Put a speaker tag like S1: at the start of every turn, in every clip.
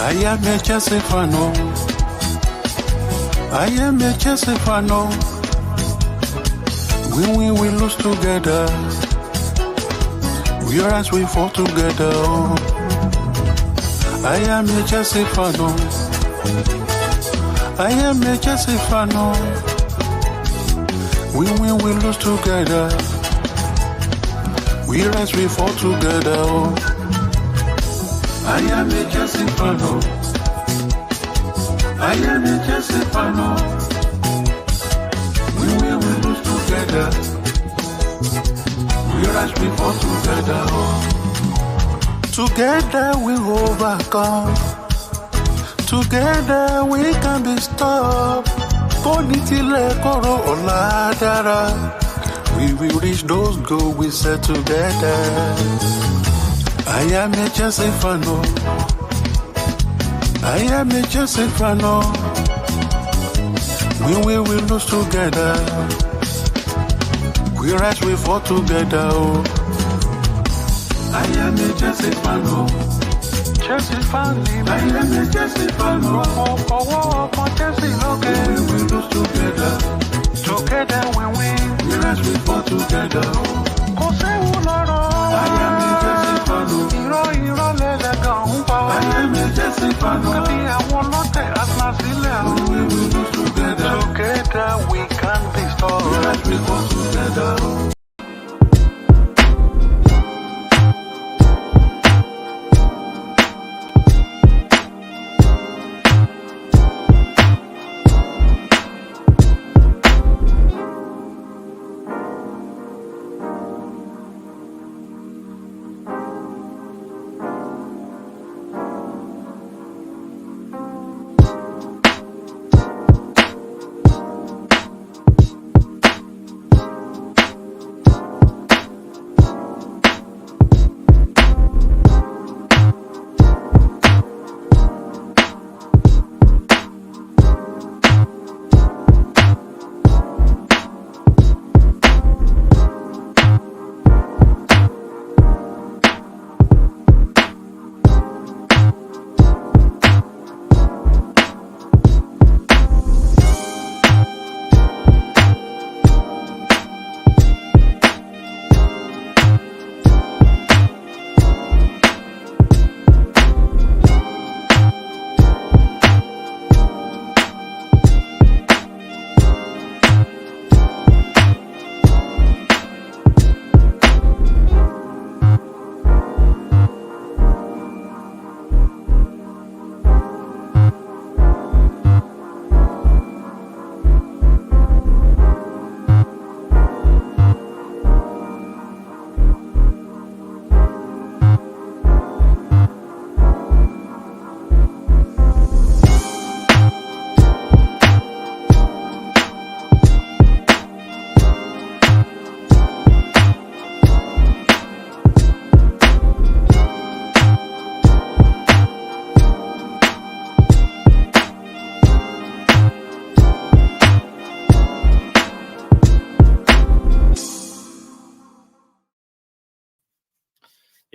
S1: I am a Chelsea fan. I am a Chelsea fan. We win, we lose together. We rise, we fall together. I am a Chelsea fan. I am a Chelsea fan. We win, we lose together. We rise, we fall together. I am a Chelsea fan. I am a Chelsea fan. We win, we lose together. We rise, we fall together. Together we overcome. Together we can be stopped. We will reach those goals we set together. I am a Chelsea fan. I am a Chelsea fan. We will lose together. We rise, we fall together. I am a Chelsea fan. Chelsea fan. I am a Chelsea fan. Chelsea, okay. We will lose together. Together we win. We rise, we fall together. I am a Chelsea fan. I am a Chelsea fan. We will lose together. Together we can be strong. We rise, we fall together.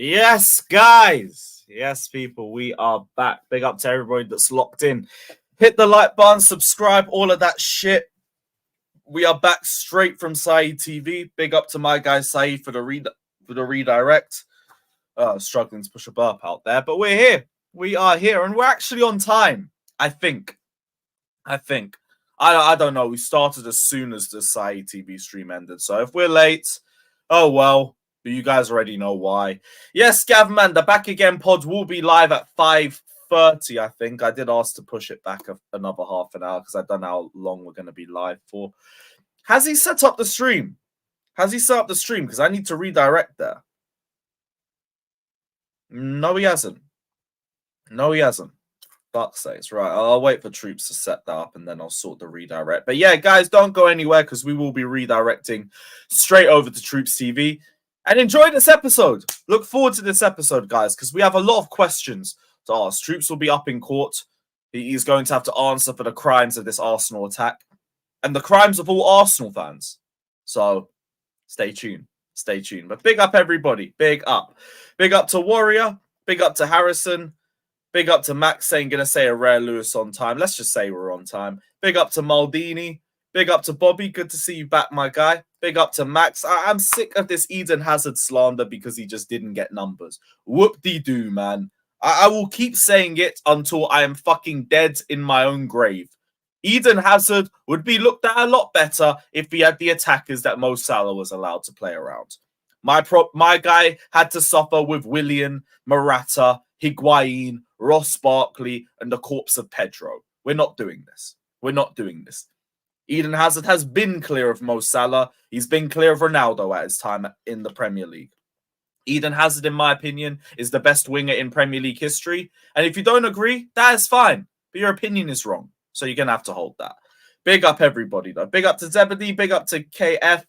S2: Yes, guys. Yes, people. We are back. Big up to everybody that's locked in. Hit the like button, subscribe, all of that shit. We are back straight from Savić TV. Big up to my guy Savić for the redirect. Struggling to push a burp out there, but we're here. We are here, and we're actually on time. I think. I don't know. We started as soon as the Savić TV stream ended, so if we're late, oh well. But you guys already know why. Yes, Gavman, the Back Again pod will be live at 5:30, I think. I did ask to push it back another half an hour because I don't know how long we're going to be live for. Has he set up the stream? Because I need to redirect there. No, he hasn't. Fuck's sakes. Right, I'll wait for troops to set that up and then I'll sort the redirect. But yeah, guys, don't go anywhere because we will be redirecting straight over to Troops TV. And enjoy this episode. Look forward to this episode, guys, because we have a lot of questions to ask. Troops will be up in court. He's going to have to answer for the crimes of this Arsenal attack and the crimes of all Arsenal fans. So stay tuned. But big up, everybody. Big up. Big up to Warrior. Big up to Harrison. Big up to Maatsen, gonna say a rare Lewis on time. Let's just say we're on time. Big up to Maldini. Big up to Bobby. Good to see you back, my guy. Big up to Max. I'm sick of this Eden Hazard slander because he just didn't get numbers. Whoop-de-doo, man. I will keep saying it until I am fucking dead in my own grave. Eden Hazard would be looked at a lot better if he had the attackers that Mo Salah was allowed to play around. My guy had to suffer with Willian, Morata, Higuain, Ross Barkley, and the corpse of Pedro. We're not doing this. We're not doing this. Eden Hazard has been clear of Mo Salah. He's been clear of Ronaldo at his time in the Premier League. Eden Hazard, in my opinion, is the best winger in Premier League history. And if you don't agree, that is fine. But your opinion is wrong. So you're going to have to hold that. Big up everybody, though. Big up to Zebedee. Big up to KF.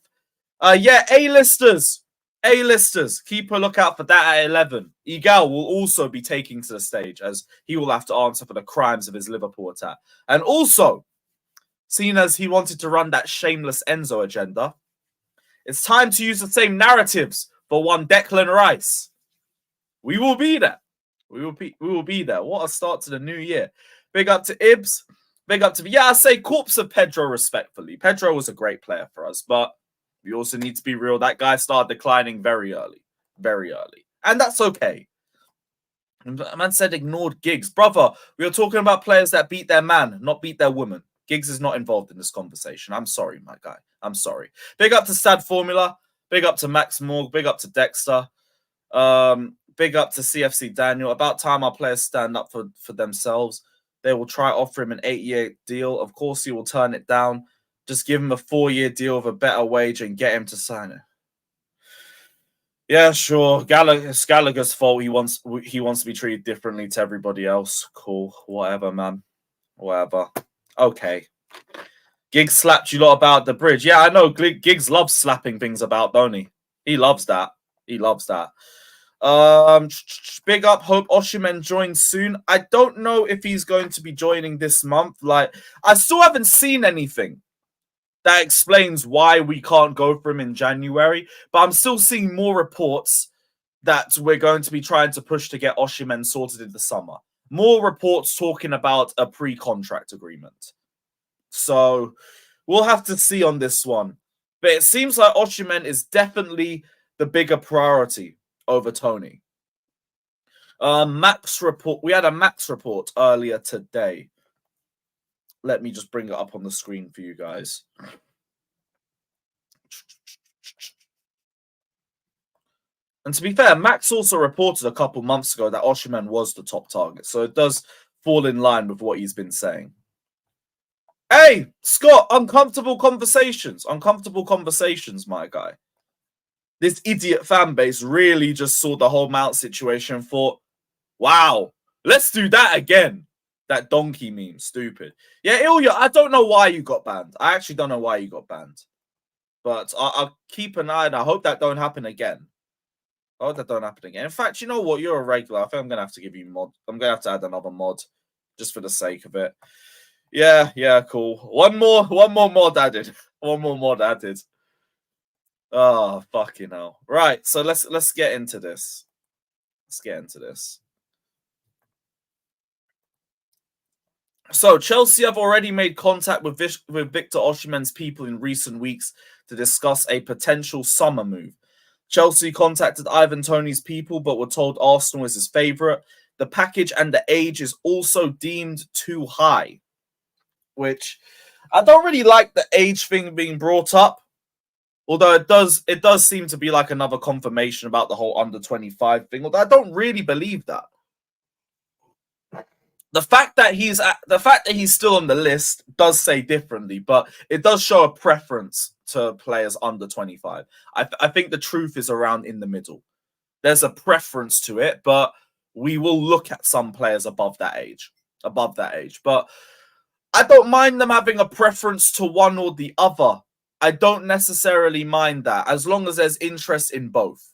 S2: Yeah, A-listers. A-listers. Keep a lookout for that at 11. Igal will also be taking to the stage as he will have to answer for the crimes of his Liverpool attack. And also, seeing as he wanted to run that shameless Enzo agenda, it's time to use the same narratives for one Declan Rice. We will be there. We will be there. What a start to the new year. Big up to Ibs. Big up to me. Yeah, I say corpse of Pedro respectfully. Pedro was a great player for us, but we also need to be real. That guy started declining very early. Very early. And that's okay. A man said ignored Giggs. Brother, we are talking about players that beat their man, not beat their woman. Giggs is not involved in this conversation. I'm sorry, my guy. I'm sorry. Big up to Stad Formula. Big up to Max Morg. Big up to Dexter. Big up to CFC Daniel. About time our players stand up for themselves. They will try offer him an 8-year deal. Of course, he will turn it down. Just give him a 4-year deal with a better wage and get him to sign it. Yeah, sure. It's Gallagher's fault. He wants to be treated differently to everybody else. Cool. Whatever, man. Whatever. Okay. Giggs slapped you lot about the bridge. Yeah, I know. Giggs loves slapping things about, don't he? He loves that. He loves that. Big up. Hope Osimhen joins soon. I don't know if he's going to be joining this month. Like, I still haven't seen anything that explains why we can't go for him in January. But I'm still seeing more reports that we're going to be trying to push to get Osimhen sorted in the summer. More reports talking about a pre-contract agreement. So we'll have to see on this one. But it seems like Osimhen is definitely the bigger priority over Tony. Max report. We had a Max report earlier today. Let me just bring it up on the screen for you guys. And to be fair, Max also reported a couple months ago that Osimhen was the top target. So it does fall in line with what he's been saying. Hey, Scott, uncomfortable conversations. Uncomfortable conversations, my guy. This idiot fan base really just saw the whole Mount situation and thought, wow, let's do that again. That donkey meme, stupid. Yeah, Ilya, I don't know why you got banned. I actually don't know why you got banned. But I'll keep an eye and I hope that don't happen again. I hope that don't happen again. In fact, you know what? You're a regular. I think I'm going to have to give you mod. I'm going to have to add another mod just for the sake of it. Yeah, cool. One more mod added. One more mod added. Oh, fucking hell. Right, so let's get into this. Let's get into this. So Chelsea have already made contact with Victor Osimhen's people in recent weeks to discuss a potential summer move. Chelsea contacted Ivan Toney's people, but were told Arsenal is his favourite. The package and the age is also deemed too high, which I don't really like the age thing being brought up. Although it does seem to be like another confirmation about the whole under 25 thing. Although I don't really believe that. The fact that he's still on the list does say differently, but it does show a preference to players under 25. I think the truth is around in the middle. There's a preference to it, but we will look at some players above that age. But I don't mind them having a preference to one or the other. I don't necessarily mind that, as long as there's interest in both.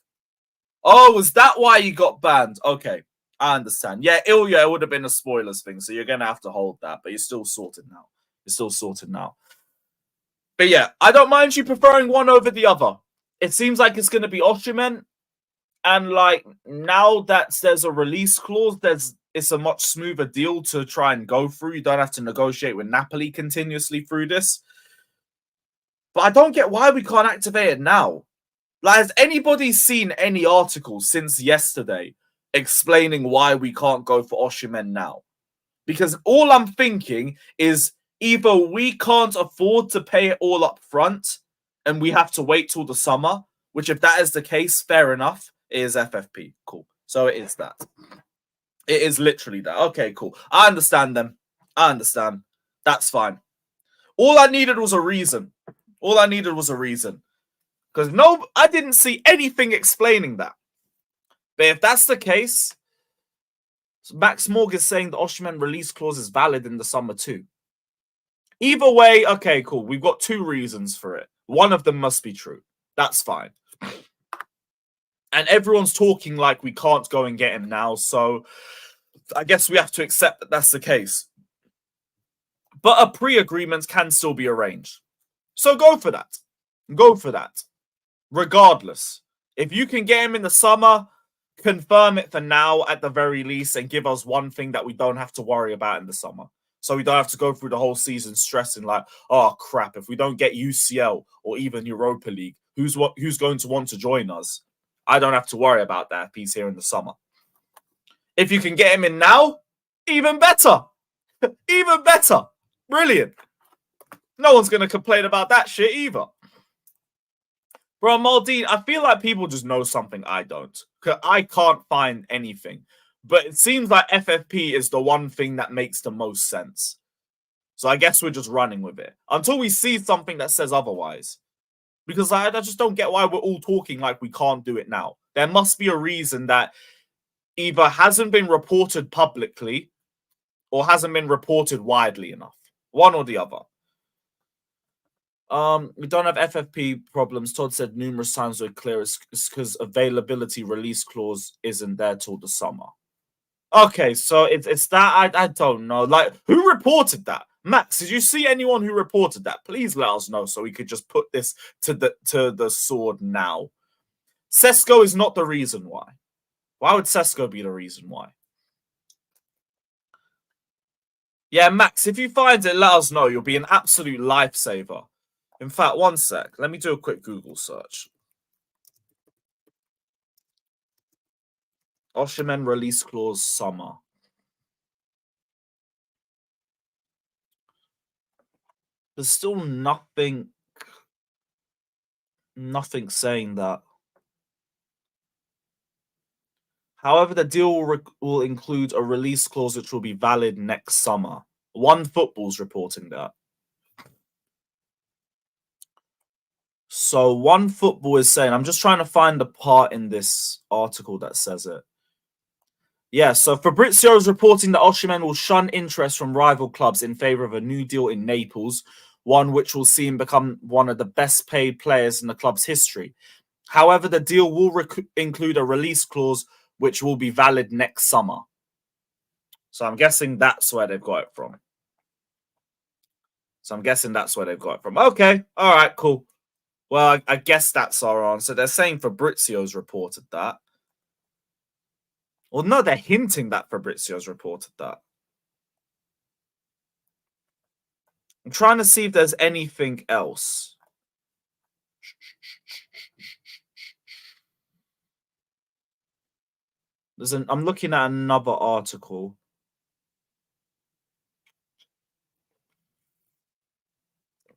S2: Oh, is that why you got banned? Okay, I understand. Yeah, Ilya, it would have been a spoilers thing, so you're going to have to hold that, but you're still sorted now. But yeah, I don't mind you preferring one over the other. It seems like it's going to be Osimhen, and like now that there's a release clause, it's a much smoother deal to try and go through. You don't have to negotiate with Napoli continuously through this. But I don't get why we can't activate it now. Like, has anybody seen any articles since yesterday explaining why we can't go for Osimhen now? Because all I'm thinking is either we can't afford to pay it all up front and we have to wait till the summer, which if that is the case, fair enough, it is FFP. Cool. So it is that. It is literally that. Okay, cool. I understand them. I understand. That's fine. All I needed was a reason. All I needed was a reason. Because I didn't see anything explaining that. But if that's the case, Max Morg is saying the Osimhen release clause is valid in the summer too. Either way, okay, cool. We've got two reasons for it. One of them must be true. That's fine. And everyone's talking like we can't go and get him now, so I guess we have to accept that that's the case. But a pre-agreement can still be arranged. So go for that. Go for that. Regardless. If you can get him in the summer, confirm it for now at the very least and give us one thing that we don't have to worry about in the summer. So we don't have to go through the whole season stressing like, oh crap, if we don't get UCL or even Europa League, who's going to want to join us? I don't have to worry about that if he's here in the summer. If you can get him in now, even better. Even better. Brilliant. No one's going to complain about that shit either. Bro, Maldini, I feel like people just know something I don't. Because I can't find anything. But it seems like FFP is the one thing that makes the most sense. So I guess we're just running with it. Until we see something that says otherwise. Because I just don't get why we're all talking like we can't do it now. There must be a reason that either hasn't been reported publicly or hasn't been reported widely enough. One or the other. We don't have FFP problems. Todd said numerous times we're clear. It's because availability release clause isn't there till the summer. Okay, so it's that. I don't know. Like, who reported that? Max, did you see anyone who reported that? Please let us know so we could just put this to the sword now. Sesko is not the reason why. Why would Sesko be the reason why? Yeah, Max, if you find it, let us know. You'll be an absolute lifesaver. In fact, one sec. Let me do a quick Google search. Osimhen release clause summer. There's still nothing saying that. However, the deal will include a release clause which will be valid next summer. One Football's reporting that. So One Football is saying, I'm just trying to find the part in this article that says it. Yeah, so Fabrizio is reporting that Osimhen will shun interest from rival clubs in favor of a new deal in Naples, one which will see him become one of the best paid players in the club's history. However, the deal will include a release clause which will be valid next summer. So I'm guessing that's where they've got it from. Okay, all right, cool. Well, I guess that's our answer. They're saying Fabrizio's reported that. Well, no, they're hinting that Fabrizio's reported that. I'm trying to see if there's anything else. I'm looking at another article.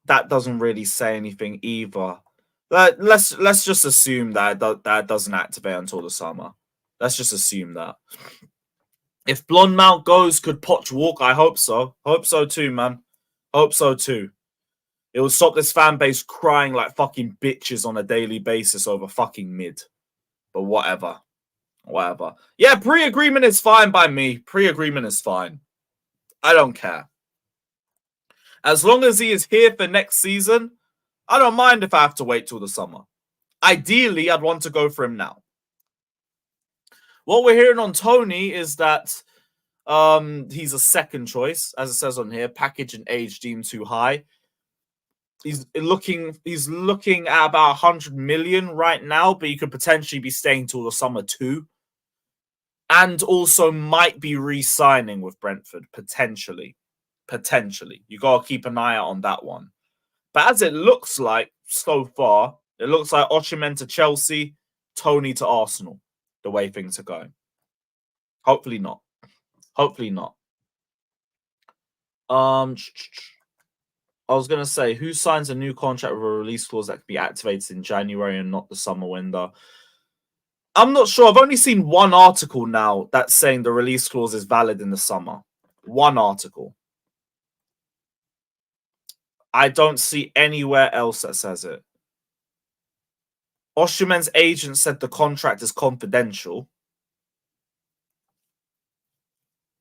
S2: That doesn't really say anything either. Let's just assume that doesn't activate until the summer. Let's just assume that. If Blondmount goes, could Poch walk? I hope so. Hope so too, man. Hope so too. It will stop this fan base crying like fucking bitches on a daily basis over fucking mid. But whatever. Whatever. Yeah, pre-agreement is fine by me. Pre-agreement is fine. I don't care. As long as he is here for next season, I don't mind if I have to wait till the summer. Ideally, I'd want to go for him now. What we're hearing on Tony is that he's a second choice, as it says on here. Package and age deemed too high. He's looking at about 100 million right now, but he could potentially be staying till the summer too. and also might be re-signing with Brentford, potentially. Potentially. You got to keep an eye out on that one. But as it looks like so far, it looks like Osimhen to Chelsea, Tony to Arsenal, the way things are going. Hopefully not. Hopefully not. I was going to say, who signs a new contract with a release clause that can be activated in January and not the summer window? I'm not sure. I've only seen one article now that's saying the release clause is valid in the summer. One article. I don't see anywhere else that says it. Osimhen's agent said the contract is confidential.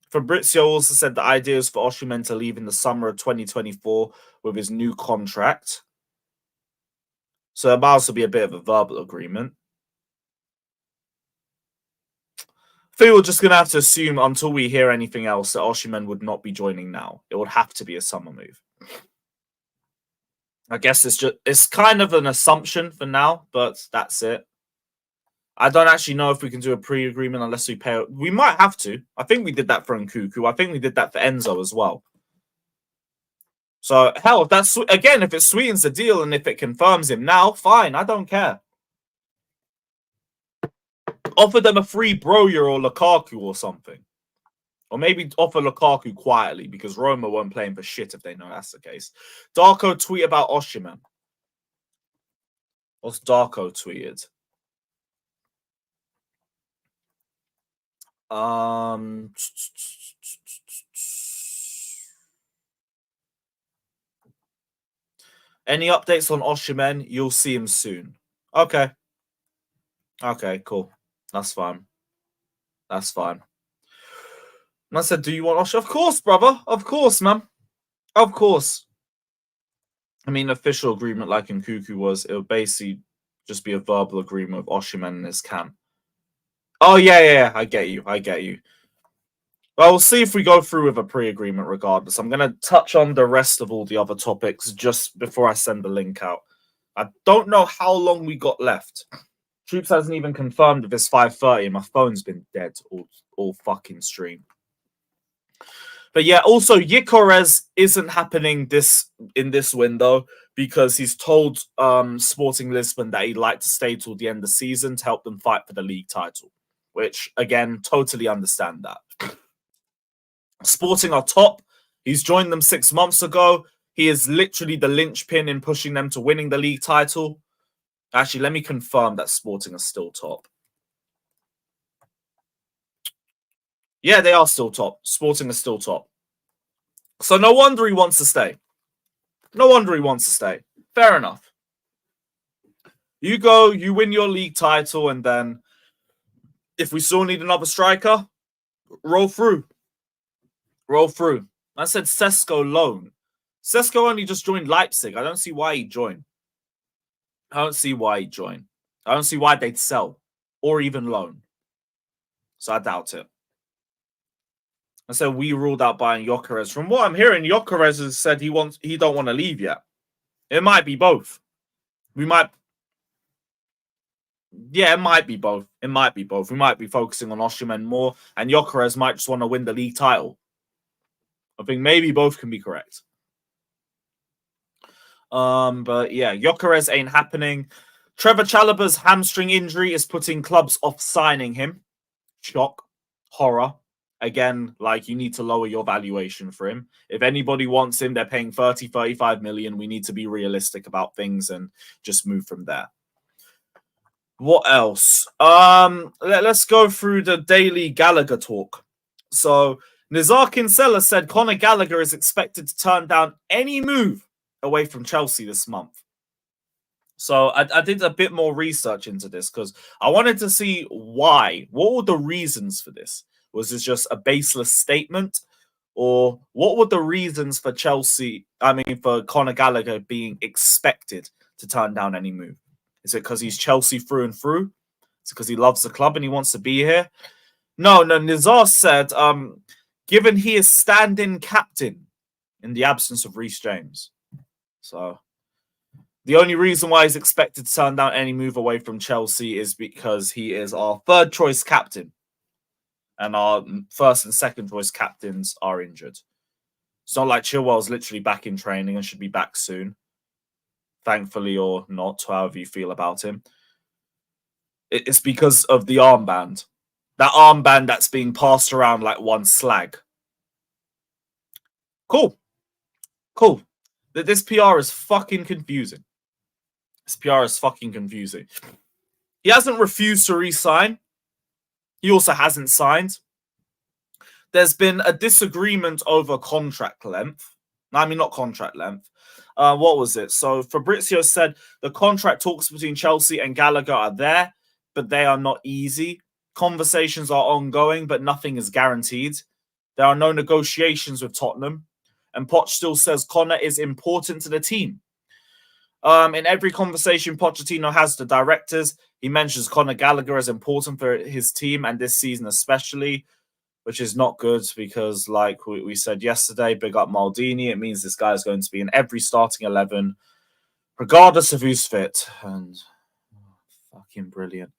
S2: Fabrizio also said the idea is for Osimhen to leave in the summer of 2024 with his new contract. So there might also be a bit of a verbal agreement. I think we're just going to have to assume until we hear anything else that Osimhen would not be joining now. It would have to be a summer move. I guess it's kind of an assumption for now, but that's it. I don't actually know if we can do a pre-agreement unless we pay. We might have to. I think we did that for Nkuku. I think we did that for Enzo as well. So, hell, if that's again, if it sweetens the deal and if it confirms him now, fine. I don't care. Offer them a free Broja or Lukaku or something. Or maybe offer Lukaku quietly because Roma won't play him for shit if they know that's the case. Darko tweet about Osimhen. What's Darko tweeted? Any updates on Osimhen? You'll see him soon. Okay. Okay, cool. That's fine. That's fine. And I said, do you want Osimhen? Of course, brother. Of course, man. Of course. I mean, official agreement like Nkuku was, it would basically just be a verbal agreement with Osimhen and his camp. Oh, yeah. I get you. Well, we'll see if we go through with a pre-agreement regardless. I'm going to touch on the rest of all the other topics just before I send the link out. I don't know how long we got left. Troops hasn't even confirmed if it's 5:30 and my phone's been dead all fucking stream. But yeah, also Gyökeres isn't happening in this window because he's told Sporting Lisbon that he'd like to stay till the end of the season to help them fight for the league title, which, again, totally understand that. Sporting are top. He's joined them 6 months ago. He is literally the linchpin in pushing them to winning the league title. Actually, let me confirm that Sporting are still top. Yeah, they are still top. Sporting are still top. So no wonder he wants to stay. No wonder he wants to stay. Fair enough. You go, you win your league title, and then if we still need another striker, roll through. Roll through. I said Sesko loan. Sesko only just joined Leipzig. I don't see why he joined. I don't see why they'd sell or even loan. So I doubt it. I said we ruled out buying Gyökeres. From what I'm hearing, Gyökeres has said he don't want to leave yet. It might be both. It might be both. We might be focusing on Osimhen more, and Gyökeres might just want to win the league title. I think maybe both can be correct. But yeah, Gyökeres ain't happening. Trevor Chalobah's hamstring injury is putting clubs off signing him. Shock. Horror. Again, you need to lower your valuation for him. If anybody wants him, they're paying 30, 35 million. We need to be realistic about things and just move from there. What else? Let's go through the daily Gallagher talk. So Nizar Kinsella said Conor Gallagher is expected to turn down any move away from Chelsea this month. So I did a bit more research into this because I wanted to see why. What were the reasons for this? Was this just a baseless statement? Or what were the reasons for for Conor Gallagher being expected to turn down any move? Is it because he's Chelsea through and through? Is it because he loves the club and he wants to be here? No, Nizar said, given he is stand-in captain in the absence of Reece James. So the only reason why he's expected to turn down any move away from Chelsea is because he is our third choice captain. and our first and second choice captains are injured. It's not like Chilwell's literally back in training and should be back soon. Thankfully or not, however you feel about him. It's because of the armband. That armband that's being passed around like one slag. Cool. This PR is fucking confusing. He hasn't refused to re-sign. He also hasn't signed. There's been a disagreement over contract length. I mean, not contract length. What was it? So Fabrizio said the contract talks between Chelsea and Gallagher are there, but they are not easy. Conversations are ongoing, but nothing is guaranteed. There are no negotiations with Tottenham. And Poch still says Connor is important to the team. In every conversation Pochettino has to directors, he mentions Conor Gallagher as important for his team and this season especially, which is not good because, like we said yesterday, big up Maldini. It means this guy is going to be in every starting 11, regardless of who's fit. And fucking brilliant.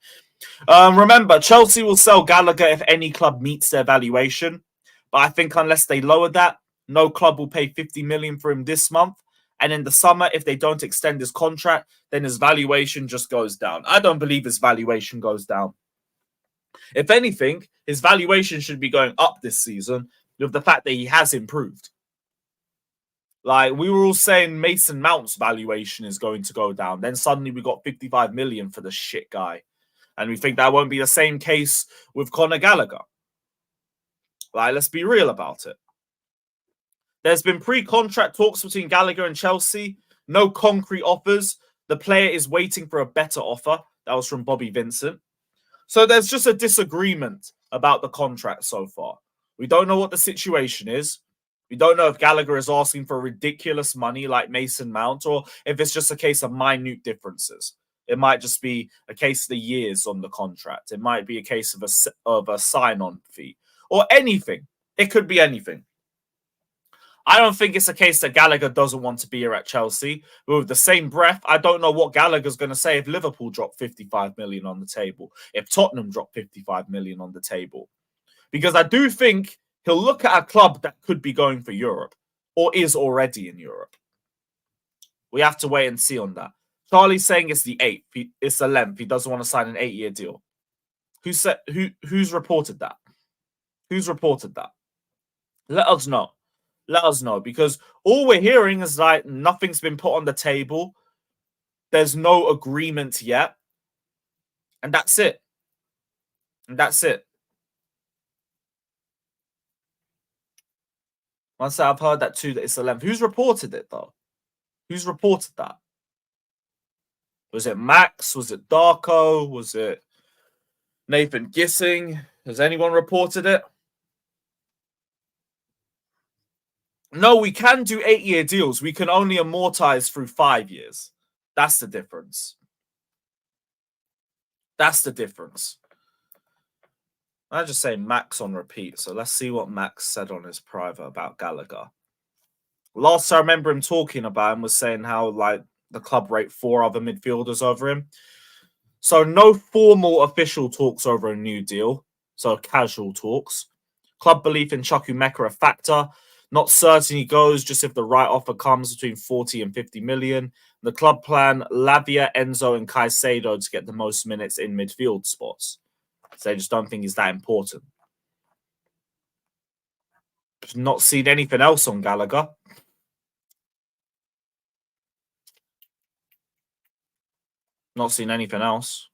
S2: Remember, Chelsea will sell Gallagher if any club meets their valuation. But I think unless they lower that, no club will pay 50 million for him this month. And in the summer, if they don't extend his contract, then his valuation just goes down. I don't believe his valuation goes down. If anything, his valuation should be going up this season with the fact that he has improved. Like, we were all saying Mason Mount's valuation is going to go down. Then suddenly we got 55 million for the shit guy. And we think that won't be the same case with Conor Gallagher. Like, let's be real about it. There's been pre-contract talks between Gallagher and Chelsea. No concrete offers. The player is waiting for a better offer. That was from Bobby Vincent. So there's just a disagreement about the contract so far. We don't know what the situation is. We don't know if Gallagher is asking for ridiculous money like Mason Mount or if it's just a case of minute differences. It might just be a case of the years on the contract. It might be a case of a sign-on fee or anything. It could be anything. I don't think it's a case that Gallagher doesn't want to be here at Chelsea. But with the same breath, I don't know what Gallagher's going to say if Liverpool drop 55 million on the table, if Tottenham drop 55 million on the table. Because I do think he'll look at a club that could be going for Europe or is already in Europe. We have to wait and see on that. Charlie's saying it's the 8th. It's the 11th. He doesn't want to sign an 8-year deal. Who's reported that? Who's reported that? Let us know. Let us know, because all we're hearing is like nothing's been put on the table. There's no agreement yet. And that's it. Once I've heard that too, that it's 11th. Who's reported it, though? Who's reported that? Was it Max? Was it Darko? Was it Nathan Gissing? Has anyone reported it? No, we can do 8-year deals. We can only amortize through 5 years. That's the difference. I just say Max on repeat. So let's see what Max said on his private about Gallagher. Last I remember him talking about him was saying how like the club rate 4 other midfielders over him. So no formal official talks over a new deal. So casual talks. Club belief in Chukwuemeka a factor. Not certain he goes, just if the right offer comes between 40 and 50 million. The club plan Lavia, Enzo, and Caicedo to get the most minutes in midfield spots. So they just don't think he's that important. Not seen anything else on Gallagher. Not seen anything else.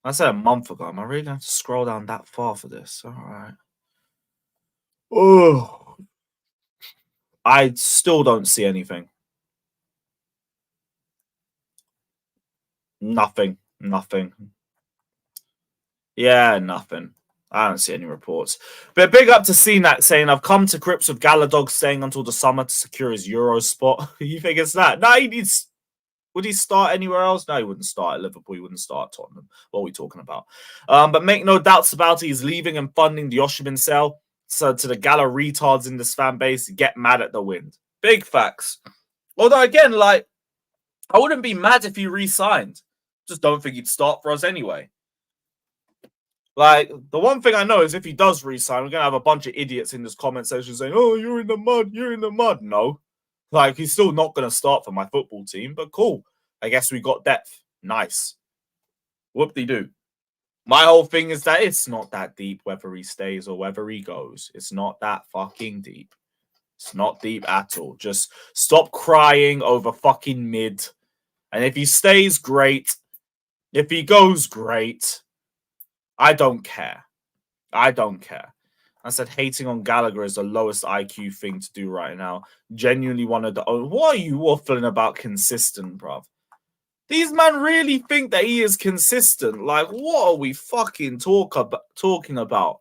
S2: I said a month ago. Am I really going to have to scroll down that far for this? All right. Oh, I still don't see anything. Nothing. Yeah, nothing. I don't see any reports. But big up to CNAC saying, I've come to grips with Galadog staying until the summer to secure his Euro spot. You think it's that? No, he needs... Would he start anywhere else? No, he wouldn't start at Liverpool. He wouldn't start at Tottenham. What are we talking about? But make no doubts about it. He's leaving and funding the Osimhen sale. So to the Gala retards in this fan base, get mad at the wind. Big facts. Although, again, like, I wouldn't be mad if he re-signed. Just don't think he'd start for us anyway. Like, the one thing I know is if he does resign, we're going to have a bunch of idiots in this comment section saying, oh, you're in the mud, you're in the mud. No. Like, he's still not going to start for my football team, but cool. I guess we got depth. Nice. Whoop-de-doo. My whole thing is that it's not that deep whether he stays or whether he goes. It's not that fucking deep. It's not deep at all. Just stop crying over fucking mid. And if he stays, great. If he goes, great. I don't care. I don't care. I said hating on Gallagher is the lowest IQ thing to do right now. Genuinely one of the own. What are you waffling about consistent, bruv? These men really think that he is consistent. Like, what are we fucking talking about?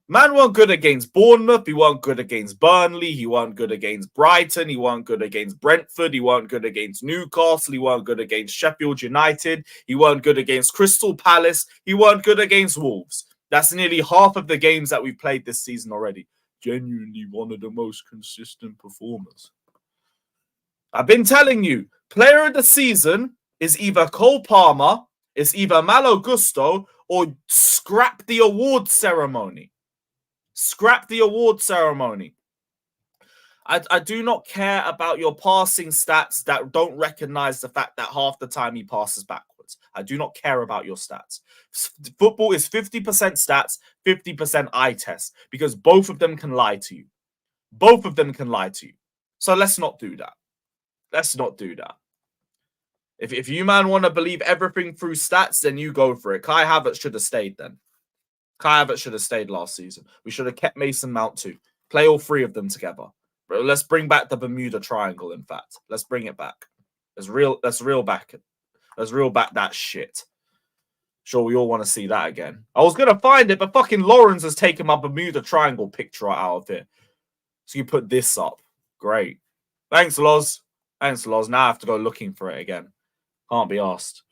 S2: Man weren't good against Bournemouth. He weren't good against Burnley. He weren't good against Brighton. He weren't good against Brentford. He weren't good against Newcastle. He weren't good against Sheffield United. He weren't good against Crystal Palace. He weren't good against Wolves. That's nearly half of the games that we've played this season already. Genuinely one of the most consistent performers. I've been telling you, player of the season is either Cole Palmer, it's either Malo Gusto, or scrap the award ceremony. Scrap the award ceremony. I do not care about your passing stats that don't recognize the fact that half the time he passes backwards. I do not care about your stats. Football is 50% stats, 50% eye test, because both of them can lie to you. Both of them can lie to you. So let's not do that. Let's not do that. If you, man, want to believe everything through stats, then you go for it. Kai Havertz should have stayed then. Kai Havertz should have stayed last season. We should have kept Mason Mount too. Play all three of them together. But let's bring back the Bermuda Triangle, in fact. Let's bring it back. Let's reel back that shit. Sure, we all want to see that again. I was going to find it, but fucking Lawrence has taken my Bermuda Triangle picture out of it. So you put this up. Great. Thanks, Loz. Thanks, Loz. Now I have to go looking for it again. Can't be asked.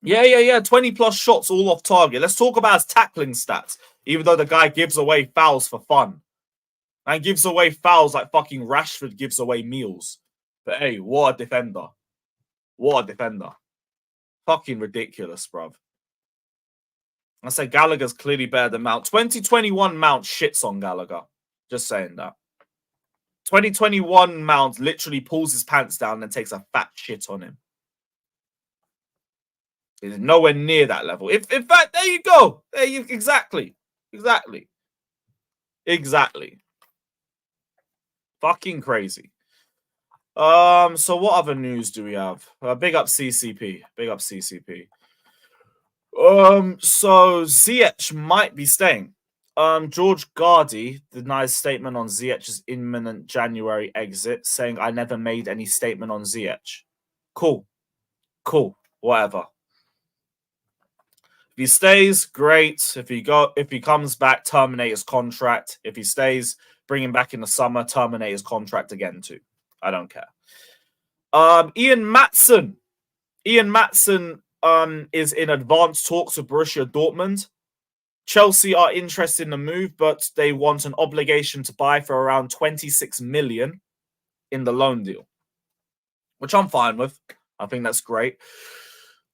S2: Yeah. 20 plus shots all off target. Let's talk about his tackling stats. Even though the guy gives away fouls for fun. And gives away fouls like fucking Rashford gives away meals. But hey, what a defender. What a defender. Fucking ridiculous, bruv. I say Gallagher's clearly better than Mount. 2021 Mount shits on Gallagher. Just saying that. 2021 Mount literally pulls his pants down and takes a fat shit on him. He's nowhere near that level. In fact, there you go. Exactly. Fucking crazy. So what other news do we have? Big up CCP. So Ziyech might be staying. George Gardy denies statement on Ziyech's imminent January exit, saying, I never made any statement on Ziyech. Cool. Whatever. If he stays, great. If he comes back, terminate his contract. If he stays, bring him back in the summer, terminate his contract again too. I don't care. Ian Maatsen is in advanced talks with Borussia Dortmund. Chelsea are interested in the move, but they want an obligation to buy for around 26 million in the loan deal, which I'm fine with. I think that's great.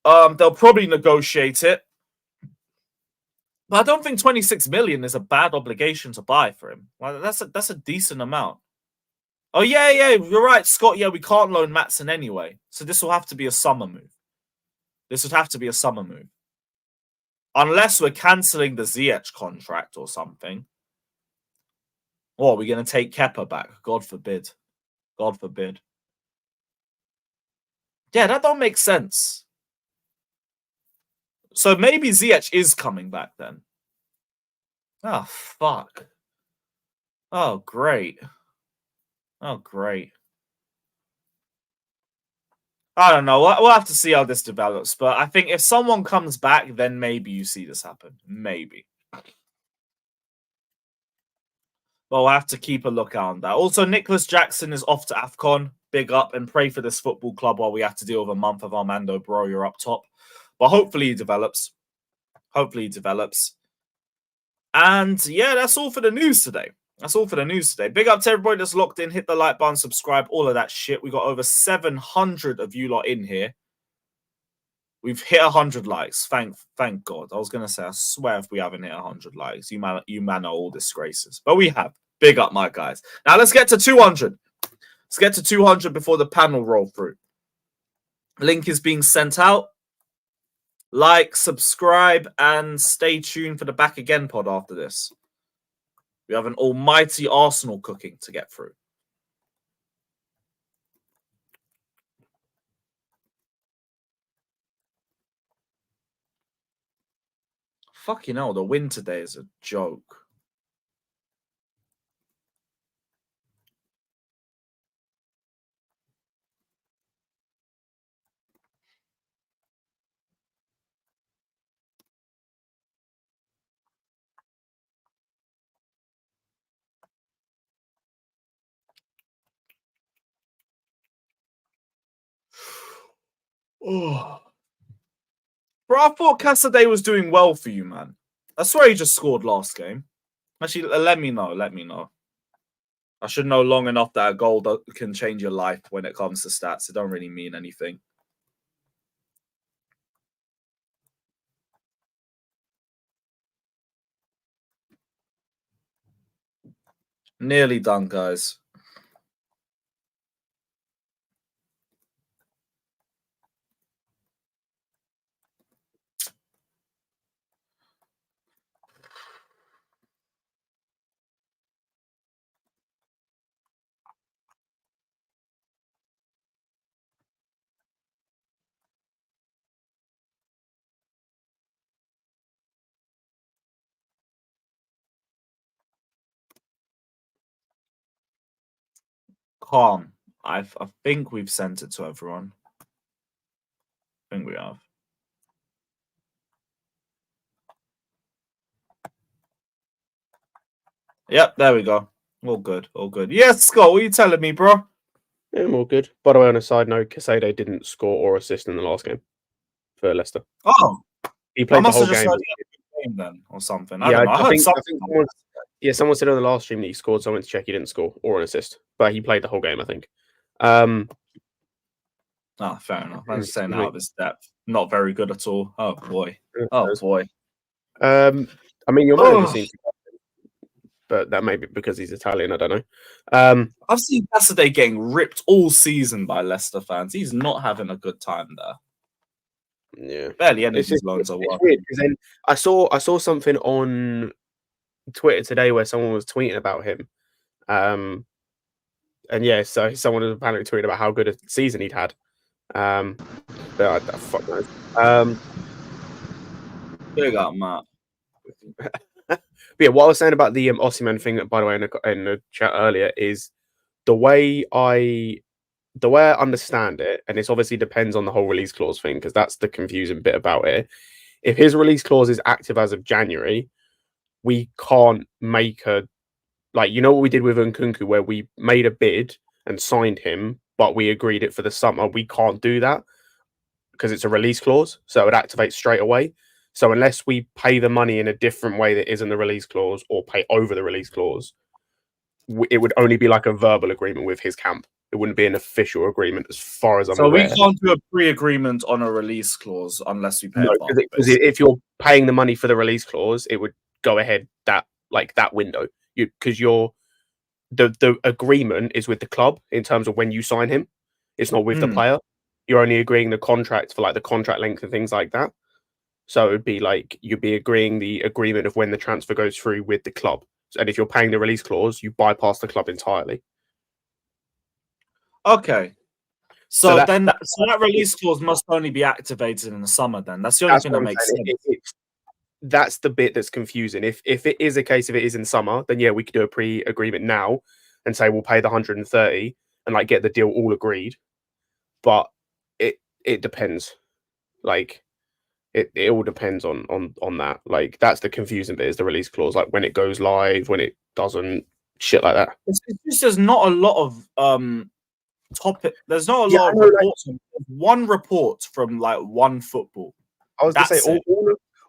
S2: They'll probably negotiate it. But I don't think 26 million is a bad obligation to buy for him. Well, that's a decent amount. Oh, yeah, you're right, Scott. Yeah, we can't loan Maatsen anyway. So this will have to be a summer move. Unless we're cancelling the Ziyech contract or something. Or are we going to take Kepa back? God forbid. Yeah, that don't make sense. So maybe Ziyech is coming back then. Oh, fuck. Oh, great. I don't know. We'll have to see how this develops. But I think if someone comes back, then maybe you see this happen. Maybe. But we'll have to keep a lookout on that. Also, Nicholas Jackson is off to AFCON. Big up and pray for this football club while we have to deal with a month of Armando Broja up top. But hopefully he develops. And yeah, that's all for the news today. Big up to everybody that's locked in. Hit the like button, subscribe, all of that shit. We got over 700 of you lot in here. We've hit 100 likes. Thank God. I was gonna say, I swear, if we haven't hit 100 likes, you man are all disgraces. But we have. Big up, my guys. Now let's get to 200. Let's get to 200 before the panel roll through. Link is being sent out. Like, subscribe, and stay tuned for the Back Again pod after this. We have an almighty Arsenal cooking to get through. Fucking hell, the win today is a joke. Oh. Bro, I thought Casaday was doing well for you, man. I swear he just scored last game. Actually, let me know. Let me know. I should know long enough that a goal can change your life when it comes to stats. It don't really mean anything. Nearly done, guys. Calm. I think we've sent it to everyone. I think we have. Yep, there we go. All good, all good. Yes, Scott, what are you telling me, bro?
S3: Yeah, I'm all good. By the way, on a side note, Casado didn't score or assist in the last game for Leicester.
S2: Oh,
S3: he played the whole game.
S2: Game then, or something.
S3: Yeah,
S2: I think
S3: someone said on the last stream that he scored, so I went to check he didn't score or an assist, but he played the whole game, I think.
S2: Fair enough. I'm just saying out of his depth. Not very good at all. Oh boy. Oh boy.
S3: I mean, your manager seems to, but that may be because he's Italian. I don't know.
S2: I've seen Casaday getting ripped all season by Leicester fans. He's not having a good time there.
S3: Yeah,
S2: barely any of his loans are working.
S3: Weird, because then I saw something on Twitter today where someone was tweeting about him. And yeah, so someone was apparently tweeting about how good a season he'd had. But fuck knows.
S2: Big up, Matt.
S3: But yeah, what I was saying about the Osimhen thing, by the way, in the chat earlier, is the way I understand it, and this obviously depends on the whole release clause thing, because that's the confusing bit about it. If his release clause is active as of January, we can't make a, like, you know what we did with Nkunku, where we made a bid and signed him, but we agreed it for the summer. We can't do that because it's a release clause, so it activates straight away. So unless we pay the money in a different way that isn't the release clause, or pay over the release clause, it would only be like a verbal agreement with his camp. It wouldn't be an official agreement, as far as I'm aware.
S2: So we can't do a pre-agreement on a release clause unless we pay.
S3: No, because if you're paying the money for the release clause, it would go ahead that window. Because the agreement is with the club in terms of when you sign him. It's not with the player. You're only agreeing the contract for like the contract length and things like that. So it would be like you'd be agreeing the agreement of when the transfer goes through with the club. And if you're paying the release clause, you bypass the club entirely.
S2: Okay. So that release clause must only be activated in the summer then. That's the only thing that makes sense.
S3: That's the bit that's confusing. If it is a case of it is in summer, then yeah, we could do a pre-agreement now and say we'll pay the 130 and like get the deal all agreed. But it depends. Like it all depends on that. Like that's the confusing bit, is the release clause. Like when it goes live, when it doesn't, shit like that.
S2: It's just there's not a lot of topic. There's not a lot of reports. One report from like one football.
S3: I was going to say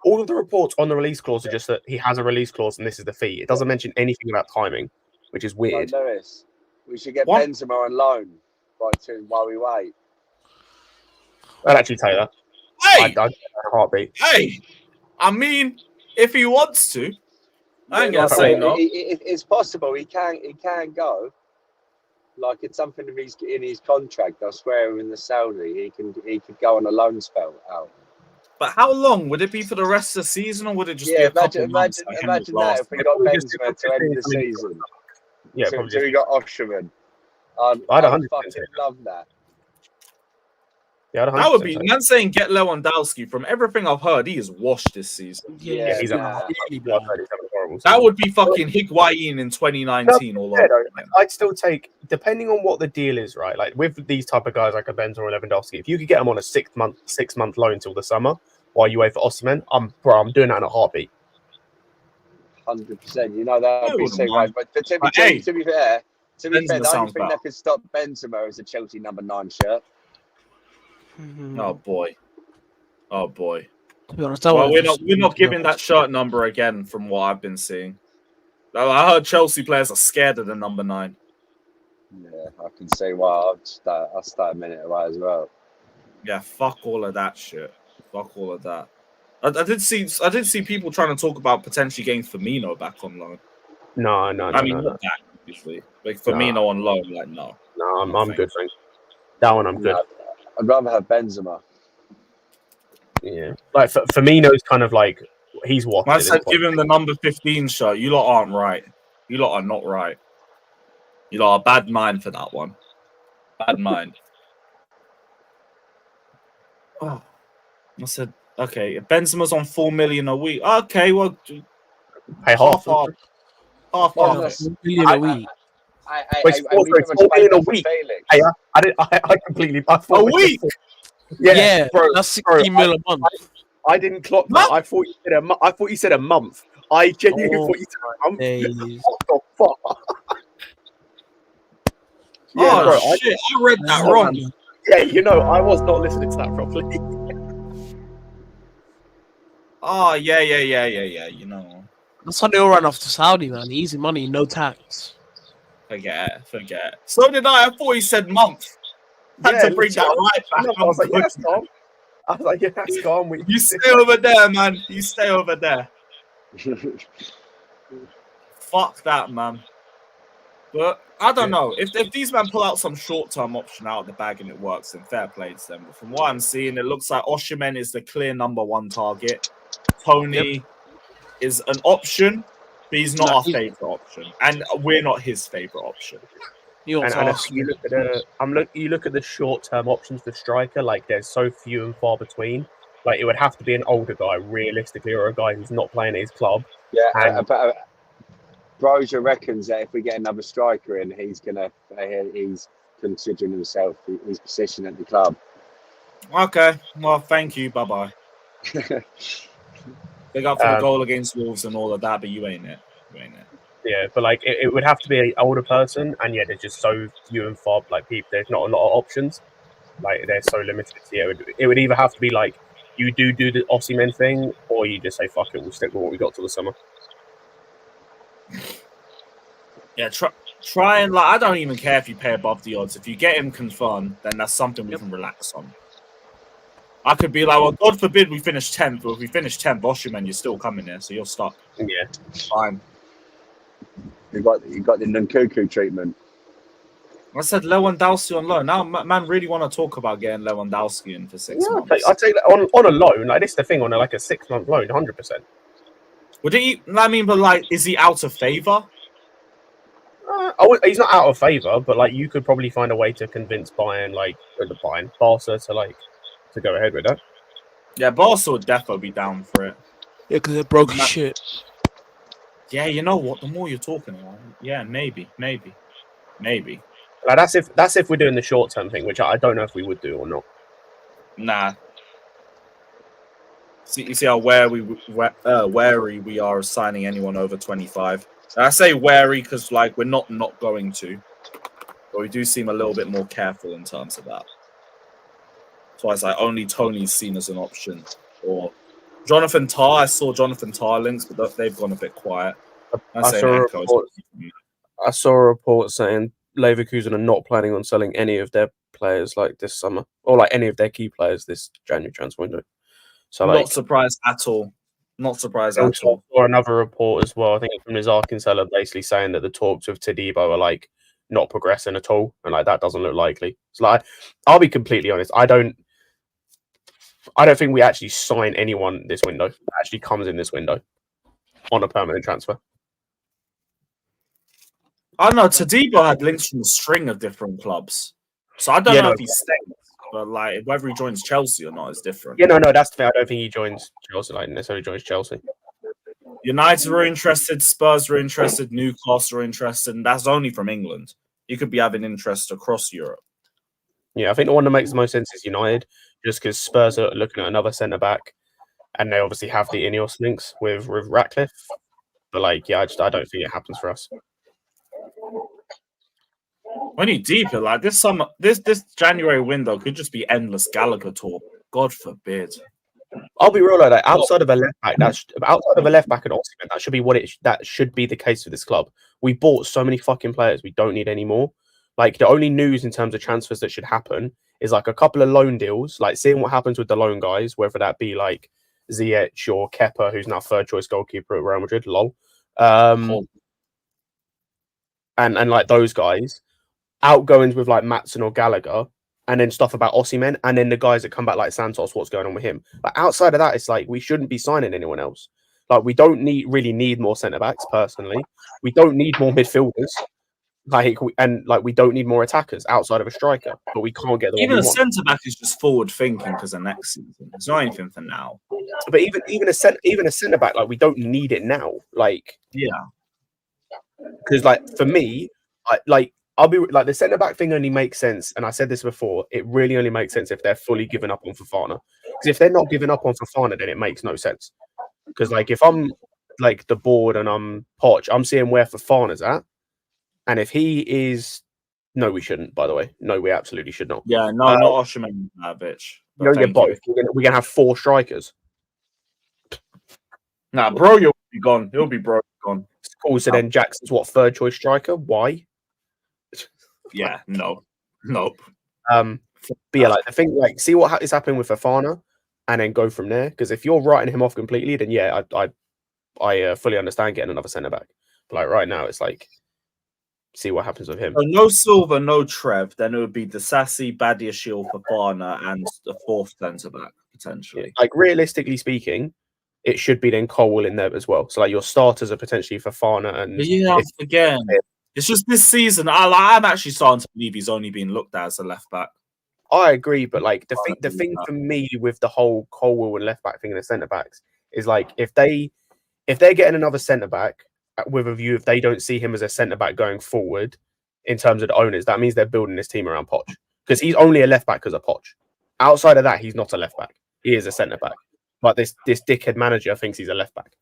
S3: all of the reports on the release clause are just that he has a release clause and this is the fee. It doesn't mention anything about timing, which is weird.
S4: Like Lewis, we should get Benzema on loan while we wait.
S3: I'd actually tell you that.
S2: Hey,
S3: a heartbeat.
S2: hey. I mean, if he wants to, I ain't gonna
S3: Yeah,
S2: say no.
S4: It's possible he can go. Like it's something in his contract. I swear, in the Saudi, he could go on a loan spell out.
S2: But how long would it be for the rest of the season, or would it just be a couple months? Like
S4: Imagine that
S2: last
S4: if we
S2: year?
S4: got
S3: Probably just-
S4: Benzema to end the season.
S3: Yeah,
S4: so,
S3: probably
S4: so we
S3: just.
S4: got Osimhen. I'd
S3: I'd 100%
S4: fucking
S3: say
S4: love that.
S3: Yeah, I'd
S2: That would
S3: 100%
S2: be
S3: say.
S2: man saying get Lewandowski. From everything I've heard, he is washed this season.
S4: Yeah,
S3: he's
S4: nah.
S3: I've heard he's having a horrible
S2: That
S3: season.
S2: would be fucking Higuain in 2019 all
S3: Yeah,
S2: over.
S3: though, I'd still take, depending on what the deal is, right? Like with these type of guys like a Benzema or Lewandowski, if you could get them on a 6 month loan till the summer while you wait for Osimhen, I'm doing that in a heartbeat.
S4: 100%. You know that would be so right. But to be fair, the only thing that could stop Benzema is a Chelsea number 9 shirt.
S2: Oh boy. To
S5: be honest,
S2: well, we're not giving that shirt number again from what I've been seeing. I heard Chelsea players are scared of the number 9.
S4: Yeah, I can see why. I'll start a minute away as well.
S2: Yeah, fuck all of that shit. Fuck all of that. I did see people trying to talk about potentially getting Firmino back on loan.
S3: No.
S2: I mean, not that obviously. Like Firmino on loan, like no.
S3: No, I'm good, thanks. That one I'm good.
S4: No, I'd rather have Benzema.
S3: Yeah, like Firmino's kind of like he's what
S2: I said, give him the number 15 shirt. You lot aren't right. You lot are not right. You lot are bad mind for that one. Bad mind. Oh, I said, okay, Benzema's on 4 million a week. Okay, well,
S3: pay half.
S4: Half.
S5: $1 million a week.
S3: Wait, 4 million a week. Hey, I completely. I thought
S2: a week.
S5: Yeah,
S3: bro,
S5: that's 60 mil a month.
S3: I didn't clock that. I thought you said a month. I genuinely thought you said a month. What the fuck?
S2: Yeah, bro, shit! I read that wrong.
S3: Yeah, you know, I was not listening to that properly.
S2: Oh yeah. You know,
S5: That's how they all run off to Saudi, man. Easy money, no tax.
S2: Forget. So did I. I thought he said month. Had to bring that right back.
S3: I was like, yeah, that's calm. That's calm.
S2: You stay over there, man. You stay over there. Fuck that, man. But I don't know. If these men pull out some short-term option out of the bag and it works, then fair play to them. But from what I'm seeing, it looks like Osimhen is the clear number 1 target. Tony is an option, but he's not our favourite option. And we're not his favourite option.
S3: And if you look at the short-term options for striker, like there's so few and far between. Like it would have to be an older guy, realistically, or a guy who's not playing at his club.
S4: Yeah, Broja reckons that if we get another striker in, he's considering himself his position at the club.
S2: Okay, well, thank you. Bye-bye. Big up for the goal against Wolves and all of that, but you ain't it.
S3: Yeah, but like it would have to be an older person, and yeah, there's just so few and far. Like people, there's not a lot of options. Like they're so limited. Yeah, it would either have to be like you do the Osimhen thing, or you just say fuck it, we'll stick with what we got till the summer.
S2: Yeah, try and like. I don't even care if you pay above the odds. If you get him confirmed, then that's something we can relax on. I could be like, well, God forbid we finish 10th, but if we finish 10th, Osimhen, you're still coming there, so you're stuck.
S3: Yeah,
S2: fine.
S4: You got the Nkunku treatment.
S2: I said Lewandowski on loan. Now, man, really want to talk about getting Lewandowski in for 6 months.
S3: I'll take that on a loan. Like this, is the thing on like a 6 month loan, 100%.
S2: Would he? I mean, but like, is he out of favor?
S3: He's not out of favor, but like you could probably find a way to convince Barca to go ahead with that.
S2: Yeah, Barca would definitely be down for it.
S5: Yeah, because they're broke as shit.
S2: Yeah, you know what? The more you're talking about it, yeah, maybe.
S3: Like that's if we're doing the short term thing, which I don't know if we would do or not.
S2: Nah. You see how wary we are of signing anyone over 25. And I say wary because like we're not going to, but we do seem a little bit more careful in terms of that. That's why it's like only Tony's seen as an option, or Jonathan Tah. I saw Jonathan Tah links, but they've gone a bit quiet.
S3: I saw a report saying Leverkusen are not planning on selling any of their players like this summer, or like any of their key players this January transfer window. So like,
S2: Not surprised at all. Not surprised at
S3: also
S2: all.
S3: saw another report as well. I think it's from Nizar basically saying that the talks with Todibo are like not progressing at all, and like that doesn't look likely. So like, I'll be completely honest. I don't think we actually sign anyone this window that actually comes in this window on a permanent transfer.
S2: I don't know. Todibo had links from a string of different clubs, so I don't know if he stays. But like whether he joins Chelsea or not is different.
S3: Yeah, no, that's the thing. I don't think he joins Chelsea. Like necessarily joins Chelsea.
S2: United were interested, Spurs were interested, Newcastle were interested, and that's only from England. You could be having interest across Europe.
S3: Yeah, I think the one that makes the most sense is United, just because Spurs are looking at another centre back, and they obviously have the Ineos links with Ratcliffe. But like, yeah, I don't think it happens for us.
S2: When you deeper, like this summer, this January window could just be endless Gallagher talk. God forbid.
S3: I'll be real like that. Outside of a left back, outside of a left back and Osimhen, that should be that should be the case for this club. We bought so many fucking players, we don't need any more. Like the only news in terms of transfers that should happen is like a couple of loan deals, like seeing what happens with the loan guys, whether that be like Savić or Kepa, who's now third choice goalkeeper at Real Madrid. Lol. And like those guys, outgoings with like Maatsen or Gallagher, and then stuff about Osimhen, and then the guys that come back like Santos, what's going on with him. But outside of that, it's like we shouldn't be signing anyone else. Like we don't really need more centre backs personally. We don't need more midfielders. We don't need more attackers outside of a striker. But we can't get the
S2: even a centre back is just forward thinking because of next season. It's not anything for now.
S3: But even a centre back, like we don't need it now. Like because like for me, I'll be like the centre back thing only makes sense, and I said this before. It really only makes sense if they're fully given up on Fofana. Because if they're not giving up on Fofana, then it makes no sense. Because like if I'm like the board and I'm Poch, I'm seeing where Fofana's at, and if he is, no, we shouldn't. By the way, no, we absolutely should not.
S2: Yeah, no, not Osimhen, Savić.
S3: No, you're both. We're gonna have 4 strikers.
S2: Nah, bro, you'll be gone. He'll be gone.
S3: Cool. So then Jackson's what, third choice striker? Why?
S2: Yeah, nope.
S3: But yeah, like the thing, like see what is happening with Fofana, and then go from there. Because if you're writing him off completely, then yeah, I fully understand getting another centre back. But like right now, it's like see what happens with him.
S2: So no Silva, no Trev. Then it would be Disasi, Badiashile, Fofana, and the 4th centre back potentially.
S3: Like realistically speaking, it should be then Colwell in there as well. So like your starters are potentially Fofana and
S2: again. It's just this season. I'm actually starting to believe he's only being looked at as a left back.
S3: I agree, but like the thing for me with the whole Colwell and left back thing and the centre backs is like if they're getting another centre back with a view, if they don't see him as a centre back going forward in terms of the owners, that means they're building this team around Poch because he's only a left back because of Poch. Outside of that, he's not a left back. He is a centre back, but this dickhead manager thinks he's a left back.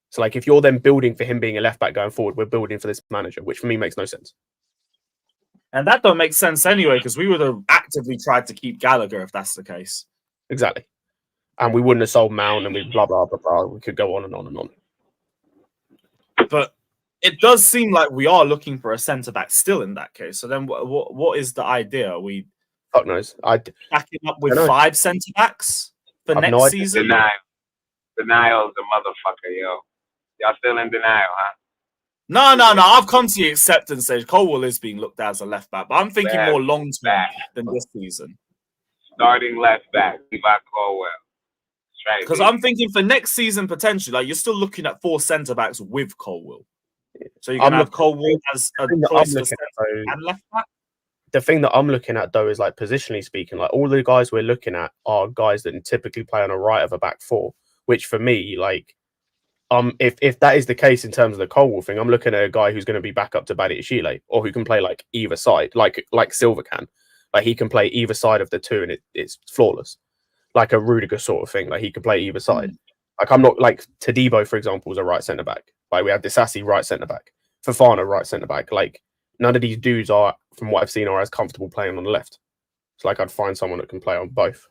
S3: So, like, if you're then building for him being a left back going forward, we're building for this manager, which for me makes no sense.
S2: And that don't make sense anyway, because we would have actively tried to keep Gallagher if that's the case.
S3: Exactly. And we wouldn't have sold Mount and we blah, blah, blah, blah. We could go on and on and on.
S2: But it does seem like we are looking for a centre-back still in that case. So then what is the idea? Are we
S3: fuck knows.
S2: backing up with 5 centre-backs for next season?
S6: Denial's a motherfucker, yo. Y'all still in denial, huh?
S2: No. I've come to the acceptance stage. Colwell is being looked at as a left back, but I'm thinking more long term than this season.
S6: Starting left back, Levi Colwell.
S2: Because I'm thinking for next season potentially, like you're still looking at 4 centre backs with Colwell. So you're gonna have Colwell as a choice for centre and left back.
S3: The thing that I'm looking at though is like positionally speaking, like all the guys we're looking at are guys that typically play on a right of a back 4, which for me, like. If that is the case in terms of the Colwell thing, I'm looking at a guy who's going to be back up to Badiashile or who can play like either side, like Silva can. Like he can play either side of the 2 and it's flawless. Like a Rudiger sort of thing. Like he can play either side. Like I'm not like Todibo, for example, is a right centre back. Like we have Disasi right centre back, Fofana right centre back. Like none of these dudes are, from what I've seen, are as comfortable playing on the left. It's like I'd find someone that can play on both,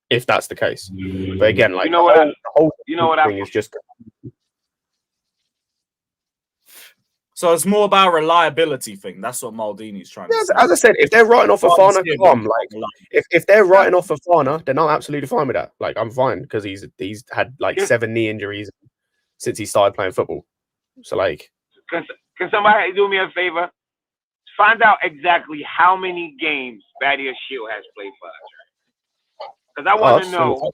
S3: if that's the case. But again, like the whole thing is just.
S2: So it's more about a reliability thing. That's what Maldini's trying to say.
S3: As I said, if they're writing off Fofana, calm. Like, if they're writing off Fofana, then I'm absolutely fine with that. Like, I'm fine because he's had like 7 knee injuries since he started playing football. So, like,
S6: can somebody do me a favor? Find out exactly how many games Badia Shield has played for us. Because I want to know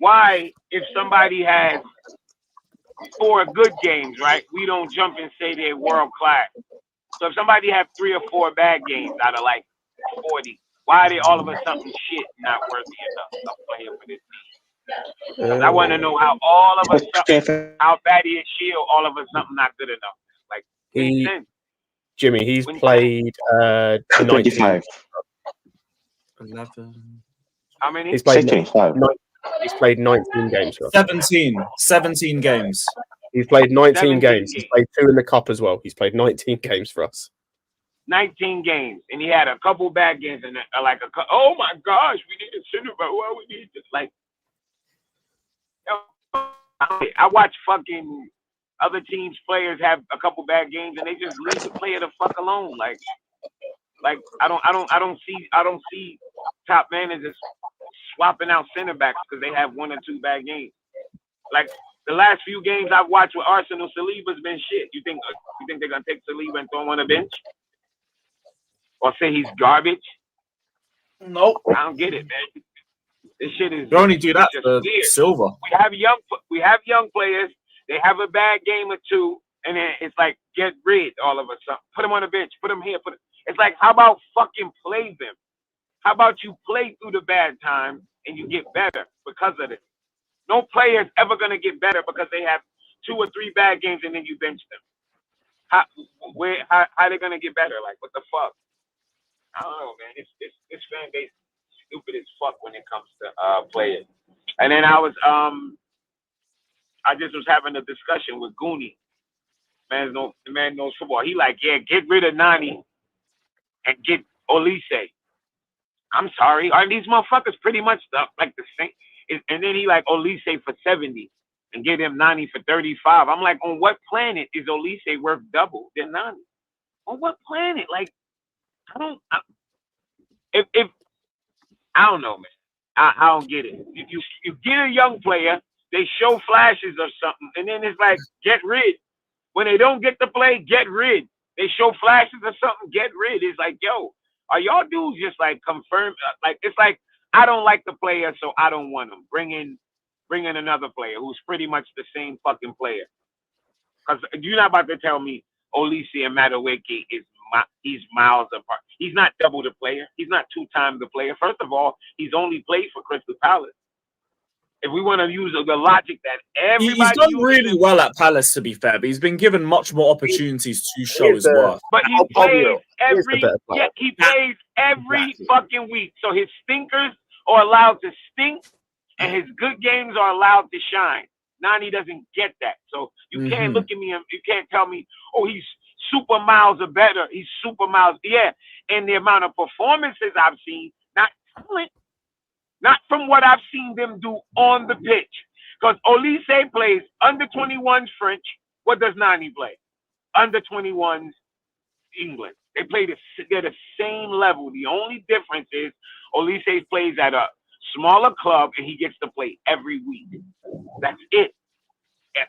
S6: why, if somebody has 4 good games, right, we don't jump and say they're world class. So if somebody have 3 or 4 bad games out of like 40, why are they all of a sudden shit not worthy enough of playing for this team? Because I want to know how all of a sudden, how Badia Shield all of a sudden not good enough. Like, makes sense.
S3: Jimmy, he's played
S7: 25.
S2: 11.
S6: How many?
S3: He's played
S7: 25.
S3: He's played 19 games for us.
S2: 17 games.
S3: He's played 19
S6: 17
S3: games. He's played 2 in the cup as well. He's played 19 games for us.
S6: 19 games, and he had a couple bad games, and like oh my gosh, we need to center back. Well, we need to like. I watch fucking other teams' players have a couple bad games, and they just leave the player the fuck alone. Like I don't see top managers swapping out center backs because they have 1 or 2 bad games. Like the last few games I've watched with Arsenal, Saliba's been shit. You think they're gonna take Saliba and throw him on the bench, or say he's garbage?
S2: Nope.
S6: I don't get it, man. This shit is.
S2: You only do that for
S6: weird.
S2: Silva.
S6: We have young players. They have a bad game or 2, and then it's like get rid all of a sudden. Put them on the bench. Put them here. It's like, how about fucking play them? How about you play through the bad times and you get better because of it? No player is ever gonna get better because they have 2 or 3 bad games and then you bench them. How they gonna get better? Like, what the fuck? I don't know, man. This fan base is stupid as fuck when it comes to playing. And then I just was having a discussion with Goonie. The man knows football. He like, yeah, get rid of Nani and get Olise. I'm sorry, are these motherfuckers pretty much like the same? And then he like Olise for 70 and get him 90 for 35. I'm like, on what planet is Olise worth double than 90? On what planet? Like, I don't know, man. I don't get it. You get a young player, they show flashes or something, and then it's like, get rid. When they don't get to play, get rid. They show flashes or something, get rid. It's like, yo, are y'all dudes just like confirm? Like, it's like, I don't like the player, so I don't want him. Bring in another player who's pretty much the same fucking player. Because you're not about to tell me Olise and Madueke he's miles apart. He's not double the player. He's not 2 times the player. First of all, he's only played for Crystal Palace. If we want to use the logic that everybody
S2: he's done really well at Palace, to be fair, but he's been given much more opportunities to show his worth.
S6: But he plays every fucking week. So his stinkers are allowed to stink, and his good games are allowed to shine. Nani doesn't get that. So you can't look at me and you can't tell me, oh, he's super miles or better. He's super miles. Yeah, and the amount of performances I've seen, not talent. Not from what I've seen them do on the pitch. Because Olise plays under 21s French. What does Nani play? Under 21s England. They're the same level. The only difference is Olise plays at a smaller club and he gets to play every week. That's it.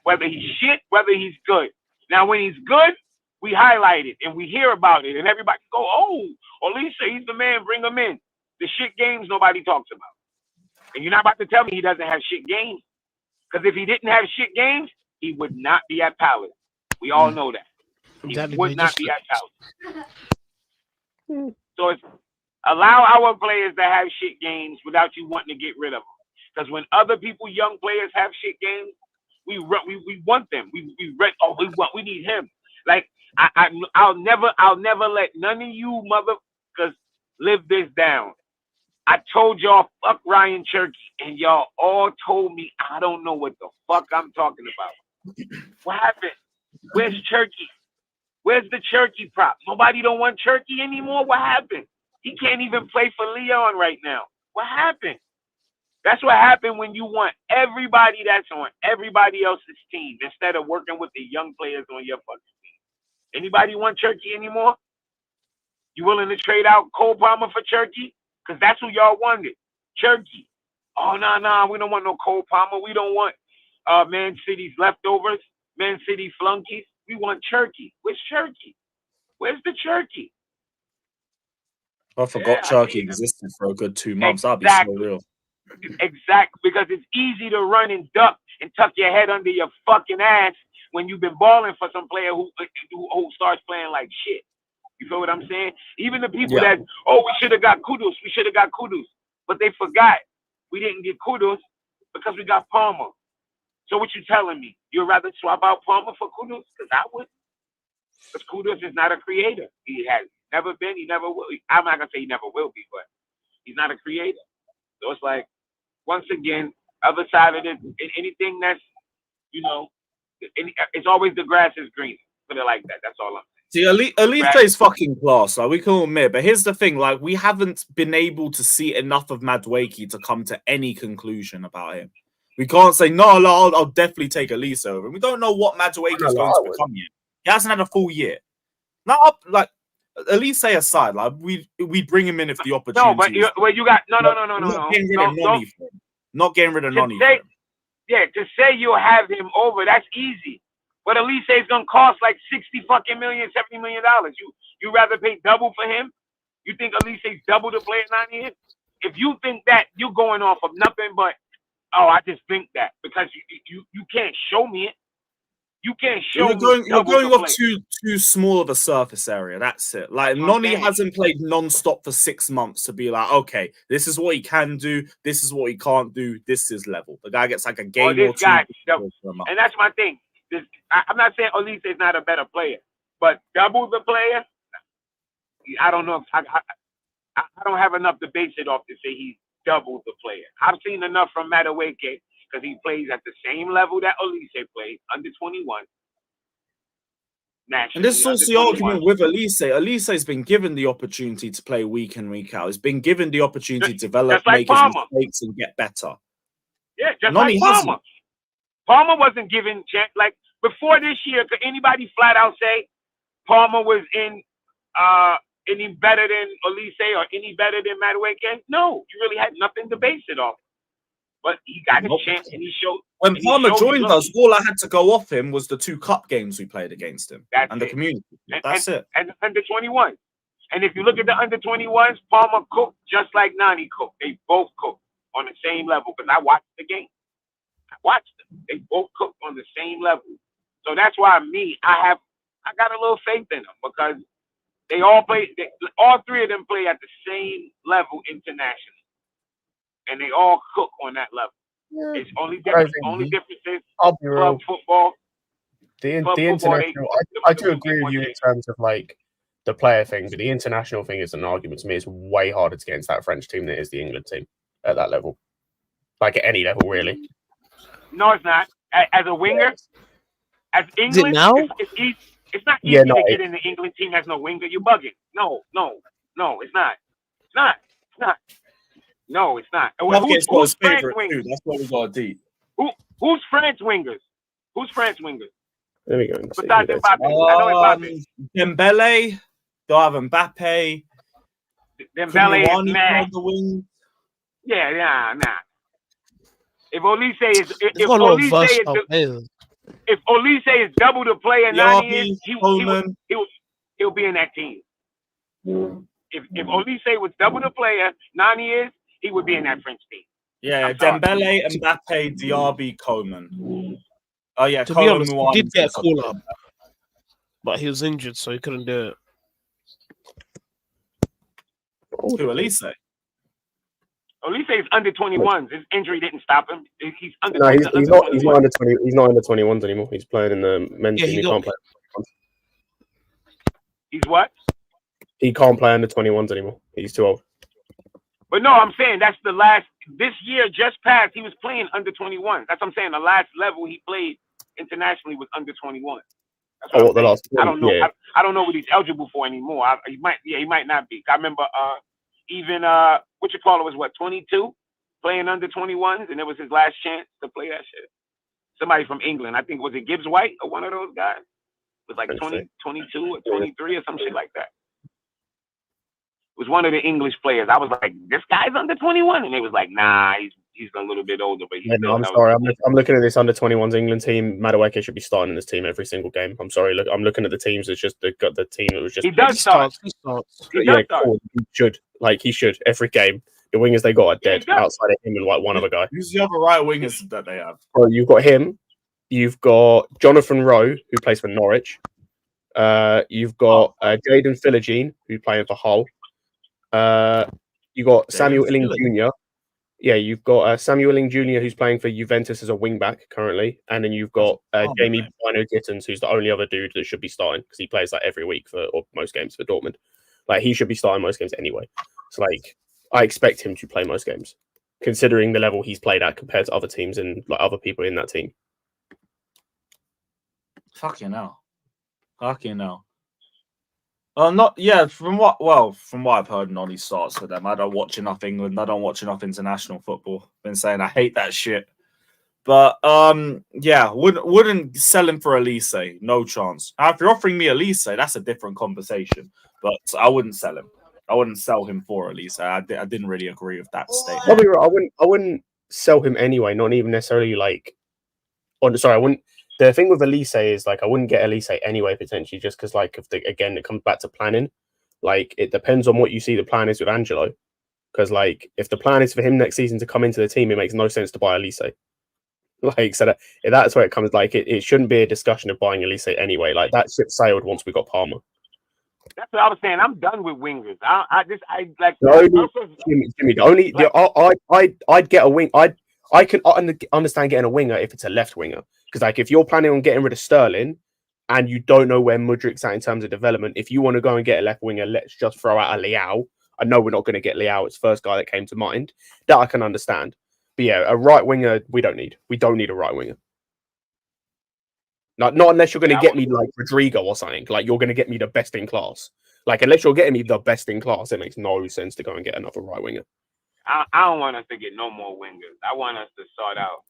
S6: Whether he's shit, whether he's good. Now, when he's good, we highlight it and we hear about it. And everybody go, oh, Olise, he's the man, bring him in. The shit games nobody talks about. And you're not about to tell me he doesn't have shit games. Because if he didn't have shit games, he would not be at Palace. We all know that. He would not be at Palace. So it's allow our players to have shit games without you wanting to get rid of them. Because when other people, young players, have shit games, we want them. We need him. Like I'll never let none of you motherfuckers live this down. I told y'all fuck Ryan Cherky, and y'all all told me I don't know what the fuck I'm talking about. What happened? Where's Cherky? Where's the Cherky prop? Nobody don't want Cherky anymore? What happened? He can't even play for Leon right now. What happened? That's what happened when you want everybody that's on everybody else's team instead of working with the young players on your fucking team. Anybody want Cherky anymore? You willing to trade out Cole Palmer for Cherky? Because that's who y'all wanted. Cherky. Oh, no, we don't want no Cole Palmer. We don't want Man City's leftovers, Man City flunkies. We want Cherky. Where's Cherky? Where's the Cherky?
S2: I forgot Cherky existed for a good 2 months. That'd be so real.
S6: Exactly, because it's easy to run and duck and tuck your head under your fucking ass when you've been balling for some player who starts playing like shit. You feel what I'm saying? Even the people that, we should have got Kudus. We should have got Kudus. But they forgot we didn't get Kudus because we got Palmer. So what you telling me? You'd rather swap out Palmer for Kudus? Because I would. Because Kudus is not a creator. He has never been. He never will. I'm not going to say he never will be, but he's not a creator. So it's like, once again, other side of it, anything that's, it's always the grass is green. Put it like that. That's all I'm saying.
S2: See, Elise plays fucking class. Like, we can admit, but here's the thing: like, we haven't been able to see enough of Madueke to come to any conclusion about him. We can't say no. I'll definitely take Elise over. We don't know what Madueke is going to become yet. He hasn't had a full year. Now, like Elise aside, like we bring him in if the opportunity.
S6: No, but you got no.
S2: Not getting rid of Noni.
S6: To say you'll have him over, that's easy. But Elise is gonna cost like $60 million, $70 million. You rather pay double for him? You think Elise is double the player 9 years? If you think that, you're going off of nothing but I just think that, because you can't show me it. You can't show me. You're going
S2: off too small of a surface area. That's it. Like Noni hasn't played non-stop for 6 months to be like, okay, this is what he can do. This is what he can't do. This is level. The guy gets like a game or two.
S6: And that's my thing. I'm not saying Elise is not a better player, but double the player, I don't know if I don't have enough to base it off to say he's double the player. I've seen enough from Madueke because he plays at the same level that Elise plays, under 21.
S2: And this is also the argument with Elise. Elise has been given the opportunity to play week in, week out. He's been given the opportunity to develop, make his mistakes, and get better.
S6: Yeah, just like Palmer. Palmer wasn't given chance. Like before this year, could anybody flat out say Palmer was any better than Elise or any better than Madueke? No, you really had nothing to base it off. But he got a chance and he showed.
S2: When Palmer joined us, all I had to go off him was the 2 cup games we played against him and the community. That's it.
S6: And under 21. And if you look at the under 21s, Palmer cooked just like Nani cooked. They both cooked on the same level because I watched the game. I watched them. They both cooked on the same level. So that's why I got a little faith in them because they all play. All 3 of them play at the same level internationally, and they all cook on that level. Yeah. It's only difference. Only difference is club football.
S3: The international. I do agree with you in terms of like the player thing, but the international thing is an argument to me. It's way harder to get into that French team than it is the England team at that level. Like at any level, really.
S6: No, it's not. As a winger, as England, it's easy. It's not easy to get in the England team as no winger. You bugging. No, it's not. It's not. No, it's not.
S2: Who's favorite too? That's what we got deep.
S6: Who's France wingers? Who's France wingers?
S3: There we go.
S6: Besides Mbappe.
S2: Dembele. They'll have Mbappe.
S6: Dembele is mad. Yeah, nah. If Elise is double the player 9 years, he'll be in that team. If Elise was double the player 9 years, he would be in that French team.
S2: Yeah, Dembele, Mbappe, Diaby, Coman. Oh yeah,
S5: to be honest, he did get a call up, but he was injured, so he couldn't do it.
S2: Who, Elise?
S6: Elise is under 21s. His injury didn't stop him. He's under.
S3: No, he's not under 20. He's not under 21s anymore. He's playing in the men's team. He can't play.
S6: He's what?
S3: He can't play under 21s anymore. He's too old.
S6: But no, I'm saying that's the last. This year just passed. He was playing under 21. That's what I'm saying. The last level he played internationally was under 21.
S3: The last.
S6: I don't know.
S3: Yeah.
S6: I don't know what he's eligible for anymore. He might not be. I remember even what you call it was 22 playing under 21s, and it was his last chance to play that shit. Somebody from England, I think, was it Gibbs White or one of those guys? was like 20, 22 or 23 or some shit like that. It was one of the English players. I was like, this guy's under 21, and they was like, nah, he's a little bit older, but he's
S3: no, I'm sorry. I'm looking at this under 21s England team. Madueke should be starting in this team every single game. I'm sorry. Look, I'm looking at the teams. It's just got the team that was just.
S6: He does start.
S5: He starts.
S6: He does start.
S3: Cool. He should. Like he should every game. The wingers they got are dead outside of him and like one other guy.
S2: Who's the other right wingers that they have?
S3: Well, you've got him. You've got Jonathan Rowe, who plays for Norwich. You've got Jaden Philogene, who's playing for Hull. You got Samuel Illing Jr. Yeah, you've got Samuel Illing Jr. who's playing for Juventus as a wing back currently, and then you've got Jamie Bino Gittens, who's the only other dude that should be starting because he plays like every week or most games for Dortmund. Like he should be starting most games anyway. So like I expect him to play most games, considering the level he's played at compared to other teams and like other people in that team.
S2: Fucking hell. From what I've heard, Nolly starts for them. I don't watch enough England. I don't watch enough international football. Been saying I hate that shit. But wouldn't sell him for Elise. No chance. Now, if you're offering me Elise, that's a different conversation. But I wouldn't sell him. I wouldn't sell him for Elise. I didn't really agree with that statement.
S3: I'll be right. I wouldn't sell him anyway. Not even necessarily like. I wouldn't. The thing with Elise is like I wouldn't get Elise anyway potentially just because like again it comes back to planning. Like it depends on what you see the plan is with Angelo, because like if the plan is for him next season to come into the team, it makes no sense to buy Elise. Like so that's where it comes. Like it shouldn't be a discussion of buying Elise anyway. Like that ship sailed once we got Palmer.
S6: That's what I was saying. I'm done with wingers. I'd
S3: get a wing. I can understand getting a winger if it's a left winger. Because like if you're planning on getting rid of Sterling and you don't know where Mudrik's at in terms of development, if you want to go and get a left winger, let's just throw out a Leao. I know we're not going to get Leao. It's the first guy that came to mind. That I can understand. But yeah, a right winger we don't need. We don't need a right winger. Not unless you're going to get me like Rodrigo or something. Like you're going to get me the best in class. Like unless you're getting me the best in class, it makes no sense to go and get another right winger.
S6: I don't want us to get no more wingers. I want us to sort out.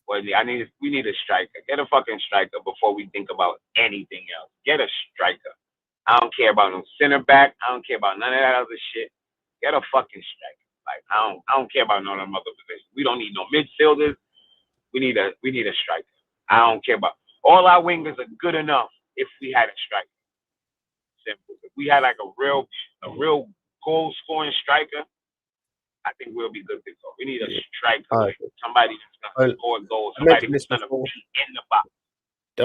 S6: Well, we need a striker. Get a fucking striker before we think about anything else. Get a striker. I don't care about no center back. I don't care about none of that other shit. Get a fucking striker. Like I don't care about none of them other positions. We don't need no midfielders. We need a striker. I don't care about all our wingers are good enough if we had a striker. Simple. If we had like a real goal scoring striker, I think we'll be good to go. We need a striker, like somebody that's going to score goals, somebody that's going to be in the box.
S3: The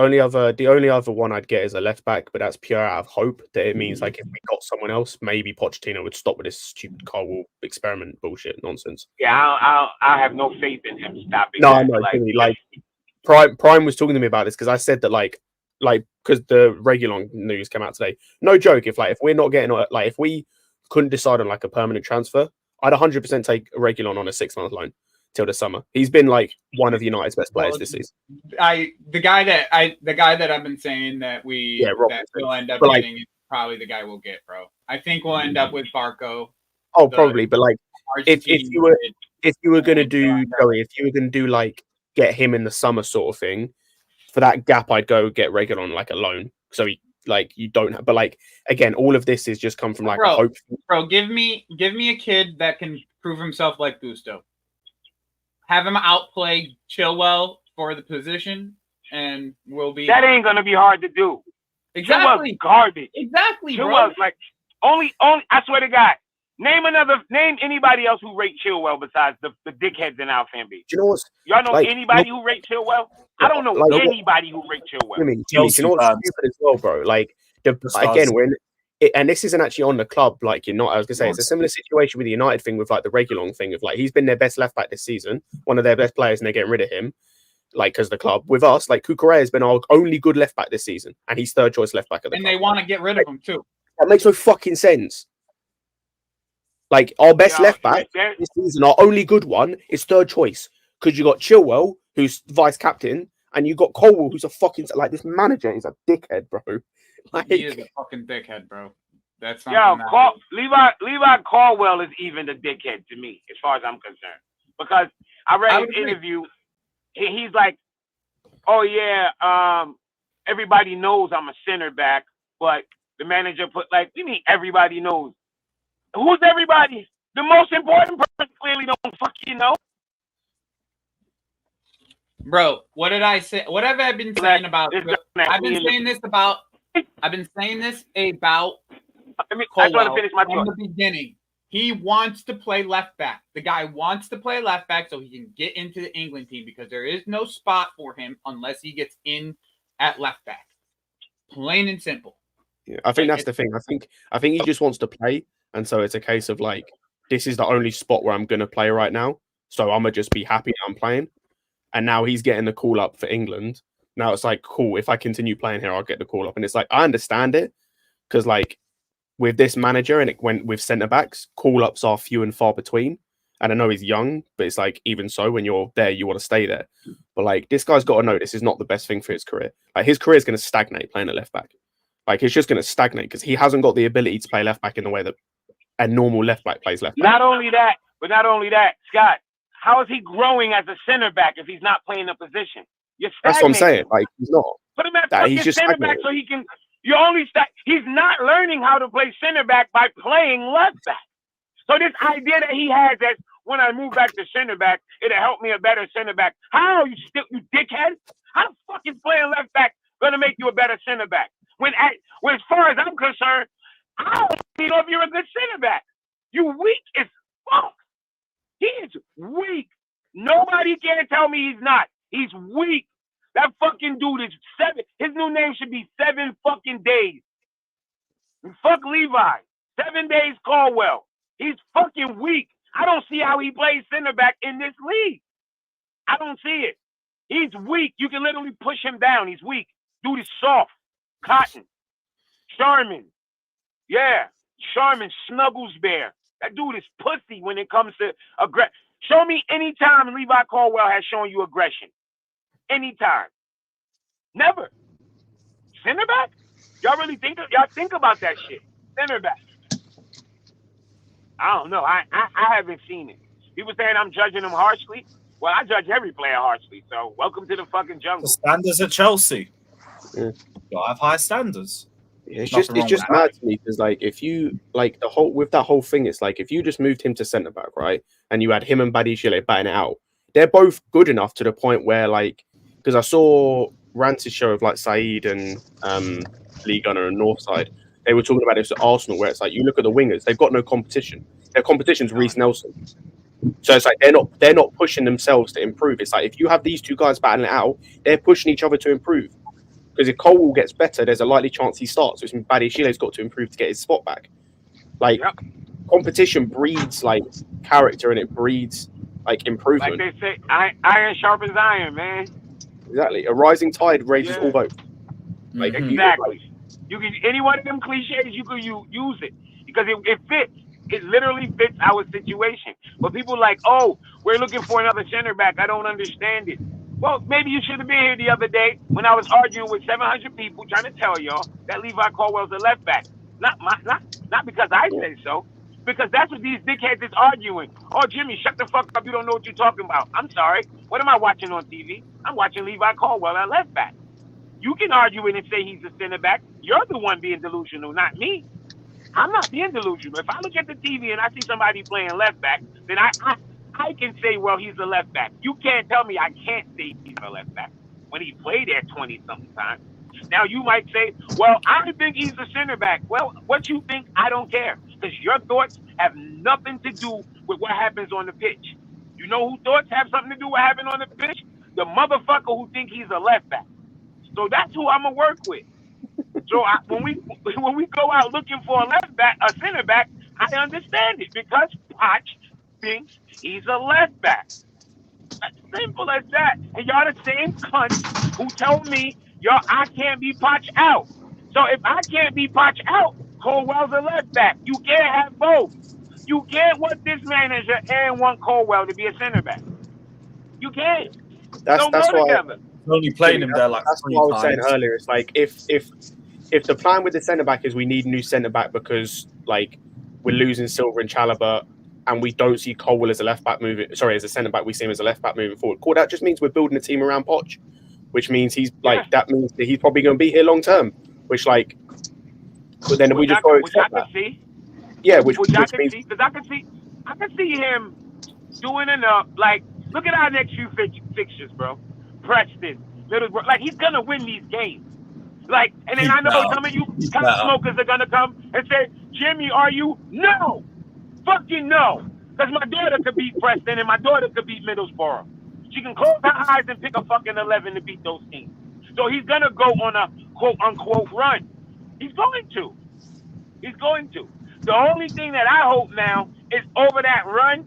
S3: only other one I'd get is a left back, but that's pure out of hope. That it means like if we got someone else, maybe Pochettino would stop with this stupid Carwell experiment bullshit nonsense.
S6: Yeah, I have no faith in him stopping.
S3: No, like Prime was talking to me about this because I said that like because the Reguilon news came out today. No joke, if we're not getting like if we couldn't decide on like a permanent transfer, I'd 100% take Reguilon on a 6-month loan till the summer. He's been like one of United's best players this season.
S8: The guy that I've been saying that we'll end up getting is probably the guy we'll get, bro. I think we'll end up with Barco.
S3: Oh, probably, but like if you were gonna do like get him in the summer sort of thing, for that gap I'd go get Reguilon like a loan. So he like you don't have, but like again, all of this is just come from like a hope.
S8: Bro, give me a kid that can prove himself like Gusto. Have him outplay Chilwell for the position, and we'll be.
S6: That ain't gonna be hard to do.
S8: Exactly,
S6: Chilwell's garbage.
S8: Exactly,
S6: Chilwell's like only. I swear to God, name anybody else who rate Chilwell besides the dickheads in our fan base.
S3: Do you know what's
S6: y'all know anybody who rate Chilwell? I don't know anybody who rate Chilwell.
S3: Jimmy, you know what's stupid as well, bro? Like again, when and this isn't actually on the club. Like you're not. I was gonna say it's a similar situation with the United thing with like the Reguilon thing of like he's been their best left back this season, one of their best players, and they're getting rid of him. Like because the club with us, like Cucurella has been our only good left back this season, and he's third choice left back of the club.
S8: And they want to get rid of him too.
S3: That makes no fucking sense. Like our best left back this season, our only good one is third choice because you got Chilwell, who's vice captain, and you got Colwell, who's a fucking like this manager is a dickhead, bro. Like,
S8: he is a fucking dickhead, bro. That's not.
S6: Levi Caldwell is even the dickhead to me, as far as I'm concerned, because I read his interview. He's like, "Oh yeah, everybody knows I'm a center back, but the manager put like, we mean everybody knows. Who's everybody? The most important person clearly don't fucking know.
S8: Bro, what did I say? What have I been saying about? I've been saying this about. I've been saying this about.
S6: I just want to finish my
S8: from the beginning. He wants to play left back. The guy wants to play left back so he can get into the England team because there is no spot for him unless he gets in at left back. Plain and simple.
S3: Yeah, I think that's the thing. I think he just wants to play, and so it's a case of like, this is the only spot where I'm gonna play right now, so I'm gonna just be happy I'm playing. And now he's getting the call up for England. Now it's like, cool, if I continue playing here, I'll get the call up. And it's like, I understand it, because like with this manager and with centre backs, call ups are few and far between. And I know he's young, but it's like, even so, when you're there, you want to stay there. But like, this guy's got to know this is not the best thing for his career. Like, his career is going to stagnate playing at left back. Like, it's just going to stagnate because he hasn't got the ability to play left back in the way that a normal left back plays left back.
S6: Not only that, Scott, how is he growing as a center back if he's not playing a position? You're stagnating.
S3: That's what I'm saying. Like, he's not.
S6: Put him at fucking center back so he can. He's not learning how to play center back by playing left back. So this idea that he has that when I move back to center back, it'll help me a better center back. How you dickhead? How the fuck is playing left back gonna make you a better center back? When as far as I'm concerned, I don't even know if you're a good center back. You weak as fuck. He is weak. Nobody can tell me he's not. He's weak. That fucking dude is 7. His new name should be 7 fucking days. And fuck Levi. 7 days Caldwell. He's fucking weak. I don't see how he plays center back in this league. I don't see it. He's weak. You can literally push him down. He's weak. Dude is soft. Cotton. Sharman. Yeah. Sharman snuggles bear. That dude is pussy when it comes to aggression. Show me any time Levi Caldwell has shown you aggression. Anytime. Never. Center back? Y'all think about that shit. Center back. I don't know. I haven't seen it. People saying I'm judging him harshly. Well, I judge every player harshly. So welcome to the fucking jungle.
S2: The standards at Chelsea.
S3: Yeah.
S2: You have high standards.
S3: It's just mad to me because like if you like with that whole thing, it's like if you just moved him to centre back, right, and you had him and Badiashile batting it out, they're both good enough to the point where like, because I saw Rance's show of like Said and Lee Gunner and Northside, they were talking about this at Arsenal where it's like you look at the wingers, they've got no competition. Their competition's Reece Nelson. So it's like they're not pushing themselves to improve. It's like if you have these two guys battling it out, they're pushing each other to improve. Because if Cole gets better, there's a likely chance he starts, which means Badiashile's got to improve to get his spot back. Like, competition breeds, like, character and it breeds, like, improvement.
S6: Like they say, iron sharpens iron, man.
S3: Exactly. A rising tide raises all boats. Like,
S6: exactly. You can any one of them cliches, you can use it. Because it fits. It literally fits our situation. But people like, oh, we're looking for another center back. I don't understand it. Well, maybe you should have been here the other day when I was arguing with 700 people trying to tell y'all that Levi Caldwell's a left back. Not because I say so, because that's what these dickheads is arguing. Oh, Jimmy, shut the fuck up. You don't know what you're talking about. I'm sorry. What am I watching on TV? I'm watching Levi Caldwell at left back. You can argue it and say he's a center back. You're the one being delusional, not me. I'm not being delusional. If I look at the TV and I see somebody playing left back, then I can say, well, he's a left back. You can't tell me I can't say he's a left back when he played there 20-something times. Now, you might say, well, I think he's a center back. Well, what you think, I don't care. Because your thoughts have nothing to do with what happens on the pitch. You know who thoughts have something to do with what happens on the pitch? The motherfucker who think he's a left back. So that's who I'm going to work with. So when we go out looking for a left back, a center back, I understand it because Poch thinks he's a left back. As simple as that. And y'all the same cunts who tell me, I can't be Poch out. So if I can't be Poch out, Caldwell's a left back. You can't have both. You can't want this manager and want Caldwell to be a center back. You can't.
S3: That's why
S2: only playing him there like
S3: that's what I was saying earlier. It's like if the plan with the centre back is we need a new centre back because like we're losing Silva and Chalobah and we don't see Caldwell as a left back moving. Sorry, as a centre back, we see him as a left back moving forward. Cool, that just means we're building a team around Poch. which means that means that he's probably going to be here long term. Which but then we just got to accept that.
S6: See.
S3: Yeah, which
S6: I can
S3: means
S6: see, because I can see him doing enough. Like, look at our next few fixtures, bro. Preston, Middlesbrough. Like, he's gonna win these games. Like, and then I know some of you cup smokers are gonna come and say, Jimmy, are you? No, fucking no. Because my daughter could beat Preston and my daughter could beat Middlesbrough. She can close her eyes and pick a fucking 11 to beat those teams. So he's gonna go on a quote unquote run. He's going to. The only thing that I hope now is over that run,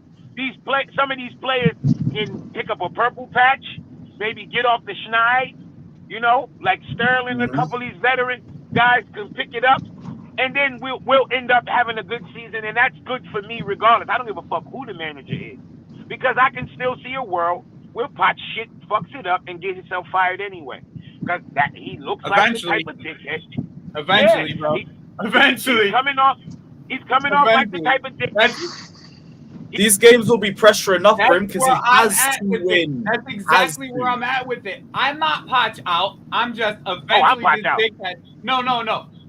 S6: some of these players can pick up a purple patch, maybe get off the schneid, like Sterling, a couple of these veteran guys can pick it up, and then we'll end up having a good season, and that's good for me regardless. I don't give a fuck who the manager is, because I can still see a world where Pot shit fucks it up and gets himself fired anyway, because he looks like the type of dickhead.
S8: Eventually, bro. Eventually.
S6: He's coming off like the type of dickhead.
S2: These games will be pressure enough for him because he has to win.
S8: That's exactly where I'm at with it. I'm not Poch out. I'm just eventually this dickhead. No.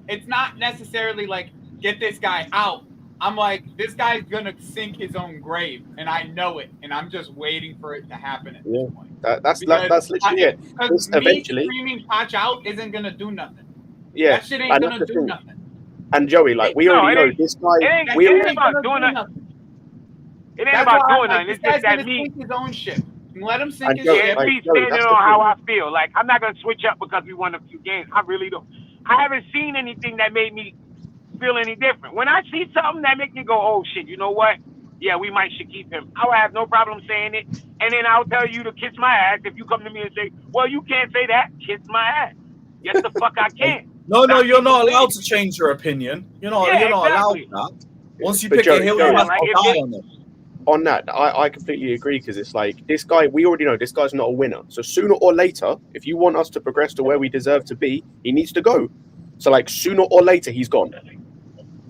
S8: It's not necessarily like get this guy out. I'm like, this guy's gonna sink his own grave, and I know it, and I'm just waiting for it to happen at this point.
S3: That's literally it.
S8: Because me screaming Poch out isn't gonna do nothing.
S3: Yeah,
S8: that shit ain't gonna do nothing.
S3: And Joey, we already know this guy.
S6: It ain't about doing nothing. It ain't about doing nothing. It's just that me.
S8: Sink his own shit. Let him sink his
S6: shit. It's me standing on how I feel. Like, I'm not gonna switch up because we won a few games. I really don't. I haven't seen anything that made me feel any different. When I see something that makes me go, oh shit, you know what? Yeah, we should keep him. I would have no problem saying it, and then I'll tell you to kiss my ass if you come to me and say, well, you can't say that. Kiss my ass. Yes, the fuck I can.
S2: No, you're not allowed to change your opinion. You're not allowed that. Once you pick a hill, you have to die on it.
S3: On that, I completely agree, because it's like, this guy, we already know this guy's not a winner. So sooner or later, if you want us to progress to where we deserve to be, he needs to go. So sooner or later, he's gone.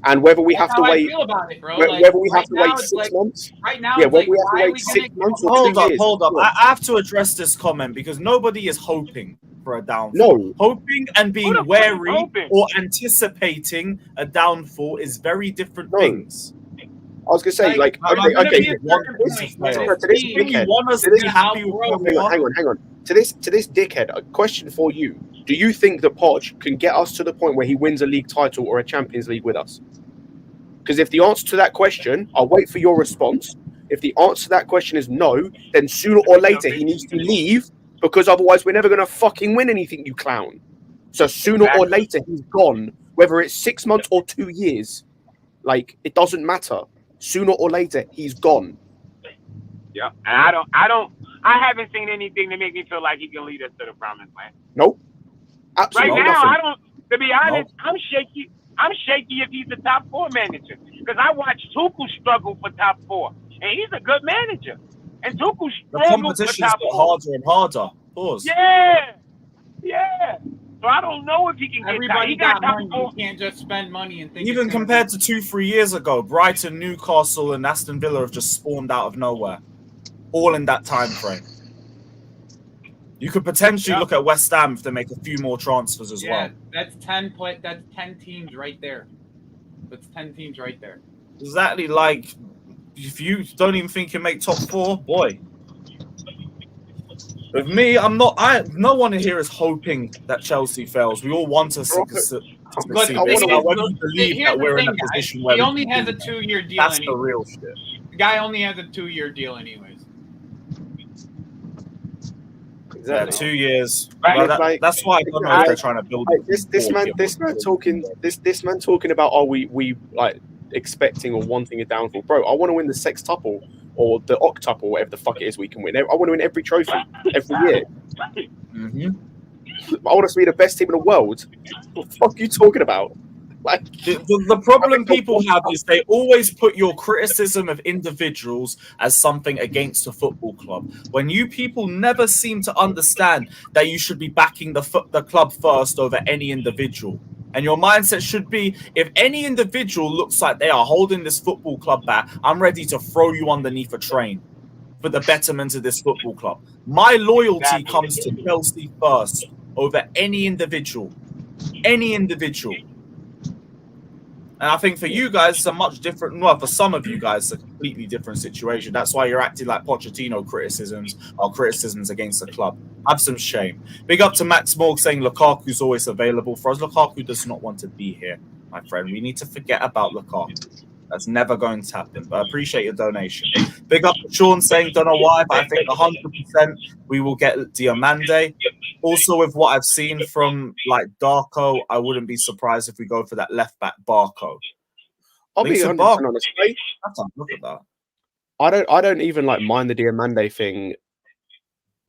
S3: And whether we have to wait, whether we have to wait 6 months,
S8: right now,
S3: whether we have to wait 6 months or 2 years.
S2: Hold up. I have to address this comment because nobody is hoping for a downfall.
S3: No.
S2: Hoping and being wary or anticipating a downfall is very different things.
S3: I was gonna say, hang on. To this dickhead, a question for you: do you think that Poch can get us to the point where he wins a league title or a Champions League with us? Because if the answer to that question, I'll wait for your response. If the answer to that question is no, then sooner or later he needs to leave, because otherwise we're never gonna fucking win anything, you clown. So sooner or later he's gone, whether it's 6 months or 2 years. It doesn't matter. Sooner or later, he's gone.
S6: Yeah, and I haven't seen anything to make me feel like he can lead us to the promised land.
S3: Nope. Absolutely
S6: right now,
S3: nothing.
S6: to be honest, I'm shaky. I'm shaky if he's the top 4 manager, because I watched Tuchel struggle for top 4, and he's a good manager. And Tuchel struggled for top 4.
S2: The competition's got harder and harder. Pause.
S6: Yeah. So I don't know if he can get that. He got
S8: money. You can't just spend money and think.
S2: Even compared to 2-3 years ago, Brighton, Newcastle, and Aston Villa have just spawned out of nowhere, all in that time frame. You could potentially look at West Ham if they make a few more transfers as well.
S8: That's 10 teams right there. That's 10 teams right there.
S2: Exactly. If you don't even think you make top 4, boy. With me, no one here is hoping that Chelsea fails. We all want to succeed. Whether you believe that we're in a position where
S8: he only has a 2-year deal.
S2: That's the real shit.
S8: The guy only has a 2-year deal, anyways.
S3: Exactly.
S2: 2 years. That's why I don't know if they're trying to build.
S3: This man talking about we expecting or wanting a downfall, bro. I want to win the sextuple or the octuple, whatever the fuck it is we can win. I want to win every trophy every year.
S2: Mm-hmm.
S3: I want us to be the best team in the world. What the fuck are you talking about?
S2: The problem people have is they always put your criticism of individuals as something against a football club, when you people never seem to understand that you should be backing the club first over any individual. And your mindset should be, if any individual looks like they are holding this football club back, I'm ready to throw you underneath a train. for the betterment of this football club. My loyalty
S6: Exactly.
S2: comes to Chelsea first over any individual. Any individual. And I think for you guys, it's a much different, well, for some of you guys, it's a completely different situation. That's why you're acting like Pochettino criticisms are criticisms against the club. Have some shame. Big up to Max Morg saying Lukaku's always available for us. Lukaku does not want to be here, my friend. We need to forget about Lukaku. That's never going to happen. But I appreciate your donation. Big up to Sean saying, don't know why, but I think 100% we will get Diamande. Also, with what I've seen from like Darko, I wouldn't be surprised if we go for that left back Barco.
S3: I'll be
S2: Vincent
S3: 100%
S2: Barco.
S3: honest.
S2: Look at that.
S3: I don't even like mind the Diamande thing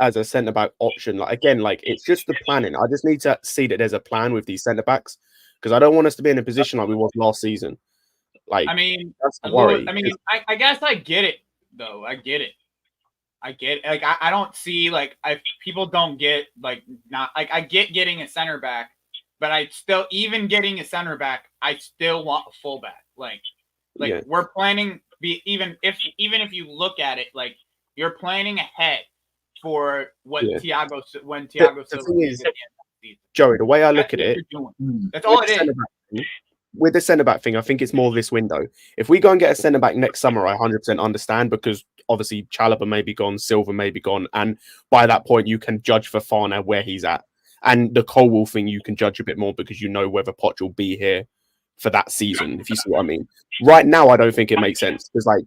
S3: as a centre back option. Like again, like it's just the planning. I just need to see that there's a plan with these centre backs because I don't want us to be in a position like we was last season. Like,
S8: I mean,
S3: that's the worry.
S8: I mean, I guess I get it though. I get it. Like I don't see like people don't get like not like I get getting a center back, but I still even getting a center back, I still want a fullback. Like
S3: Yeah.
S8: we're planning even if you look at it, like you're planning ahead for what Thiago when Thiago
S3: the
S8: Silva
S3: thing is,
S8: at the end of the season.
S3: Joey, the way I look
S8: That's
S3: at
S8: what
S3: it,
S8: you're doing. That's all it is.
S3: With the centre back thing, I think it's more this window. If we go and get a centre back next summer, I 100% understand because obviously Chalobah may be gone, Silva may be gone, and by that point you can judge for Fana where he's at. And the Colwell thing you can judge a bit more because you know whether Poch will be here for that season, if you see what I mean. Right now, I don't think it makes sense because like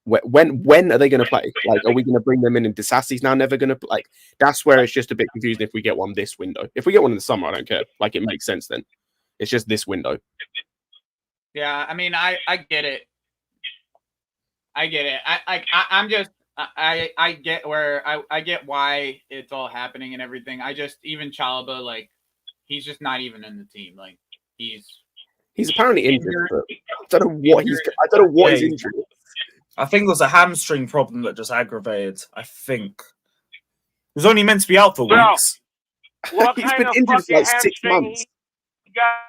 S3: when are they going to play? Like, are we going to bring them in and Disasi's now never going to like? That's where it's just a bit confusing if we get one this window. If we get one in the summer, I don't care. Like, it makes sense then. It's just this window.
S8: Yeah, I mean, I get it. I get it. I'm just I get where I get why it's all happening and everything. I just even Chalobah, like he's just not even in the team. Like he's
S3: apparently injured. But I don't know what he's injured.
S2: I think it was a hamstring problem that just aggravated. I think he was only meant to be out for weeks.
S6: What
S3: He's
S6: kind
S3: been
S6: of
S3: injured for like
S6: fucking
S3: 6
S6: hamstring
S3: months.
S6: he got?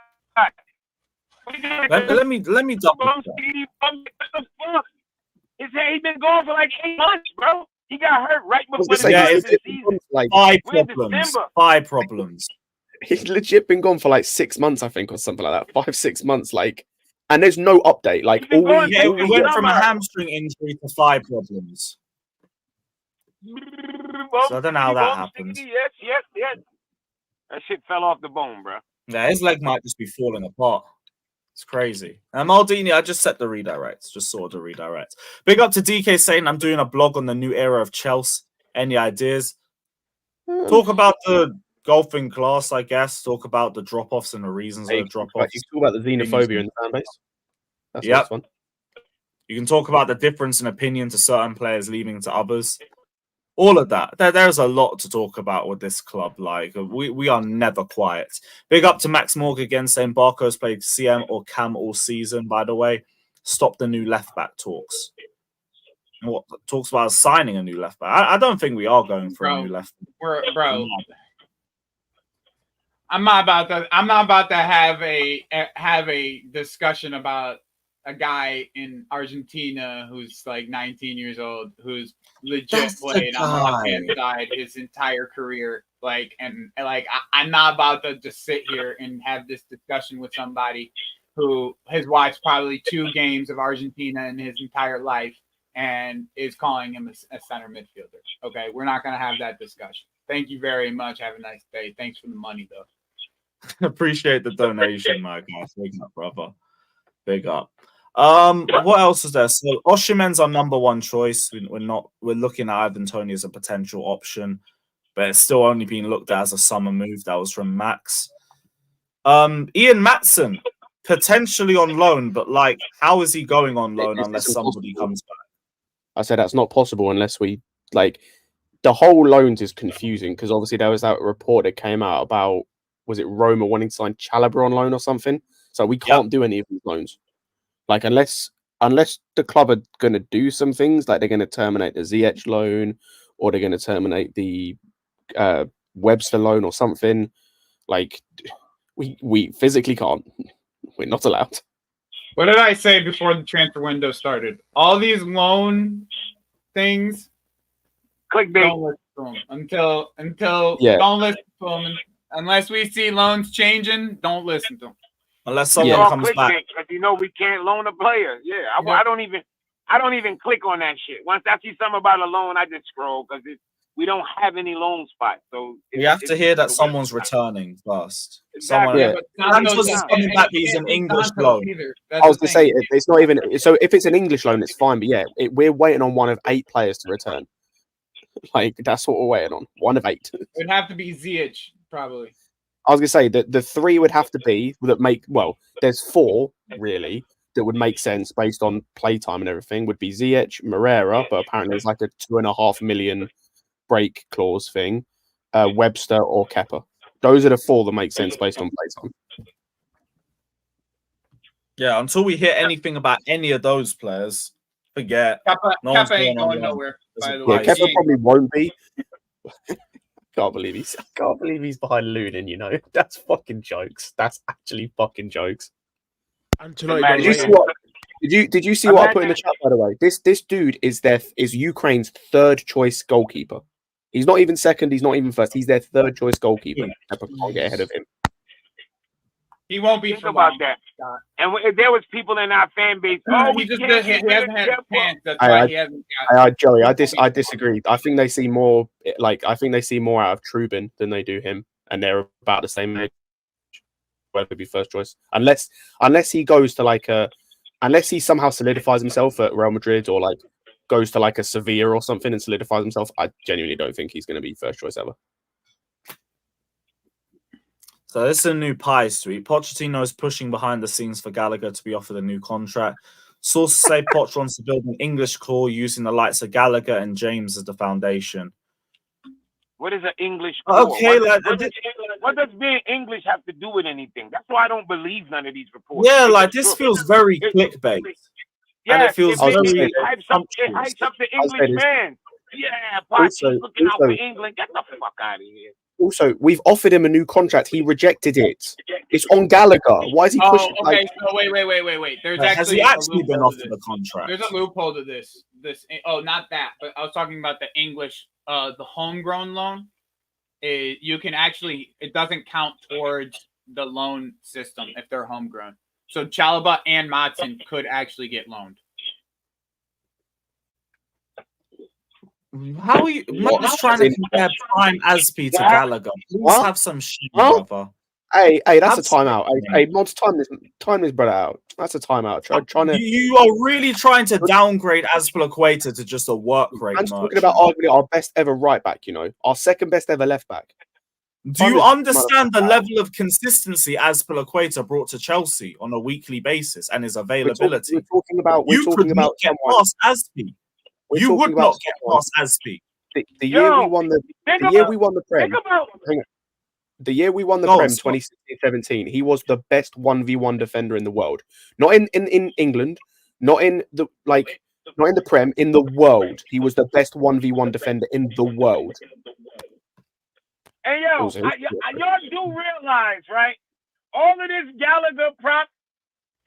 S2: Let me double check.
S6: What the fuck? He's been gone for like 8 months, bro. He got hurt right before the season.
S3: Like
S2: Five problems.
S3: He's legit been gone for like 6 months, I think, or something like that. 5-6 months, like, and there's no update. Like,
S2: we went from a hamstring injury to 5 problems. So I don't know how that happened.
S6: Yes. That shit fell off the bone, bro.
S2: Yeah, his leg might just be falling apart. It's crazy. Maldini, I just set the redirects. Just saw the redirects. Big up to DK saying I'm doing a blog on the new era of Chelsea. Any ideas? Talk about the golfing class, I guess. Talk about the drop-offs and the reasons of the drop-offs.
S3: You talk about the xenophobia in the fan base. That's the next one.
S2: You can talk about the difference in opinion to certain players leaving to others. All of that. There's a lot to talk about with this club. Like we are never quiet. Big up to Max Morg again saying Barco's played CM or Cam all season, by the way. Stop the new left back talks. What talks about signing a new left back? I don't think we are going for a new left back.
S8: Bro. I'm not about to have a discussion about a guy in Argentina who's like 19 years old who's legit played on the left-hand side his entire career. I'm not about to just sit here and have this discussion with somebody who has watched probably 2 games of Argentina in his entire life and is calling him a center midfielder. Okay, we're not going to have that discussion. Thank you very much. Have a nice day. Thanks for the money, though.
S2: Appreciate the donation, my guys. Big up, brother. Big up. What else is there? So Osimhen's our number 1 choice. We're looking at Ivan Toney as a potential option, but it's still only being looked at as a summer move. That was from Max. Ian Maatsen, potentially on loan, but like, how is he going on loan unless somebody comes back?
S3: I said that's not possible unless we like the whole loans is confusing because obviously there was that report that came out about was it Roma wanting to sign Chalobah on loan or something? So we can't do any of these loans. Like unless the club are going to do some things, like they're going to terminate the Ziyech loan or they're going to terminate the Webster loan or something. Like we physically can't. We're not allowed.
S8: What did I say before the transfer window started? All these loan things,
S6: Clickbait.
S8: don't listen to them until
S3: Yeah.
S8: don't listen to them unless we see loans changing. Don't listen to them.
S2: Unless
S6: It's
S2: someone
S6: all
S2: comes back.
S6: clickbait because you know we can't loan a player. Yeah, I don't even click on that shit. Once I see something about a loan, I just scroll because we don't have any loan spots. So
S2: We have to hear that someone's returning first.
S6: Exactly.
S2: Someone, Santos is coming back. He's an English loan.
S3: I was going to say, it's not even... So if it's an English loan, it's fine. But yeah, we're waiting on one of 8 players to return. Like, that's what we're waiting on. One of 8.
S8: It would have to be Savić, probably.
S3: I was going to say that the 3 would have to be that make... Well, there's 4, really, that would make sense based on playtime and everything. Would be Savić, Moreira, but apparently there's like a 2.5 million break clause thing, Webster or Kepa. Those are the 4 that make sense based on playtime.
S2: Yeah, until we hear anything about any of those players, forget.
S8: Kepa ain't going nowhere. By the way,
S3: Kepa probably won't be. Can't believe he's behind Lewin. You know, that's fucking jokes. That's actually fucking jokes.
S5: And tonight,
S3: Did you see what I put in the chat? By the way, this dude is Ukraine's 3rd choice goalkeeper. He's not even 2nd. He's not even 1st. He's their 3rd choice goalkeeper. Kepa can't get ahead of him.
S8: He won't be
S6: Think
S8: for
S6: about
S8: long.
S6: that. And there was people in our fan base. Oh,
S8: he just hasn't had a chance. That's why he hasn't got.
S3: Joey, I disagree. I think they see more out of Trubin than they do him, and they're about the same age. Whether be 1st choice, unless he goes to unless he somehow solidifies himself at Real Madrid or like goes to like a Sevilla or something and solidifies himself. I genuinely don't think he's going to be 1st choice ever.
S2: So this is a new pie suite. Pochettino is pushing behind the scenes for Gallagher to be offered a new contract. Sources say Poch wants to build an English core using the likes of Gallagher and James as the foundation.
S6: What is an English core?
S2: Okay,
S6: what does being English have to do with anything? That's why I don't believe none of these reports.
S2: Yeah, like this feels very clickbait.
S6: Yeah,
S2: and it feels very
S6: it hypes up the English fans. Yeah, Poch looking out for England. Get the fuck out of here.
S3: Also, we've offered him a new contract. He rejected it. It's on Gallagher. Why is he pushing?
S8: Okay, so wait.
S2: Has he actually been offered a contract?
S8: There's a loophole to this. Not that, but I was talking about the English, the homegrown loan. You can actually, it doesn't count towards the loan system if they're homegrown. So Chalobah and Maatsen could actually get loaned.
S2: How are you? Not trying to compare Prime Aspi to Gallagher. Please have some shit, brother.
S3: Hey, that's a timeout. Hey, Mods, time this brother out. That's a timeout. Trying to.
S2: You are really trying to downgrade Azpilicueta to just a work rate.
S3: I'm talking about arguably our best ever right back. You know, our 2nd best ever left back.
S2: Do you understand the level of consistency Azpilicueta brought to Chelsea on a weekly basis and his availability?
S3: We're talking about
S2: get past Aspi. You would not get past Aspi.
S3: The year we won the Prem. The year we won the Prem, 2016-17, he was the best 1v1 defender in the world. Not in England, not in the Prem, in the world. He was the best 1v1 defender in the world.
S6: Hey yo, y'all do realize, right? All of this Gallagher prop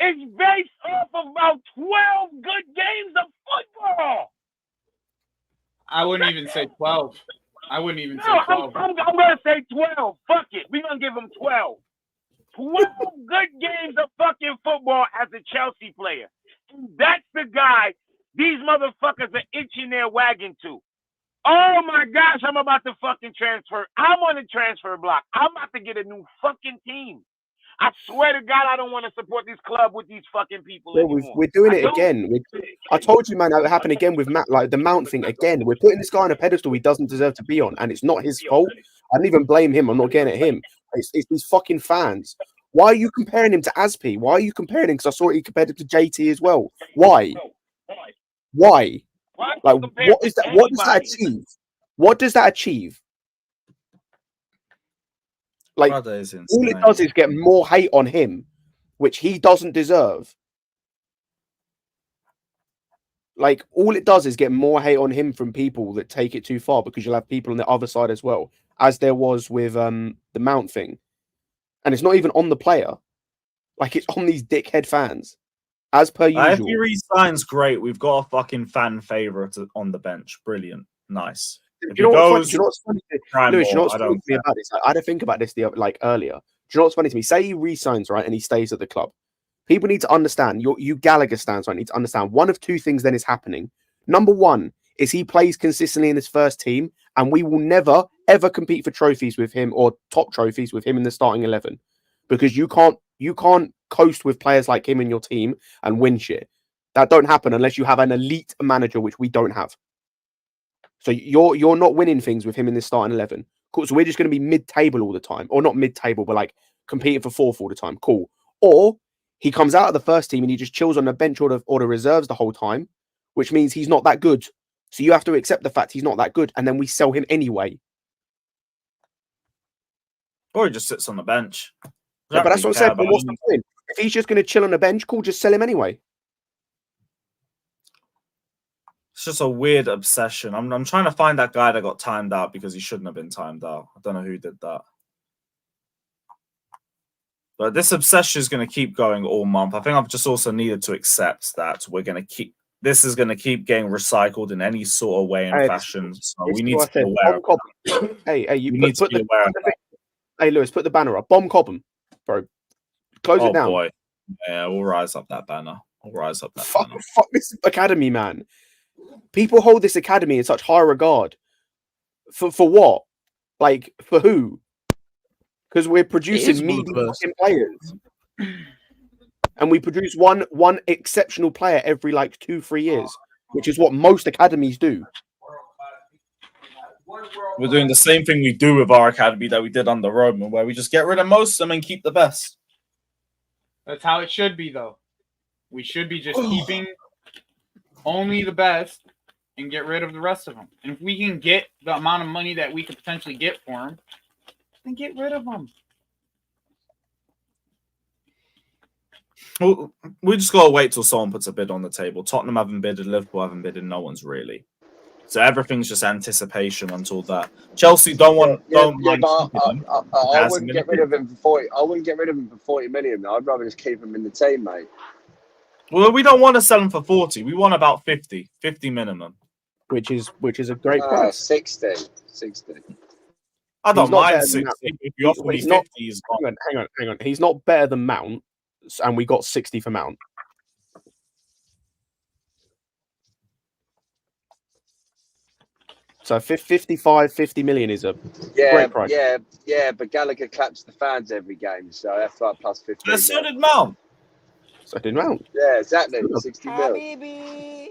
S6: is based off of about 12 good games of football.
S8: I wouldn't even say 12. I wouldn't even say 12.
S6: I'm going to say 12. Fuck it. We're going to give him 12. 12 good games of fucking football as a Chelsea player. And that's the guy these motherfuckers are itching their wagon to. Oh my gosh, I'm about to fucking transfer. I'm on the transfer block. I'm about to get a new fucking team. I swear to God, I don't want to support this club with these fucking people anymore.
S3: We're doing it again. I told you, man, that would happen again with Matt, like the Mount thing again. We're putting this guy on a pedestal he doesn't deserve to be on, and it's not his fault. I don't even blame him. I'm not getting at him. It's these fucking fans. Why are you comparing him to Aspi? Why are you comparing him? Because I saw he compared him to JT as well. Why? Like, what is that? What does that achieve? What does that achieve? Like, all it does is get more hate on him, which he doesn't deserve. Like, all it does is get more hate on him from people that take it too far, because you'll have people on the other side as well, as there was with the Mount thing. And it's not even on the player. Like, it's on these dickhead fans. As per
S2: If
S3: usual.
S2: he resigns, great. We've got a fucking fan favorite on the bench. Brilliant. Nice. If
S3: Do you know
S2: he
S3: what's funny?
S2: goes,
S3: Lewis, you know what's
S2: I
S3: funny
S2: don't
S3: to me
S2: care.
S3: about this? I had to think about this earlier. Do you know what's funny to me? Say he resigns, right, and he stays at the club. People need to understand, you Gallagher stands, right, need to understand one of two things then is happening. Number one is he plays consistently in his first team, and we will never, ever compete for trophies with him or top trophies with him in the starting 11. Because you can't coast with players like him in your team and win shit. That don't happen unless you have an elite manager, which we don't have. So you're not winning things with him in this starting 11. Cool. So we're just going to be mid-table all the time, or not mid-table, but like competing for fourth all the time. Cool. Or he comes out of the first team and he just chills on the bench or the reserves the whole time, which means he's not that good. So you have to accept the fact he's not that good, and then we sell him anyway.
S2: Or he just sits on the bench.
S3: Yeah, but that's what I'm saying. But what's the point? If he's just going to chill on the bench, cool, just sell him anyway.
S2: It's just a weird obsession. I'm trying to find that guy that got timed out because he shouldn't have been timed out. I don't know who did that. But this obsession is going to keep going all month. I think I've just also needed to accept that this is going to keep getting recycled in any sort of way and fashion. So we need to be aware of that.
S3: Hey, you
S2: need to be aware of that.
S3: Hey, Lewis, put the banner up. Bomb Cobham, bro. Close it down.
S2: Boy. Yeah, we'll rise up that banner.
S3: Fuck this academy, man. People hold this academy in such high regard. For what? Like, for who? Because we're producing mediocre players. And we produce one exceptional player every, 2-3 years, which is what most academies do.
S2: We're doing the same thing we do with our academy that we did under Roman, where we just get rid of most of them and keep the best.
S8: That's how it should be, though. We should be just keeping only the best and get rid of the rest of them. And if we can get the amount of money that we could potentially get for them, then get rid of them.
S2: Well, we just got to wait till someone puts a bid on the table. Tottenham haven't bidded, Liverpool haven't bidded, no one's really. So everything's just anticipation until that. Chelsea don't mind.
S4: I wouldn't get rid of him for 40. I wouldn't get rid of him for 40 million. I'd rather just keep him in the team, mate.
S2: Well, we don't want to sell him for 40. We want about 50 minimum.
S3: Which is a great price.
S4: 60.
S2: I don't mind 60. If you offer me 50, he's gone.
S3: Hang on. He's not better than Mount, and we got 60 for Mount. So 50 million is a great price.
S4: Yeah, but Gallagher claps the fans every game, so that's like plus 15.
S2: So did Mount.
S4: Yeah, exactly. 60 mil.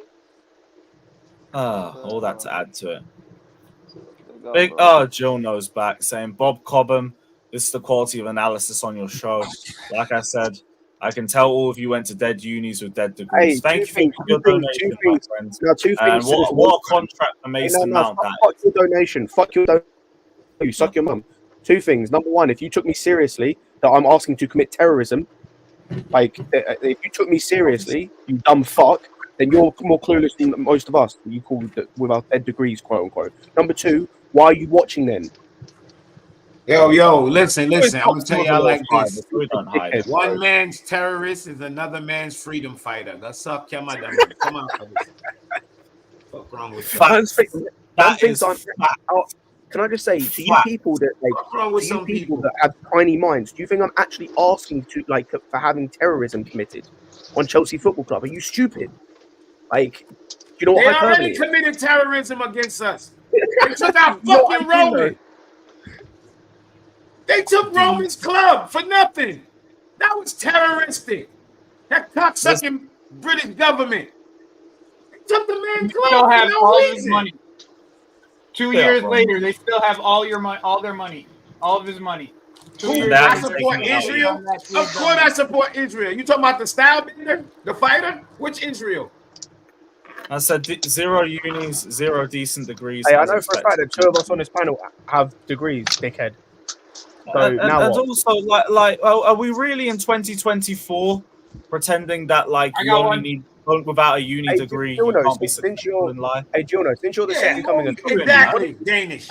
S2: All that to add to it. Jill knows back saying, Bob Cobham, this is the quality of analysis on your show. Like I said, I can tell all of you went to dead unis with dead degrees. Thank you for your donation, my friends.
S3: Now, two things.
S2: What a contract for Mason Mount.
S3: Fuck your donation. Fuck your donation. You suck your mum. Two things. Number one, if you took me seriously, that I'm asking to commit terrorism, if you took me seriously, you dumb fuck, then you're more clueless than most of us. You call with our dead degrees, quote unquote. Number two, why are you watching then?
S9: Yo, listen. I'm gonna tell y'all like this. One
S3: bro.
S9: man's terrorist is another man's freedom fighter. That's up, come on. What's wrong with
S3: Can I just say to you people that that have tiny minds, do you think I'm actually asking to for having terrorism committed on Chelsea Football Club? Are you stupid? Do you know what
S9: they already committed terrorism against us? They took our fucking Roman. They took Roman's club for nothing. That was terroristic. That cocksucking British government. They took the man's club.
S8: Still have
S9: for no
S8: all
S9: reason.
S8: his money. 2 years later, they still have all their money, all of his money.
S9: I support Israel. Of course, I support Israel. You talking about the style bender, the fighter? Which Israel?
S2: I said 0 unis, 0 decent degrees.
S3: Hey, I know for a fact that 2 of us on this panel have degrees, dickhead. So
S2: and
S3: now
S2: also, are we really in 2024 pretending that you only need without a uni degree? You can't be successful in life.
S3: Hey, Gilno, since you're the second coming of
S9: exactly Danish.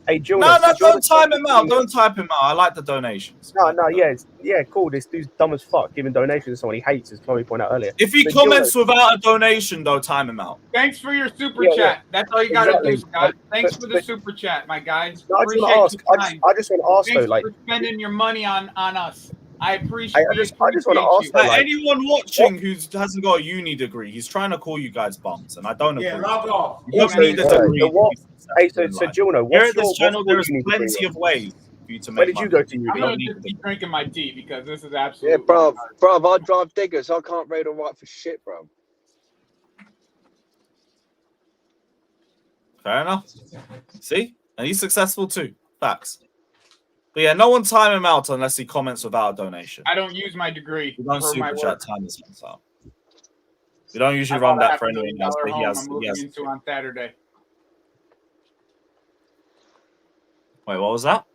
S3: Hey,
S2: No,
S3: Jonas,
S2: no,
S3: did you
S2: don't time him out. Don't type him out. I like the donations.
S3: No, yeah, cool. This dude's dumb as fuck, giving donations to someone he hates, as Chloe pointed out earlier.
S2: If he
S3: So
S2: comments without a donation, though, time him out.
S8: Thanks for your super
S3: Yeah,
S8: chat. That's all you got to
S3: exactly.
S8: do, Scott. Thanks
S3: But-
S8: for the super chat, my guys.
S3: No, I just
S8: Appreciate
S3: want to
S8: your
S3: ask.
S8: time.
S3: I just want to ask
S8: Thanks
S3: though, like,
S8: for spending your money on us. I appreciate.
S3: I just want to ask though, like,
S2: anyone watching who hasn't got a uni degree, he's trying to call you guys bums, and I don't agree.
S9: Yeah, log off.
S2: You don't need a
S3: Also,
S2: degree.
S3: so what-
S2: to be successful
S3: Hey, so
S2: in life.
S3: Juno,
S2: Here
S3: what's
S2: at this channel,
S3: your
S2: there's
S3: uni degree
S2: plenty
S3: on?
S2: of ways for you to make
S3: Where did
S2: money.
S3: you go to
S8: I'm
S3: uni?
S8: gonna just keep drinking my tea because this is
S4: Yeah,
S8: absolutely.
S4: bro, I drive diggers. I can't read or write for shit, bro.
S2: Fair enough. See? And he's successful too. Facts. But yeah, no one time him out unless he comments without a donation.
S8: I don't use my degree
S2: We don't
S8: for my
S2: super
S8: work.
S2: chat time this month out. We don't usually
S8: I
S2: run
S8: bought a
S2: that for anyone else,
S8: $500,000
S2: but he
S8: home
S2: has.
S8: I'm moving into on Saturday.
S2: Wait, what was that?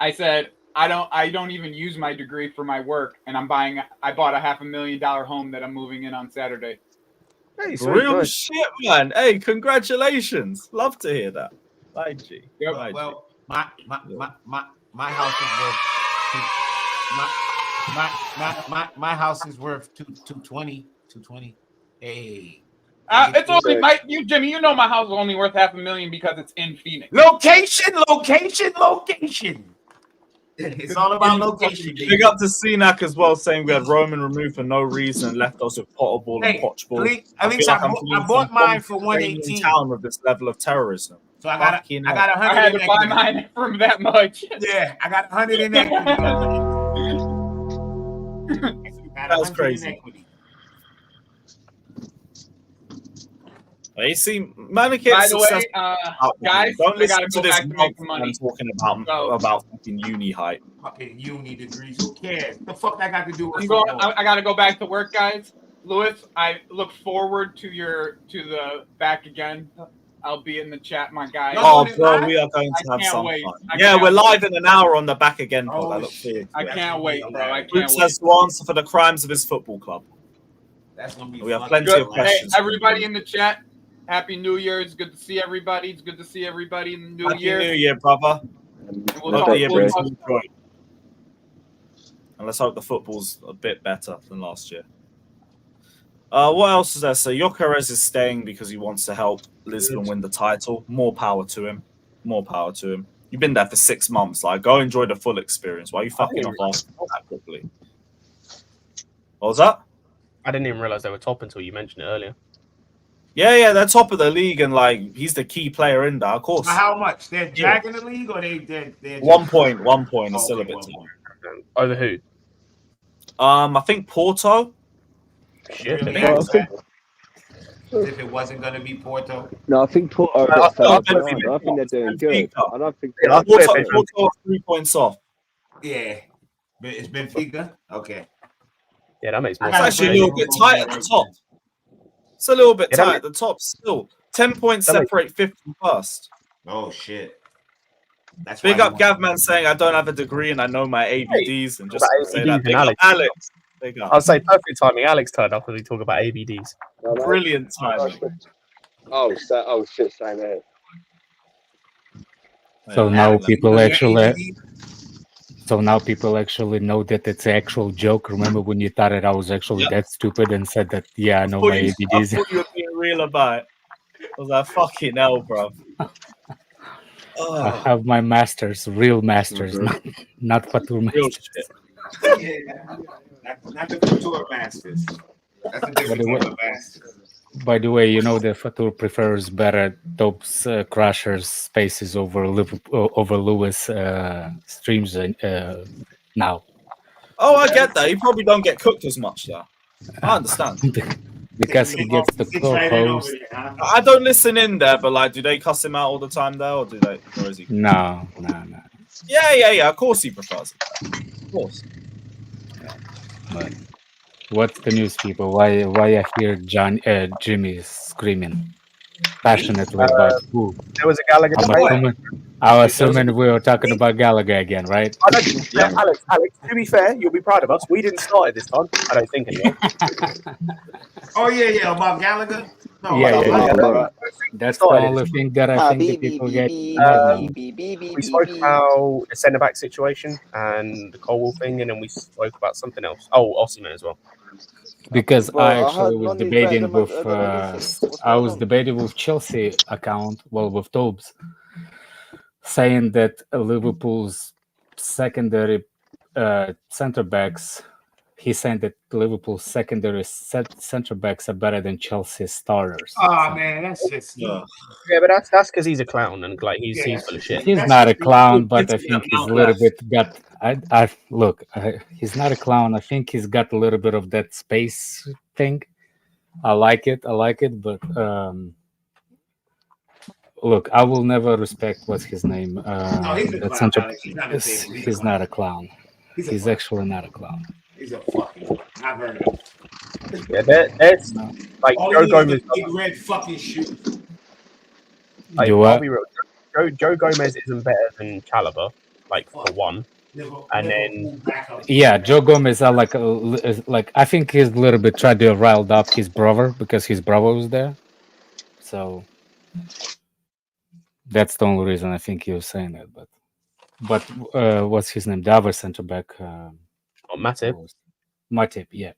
S8: I said I don't even use my degree for my work, and I bought a $500,000 home that I'm moving in on Saturday.
S3: Hey, so
S2: Real
S3: nice.
S2: shit, man. Hey, congratulations. Love to hear that. Bye, G.
S8: Yep.
S2: Bye, G.
S9: Well, my house is worth my house is worth 220. Hey.
S8: It's only Jimmy. You know my house is only worth $500,000 because it's in Phoenix.
S9: Location. It's all about location.
S2: Big up to CNAC as well, saying we had Roman removed for no reason and left us with potable and
S9: Hey,
S2: potchball.
S9: at least I bought mine for 118.
S2: Town with this level of terrorism.
S9: So I got
S2: Fucking
S9: 100.
S8: I had to buy mine from that much.
S9: Yeah, I got 100 in equity.
S2: That was crazy. You see, Mannequin.
S8: By the way, guys,
S2: don't
S8: I
S2: listen
S8: gotta
S2: to
S8: go
S2: this
S8: back to make money.
S2: man talking about fucking uni hype.
S9: Fucking uni degrees. Who cares? The fuck that got to do with
S8: I gotta go back to work, guys. Lewis, I look forward to the back again. I'll be in the chat, my guy.
S2: Oh, bro, we are going to have some fun. Yeah, we're live in an hour on the back again pod. I look forward.
S8: I can't wait, bro. I can't
S2: Brooks
S8: wait.
S2: has to answer for the crimes of his football club.
S9: That's gonna be.
S2: We have plenty
S8: Good.
S2: of questions.
S8: Hey, everybody in the chat, Happy New Year. It's good to see everybody. It's good to see everybody in the new
S2: Happy
S8: year.
S2: New Year, brother.
S8: We'll
S2: Hope
S8: talk-
S2: the year
S8: we'll
S2: brings
S8: talk-
S2: some joy. And let's hope the football's a bit better than last year. What else is there? So Gyökeres is staying because he wants to help Lisbon win the title. More power to him. More power to him. You've been there for 6 months. Like, go enjoy the full experience. Why are you fucking off Arsenal that quickly? What was that?
S3: I didn't even realize they were top until you mentioned it earlier.
S2: Yeah, they're top of the league, and like he's the key player in that. Of course.
S9: How much? They're dragging the league, or they're
S2: 1 point. 1 point is still a bit tight.
S3: Over who?
S2: I think Porto.
S3: Shit.
S9: Really?
S2: I
S9: If it wasn't gonna be Porto,
S4: No, I think Porto
S2: I
S4: got further
S2: think
S4: behind. I think they're doing good. I don't think
S3: Yeah,
S2: Porto are 3 points off.
S9: yeah, but it's Benfica. Okay,
S3: Yeah, that makes more
S2: It's
S3: sense.
S2: actually a little bit tight at the top. It's a little bit
S3: Yeah, that
S2: tight at the top still. 10 points
S3: that makes-
S2: separate fifth and first.
S9: oh shit. That's
S2: Big
S9: why
S2: up
S9: you want-
S2: Gavman saying I don't have a degree and I know my ABDs, and just
S3: About
S2: to say
S3: ABDs
S2: that. Big
S3: and
S2: up Alex. Big up.
S3: I'll say perfect timing. Alex turned up as we talk about ABDs.
S2: Brilliant timing.
S4: Oh shit, same here.
S10: So
S2: Yeah,
S10: now
S2: like-
S10: people actually know that it's an actual joke. Remember when you thought that I was actually that stupid and said that, yeah, I know my
S2: I
S10: ABDs.
S2: thought you were being real about it. I was like, fucking hell, bro.
S10: I have my masters, real masters, not Fatur
S2: Real
S10: masters.
S2: shit.
S9: Yeah, not the tour masters. That's a different type of masters.
S10: By the way, you know that Fatur prefers better Topes Crushers spaces over Lewis streams now.
S2: Oh, I get that. You probably don't get cooked as much, though. I understand.
S10: Because he gets the co-host.
S2: I don't listen in there, but like, do they cuss him out all the time there, or do they? Or is he?
S10: No.
S2: Yeah. Of course he prefers it. Of course.
S10: But what's the news, people? Why I hear Jimmy screaming passionately about who?
S3: There was a Gallagher debate.
S10: I'm assuming we were talking about Gallagher again, right?
S3: Alex, to be fair, you'll be proud of us. We didn't start it this time. I don't think anyway.
S9: Oh yeah, about Gallagher. No,
S10: Yeah. That's the only thing that I think the people get.
S3: We spoke about the centre back situation and the Colwell thing, and then we spoke about something else. Oh, Osimhen as well.
S10: Because
S11: Bro,
S10: I
S11: I
S10: actually
S11: heard
S10: was
S11: Nani's
S10: debating
S11: better
S10: with
S11: than anything. What's
S10: I
S11: going
S10: was
S11: on?
S10: debating with Chelsea account, well, with Tobes, saying that Liverpool's secondary center backs. He's saying that Liverpool's secondary center backs are better than Chelsea's starters.
S9: Oh man, that's just
S3: Yeah, but that's because he's a clown and like he's full of shit.
S10: He's not a clown, but I think he's a little bit got. He's not a clown. I think he's got a little bit of that space thing. I like it, but look, I will never respect what's his name.
S9: he's a clown, Alex. He's not a table.
S10: He's not a clown. He's actually not a clown.
S9: He's a fucking. I've heard of him.
S3: Yeah, that's like
S9: All
S3: Joe
S9: he needs is
S3: Gomez.
S9: a big red fucking shoe.
S3: Like,
S10: Do
S3: I'll
S10: what?
S3: be real. Joe Gomez isn't better than Chalobah, like for one. And then
S10: Yeah, Joe Gomez are like I think he's a little bit tried to riled up his brother because his brother was there. So that's the only reason I think he was saying that. But what's his name? The other center back.
S3: Matip.
S10: Matip, yeah.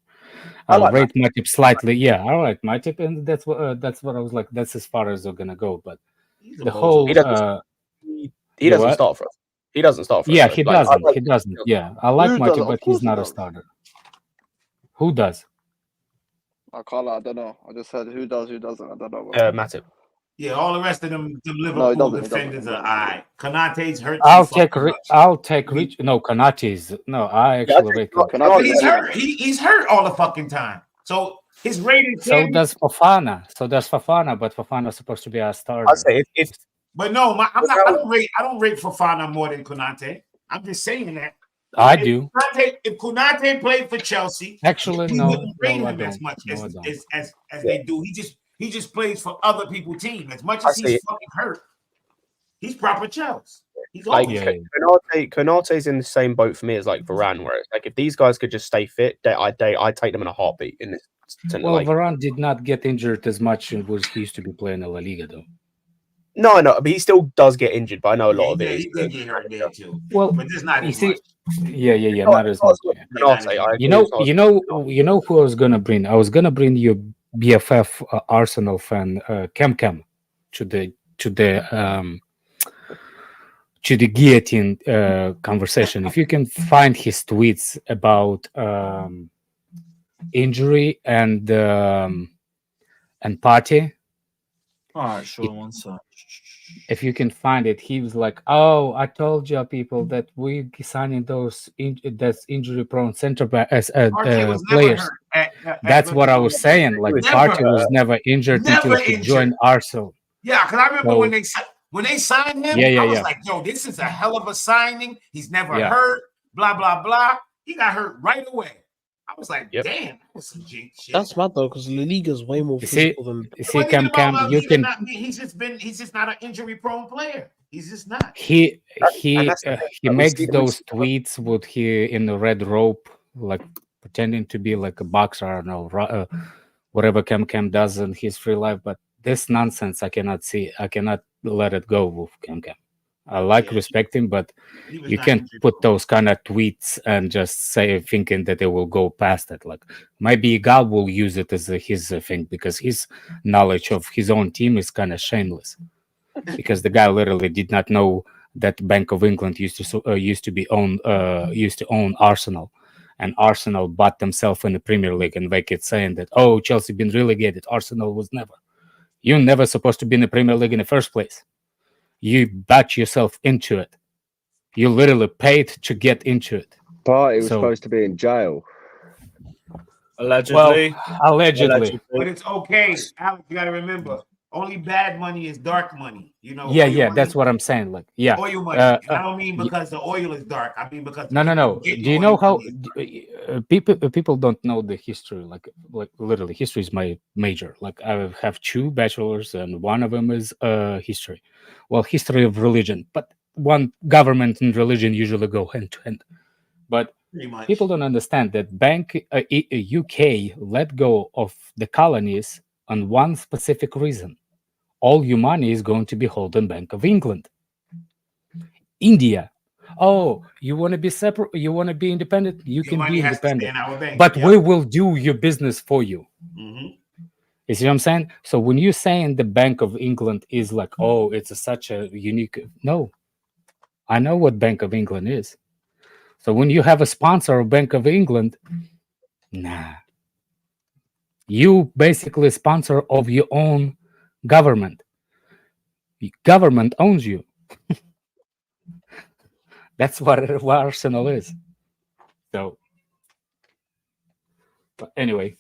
S3: I
S10: I'll
S3: like
S10: rate Matip slightly. Yeah, I like Matip, and that's what I was like. That's as far as they're gonna go. But the whole
S3: he doesn't start for us. He doesn't start for us.
S10: yeah,
S3: though.
S10: he
S3: Like,
S10: doesn't. He doesn't. Yeah, I like
S11: Who
S10: Matip,
S11: doesn't?
S10: but
S11: Of
S10: he's
S11: course he
S10: not a
S11: does.
S10: starter. Who does?
S11: I can't lie, I don't know. I just heard who does, who doesn't. I don't know.
S3: Matip.
S9: Yeah, all the rest of them Liverpool
S11: No, he doesn't, he
S9: defenders
S11: doesn't.
S9: are alright. Konate's hurt.
S10: I'll
S9: too
S10: take.
S9: fucking much.
S10: I'll take Rich. No, Kanati's. No, I actually rate.
S11: Konate
S9: He's
S11: is
S9: hurt. He's hurt all the fucking time. So his rating.
S10: So does Fofana. But Fofana's supposed to be our starter.
S3: I say if
S9: But no, I don't rate Fofana more than Konate. I'm just saying that.
S10: I do.
S9: If Konate played for Chelsea,
S10: Actually,
S9: we
S10: no,
S9: wouldn't rate
S10: I
S9: him as
S10: don't.
S9: much
S10: No, I
S9: as
S10: don't.
S9: they do. He just plays for other people's team. As much as he's fucking hurt, he's proper Chelsea. He's
S3: like
S9: old.
S3: Konate's in the same boat for me as like Varane, where it's like if these guys could just stay fit, I'd take them in a heartbeat. In this,
S10: Well, Varane did not get injured as much as he used to be playing in La Liga, though.
S3: No, but he still does get injured. But I know a lot of it.
S9: He did get hurt there too.
S10: Well,
S9: but just not
S10: you
S9: as
S10: see,
S9: much.
S10: yeah, not as much. You know who I was gonna bring? I was gonna bring your BFF Arsenal fan Cam to the guillotine conversation. If you can find his tweets about injury and party.
S2: All right, sure. One sec.
S10: If you can find it, he was like, "Oh, I told you people that we signing those that's injury-prone center back as players." That's what I was saying. Like Partey was never injured until he joined Arsenal.
S9: Yeah, because I remember when they signed him, I was like, "Yo, this is a hell of a signing. He's never hurt." Blah blah blah. He got hurt right away. I was like, "Damn, that was some jinx shit."
S5: That's mad though, because La Liga is way more physical than.
S10: Cam, you can.
S9: He's just not an injury-prone player. He's just not.
S10: He makes those tweets with he in the red rope, like pretending to be like a boxer. I don't know, whatever Cam does in his free life. But this nonsense, I cannot see. I cannot let it go with Cam. I respect him, but you can't put those kind of tweets and just say thinking that they will go past it. Like maybe God will use it as his thing because his knowledge of his own team is kind of shameless. Because the guy literally did not know that Bank of England used to own Arsenal, and Arsenal bought themselves in the Premier League, and they kept saying that Chelsea been relegated, Arsenal was never. You're never supposed to be in the Premier League in the first place. You bought yourself into it. You literally paid to get into it.
S4: Partey was supposed to be in jail.
S2: Allegedly.
S10: Well, allegedly.
S9: But it's okay, Alex. You got to remember, only bad money is dark money. You know.
S10: Yeah, that's what I'm saying. Like, yeah,
S9: oil money. I don't mean because the oil is dark. I mean because
S10: no. Do you know how people don't know the history? Like literally, history is my major. Like, I have 2 bachelors, and one of them is history. Well, history of religion, but one government and religion usually go hand to hand. But people don't understand that UK let go of the colonies on one specific reason. all your money is going to be held in Bank of England. India, oh, you want to be separate, you want to be independent, you
S9: Your
S10: can
S9: money
S10: be
S9: has to stay
S10: independent,
S9: in our bank.
S10: but
S9: Yep.
S10: we will do your business for you.
S9: Mhm.
S10: You see what I'm saying? So when you're saying the Bank of England is like, oh, it's such a unique, no, I know what Bank of England is. So when you have a sponsor of Bank of England, nah, you basically sponsor of your own government. Government owns you. That's what Arsenal is. So, but anyway,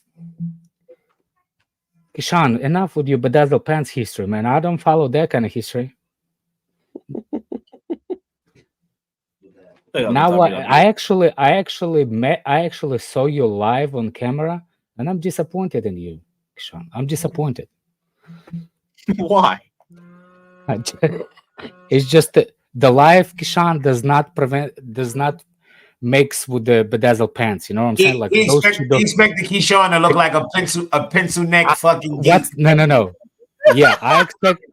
S10: Kishan, enough with your bedazzled pants history, man. I don't follow that kind of history. Now I actually saw you live on camera, and I'm disappointed in you, Kishan. I'm disappointed.
S2: Why?
S10: It's just that the live Kishan does not mix with the bedazzled pants. You know what I'm saying? Like
S9: He
S10: those
S9: expect,
S10: two
S9: he
S10: don't.
S9: expect the Keyshawn to look like a pencil neck fucking geek.
S10: What? No. Yeah, I expect it.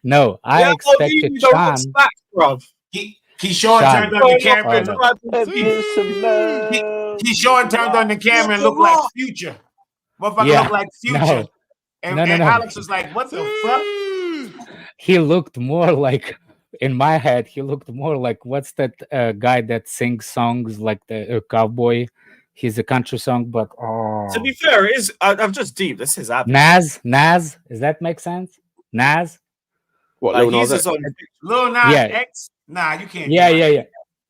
S10: No, I expected Sean.
S9: Keyshawn turned on the camera. Keyshawn turned on the camera and looked like Future. Motherfucker looked like Future. And Alex was like, "What the fuck?"
S10: He looked more like, in my head, he looked more like, what's that guy that sings songs like the cowboy? He's a country song, but
S2: to be fair, it is. I'm just deep. This is
S10: Nas. Does that make sense? Nas.
S3: What?
S2: Like,
S3: Lil Nas X?
S9: Lil Nas X? Nah, you can't.
S10: Yeah.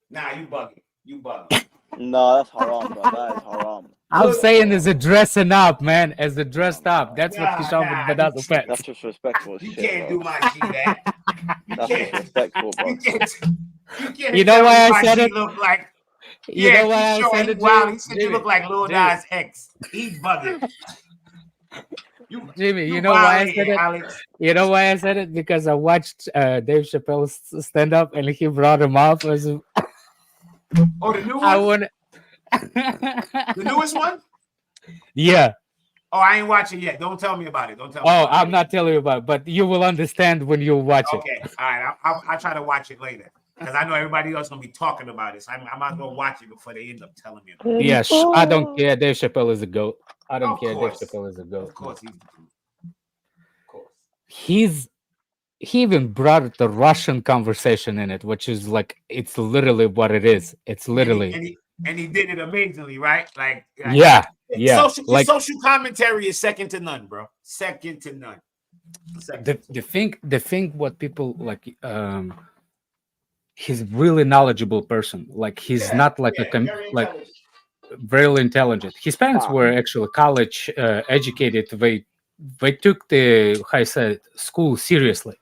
S9: Nah, you bugging.
S11: No, that's haram, bro. That is haram.
S10: I'm saying as a dressing up, man. As a dressed up. That's what Kishan would bedazzle pants.
S11: That's disrespectful.
S9: You
S11: shit,
S9: can't
S11: bro.
S9: do my shit that.
S11: That's disrespectful, bro.
S9: You can't
S10: You know why I said it?
S9: Look like,
S10: you know why I said it?
S9: Wow, he said you look like Lil Nas X. He's bugging.
S10: Jimmy, you know why I said it? Alex. You know why I said it? Because I watched Dave Chappelle's stand up and he brought him up as
S9: the new one? The newest one?
S10: Yeah.
S9: Oh, I ain't watching yet. Don't tell me about it. Don't tell me.
S10: Oh, I'm not telling you about it, but you will understand when you watch it.
S9: Okay. All right. I'll try to watch it later. Because I know everybody else gonna be talking about it. So I might as well watch it before they end up telling me.
S10: Yes, I don't care. Dave Chappelle is a goat. I don't care. Dave Chappelle is a goat.
S9: Of course, he's
S10: he even brought the Russian conversation in it, which is like it's literally what it is. It's literally
S9: and he did it amazingly, right? Like
S10: yeah.
S9: Social commentary is second to none, bro. Second to none.
S10: The thing what people like he's really knowledgeable person. Like he's not like very intelligent. His parents were actually college educated. They took the how I said school seriously.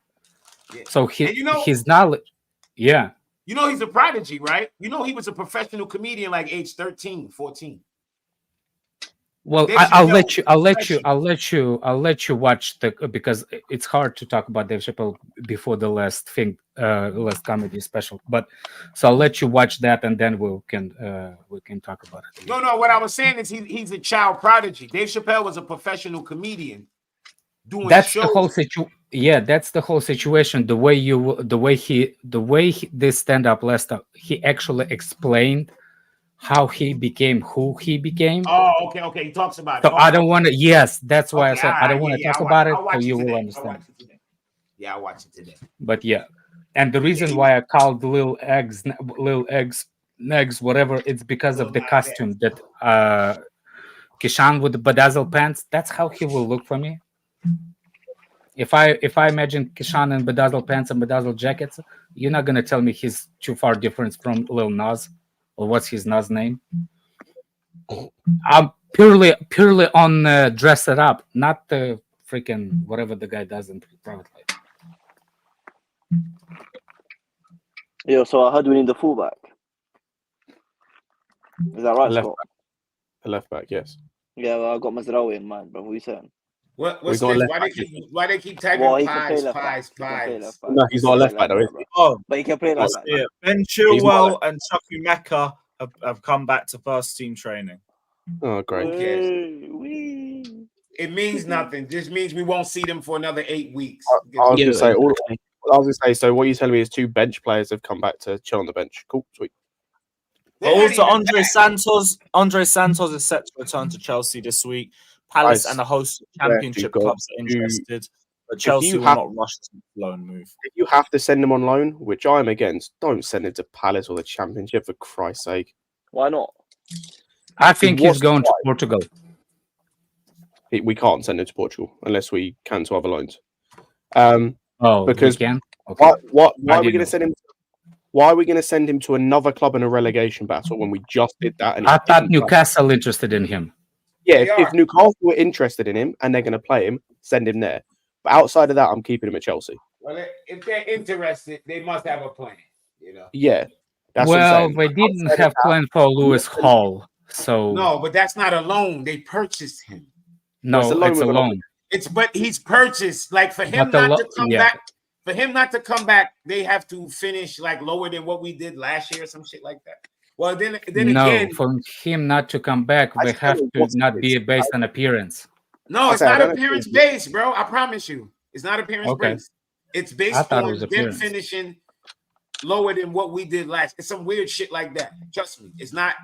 S9: Yeah.
S10: So his knowledge, yeah.
S9: You know he's a prodigy, right? You know he was a professional comedian like age 13, 14.
S10: Well, I'll let you watch because it's hard to talk about Dave Chappelle before the last comedy special. But so I'll let you watch that and then we can talk about it.
S9: No. What I was saying is he's a child prodigy. Dave Chappelle was a professional comedian doing
S10: that's
S9: shows.
S10: The whole situation. Yeah, that's the whole situation. The way this stand-up last up, he actually explained how he became who he became.
S9: Oh, okay. He talks about it.
S10: So I don't want to. Yes, that's why I said I don't want to talk about it. So you will understand.
S9: I'll watch it today.
S10: But yeah, and the reason why I called Lil Eggs, whatever, it's because of the costume that Kishan with the bedazzled pants. That's how he will look for me. If I imagine Kishan in bedazzled pants and bedazzled jackets, you're not gonna tell me he's too far different from Lil Nas, or what's his Nas name? I'm purely on dress it up, not the freaking whatever the guy does in private life.
S11: Yo, so I heard we need the fullback. Is that right, Scott?
S3: A left back, yes.
S11: Yeah, well, I got Mazraoui in mind, bro. What are you saying?
S9: What's this? Why they keep typing pies?
S3: No, he's not a left back though, is he?
S11: Oh, but he can play left back.
S2: Yeah. Ben Chilwell and Chucky Mecca have come back to first team training.
S3: Oh, great.
S9: it means nothing. Just means we won't see them for another 8 weeks.
S3: I was going to say, so what you're telling me is 2 bench players have come back to chill on the bench. Cool, sweet.
S2: But also, Andre Santos is set to return to Chelsea this week. Palace and the host Championship clubs are interested, but Chelsea will not rush to loan move.
S3: If you have to send him on loan, which I'm against, don't send him to Palace or the Championship for Christ's sake.
S11: Why not?
S10: I think he's going to Portugal.
S3: We can't send him to Portugal unless we cancel other loans. Because
S10: we can? Okay.
S3: Why are we going to send him? Why are we going to send him to another club in a relegation battle when we just did that? And
S10: I thought Newcastle interested in him.
S3: Yeah, if Newcastle were interested in him and they're going to play him, send him there. But outside of that, I'm keeping him at Chelsea.
S9: Well, if they're interested, they must have a plan. You know.
S3: Yeah. That's
S10: well, they didn't have plan for Lewis Hall, so
S9: no, but that's not a loan. They purchased him.
S10: No, it's a loan.
S9: But he's purchased. Like for him not to come back. For him not to come back, they have to finish like lower than what we did last year or some shit like that. Well, then again,
S10: for him not to come back, they have to not be based on appearance.
S9: No, it's not appearance based, bro. I promise you, it's not appearance based. It's based on them finishing lower than what we did last. It's some weird shit like that. Trust me, it's not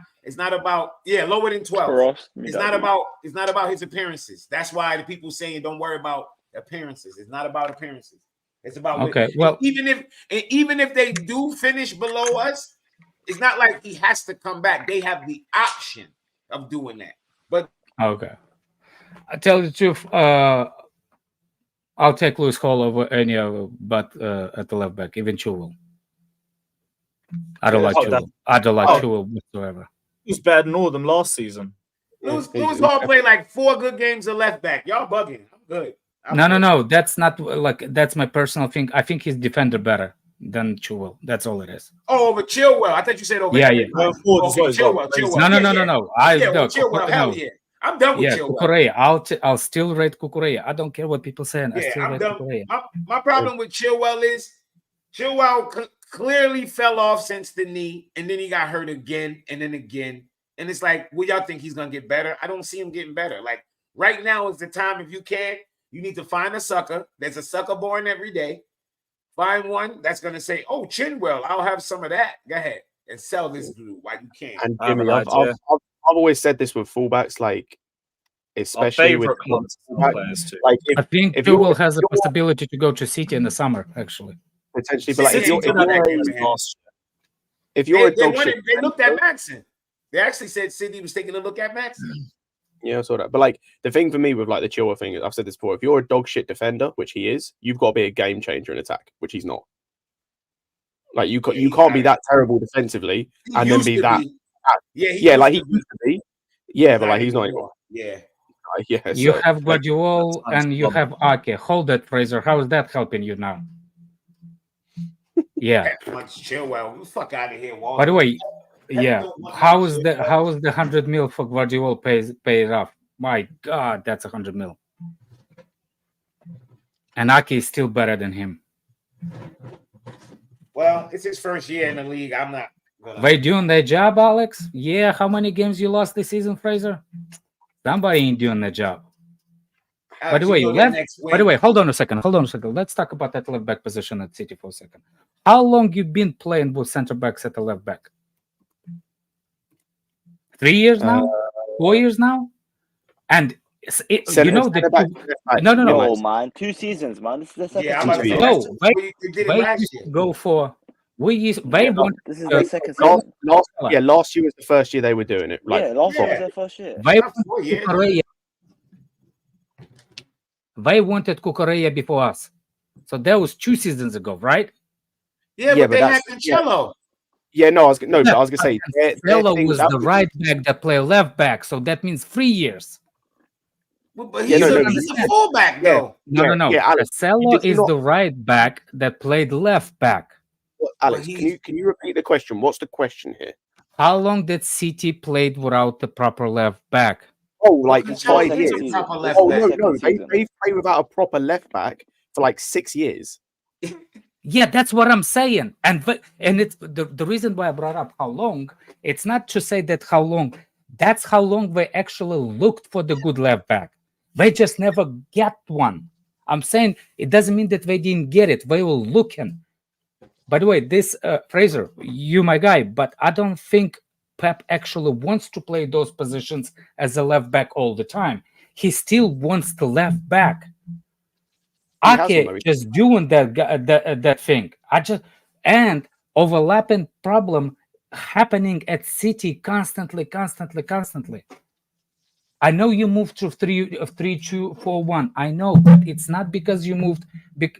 S9: about lower than 12. It's not about his appearances. That's why the people saying don't worry about appearances. It's not about appearances. It's about even if they do finish below us, it's not like he has to come back. They have the option of doing that. But
S10: I tell you the truth, I'll take Lewis Hall over any other, but at the left back, even Chilwell. I don't like Chilwell. I don't like Chilwell whatsoever.
S2: He was better than all of them last season.
S9: Lewis Hall played like 4 good games of left back. Y'all bugging. I'm good.
S10: No. That's not that's my personal thing. I think he's defender better than Chilwell. That's all it is.
S9: Oh, over Chilwell. I thought you said over.
S10: Yeah.
S9: Chilwell.
S10: No.
S9: Chilwell. Hell yeah. I'm done with Chilwell.
S10: Cucurella. I'll still rate Cucurella. I don't care what people say.
S9: I'm done. My problem with Chilwell is Chilwell clearly fell off since the knee, and then he got hurt again, and then again. And it's like, well, y'all think he's gonna get better? I don't see him getting better. Like right now is the time. If you can. You need to find a sucker. There's a sucker born every day. Find one that's going to say, oh, Chinwell, I'll have some of that. Go ahead and sell this glue while you can.
S3: And Jimmy, I've always said this with fullbacks, like, especially with
S2: players too.
S3: Like,
S10: I think Chilwell has the possibility to go to City in the summer, actually.
S3: Potentially, but like, if you're a dog shit,
S9: they looked at Maatsen. They actually said City was taking a look at Maatsen.
S3: Yeah, I saw that. But like the thing for me with like the Chilwell thing, I've said this before. If you're a dog shit defender, which he is, you've got to be a game changer in attack, which he's not. Like you can't be that terrible defensively and then be that. Like he used to be. Yeah, but like he's not anymore.
S9: Yeah.
S10: You have Guardiola and you have Ake. Hold that, Fraser. How is that helping you now? Yeah.
S9: Chilwell, the fuck out of here, Wall.
S10: By the way. Yeah, how is the 100 mil for Guardiola paid off? My God, that's 100 mil. And Ake is still better than him.
S9: Well, it's his first year in the league. I'm not.
S10: They doing their job, Alex? Yeah. How many games you lost this season, Fraser? Somebody ain't doing their job. By the way, hold on a second. Let's talk about that left back position at City for a second. How long you been playing with center backs at the left back? 3 years now? 4 years now? And you know that
S11: no, man. 2 seasons, man. This is the second season.
S10: No, they used to go for this is the second
S3: season. Last year was the first year they were doing it.
S11: Last year was their first year.
S10: They wanted Cucurella before us. So that was 2 seasons ago, right?
S9: Yeah, but they had Cancelo.
S3: Yeah, I was gonna say
S10: Cancelo was the right back that played left back, so that means 3 years.
S9: But he's a fullback, though.
S10: No. Cancelo is the right back that played left back.
S3: Well, Alex, can you repeat the question? What's the question here?
S10: How long did City played without the proper left back?
S3: Oh, like 5 years. No. They played without a proper left back for like 6 years.
S10: Yeah, that's what I'm saying. And it's the reason why I brought up how long, it's not to say that how long. That's how long they actually looked for the good left back. They just never get one. I'm saying it doesn't mean that they didn't get it. They were looking. By the way, this Fraser, you my guy, but I don't think Pep actually wants to play those positions as a left back all the time. He still wants the left back. Ake just doing that thing. And overlapping problem happening at City constantly. I know you moved to 3-2-4-1. I know, but it's not because you moved.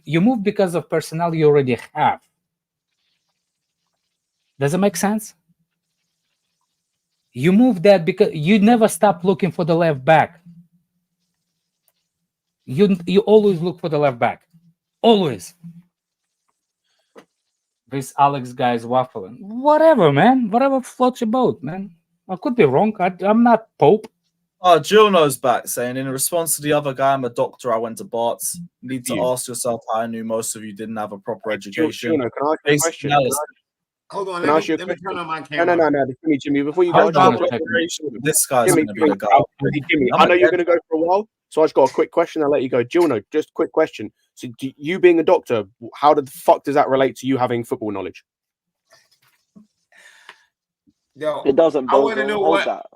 S10: You moved because of personnel you already have. Does it make sense? You moved that because you never stop looking for the left back. You always look for the left back. Always. This Alex guy is waffling. Whatever, man. Whatever floats your boat, man. I could be wrong. I'm not Pope.
S2: Oh, Juno's back saying, in response to the other guy, I'm a doctor, I went to Bart's. You need to ask yourself how I knew most of you didn't have a proper education.
S3: Juno, can I ask you a question?
S9: Hold on,
S3: Can I ask you a
S9: let me turn
S3: question?
S9: on my camera.
S3: No. Jimmy, before you go,
S2: this guy's going to be the guy.
S3: Jimmy, I know you're going to go for a while, so I just got a quick question. I'll let you go. Juno, just a quick question. So, you being a doctor, how the fuck does that relate to you having football knowledge?
S9: Yo,
S11: It doesn't.
S9: I want to know what.
S11: That.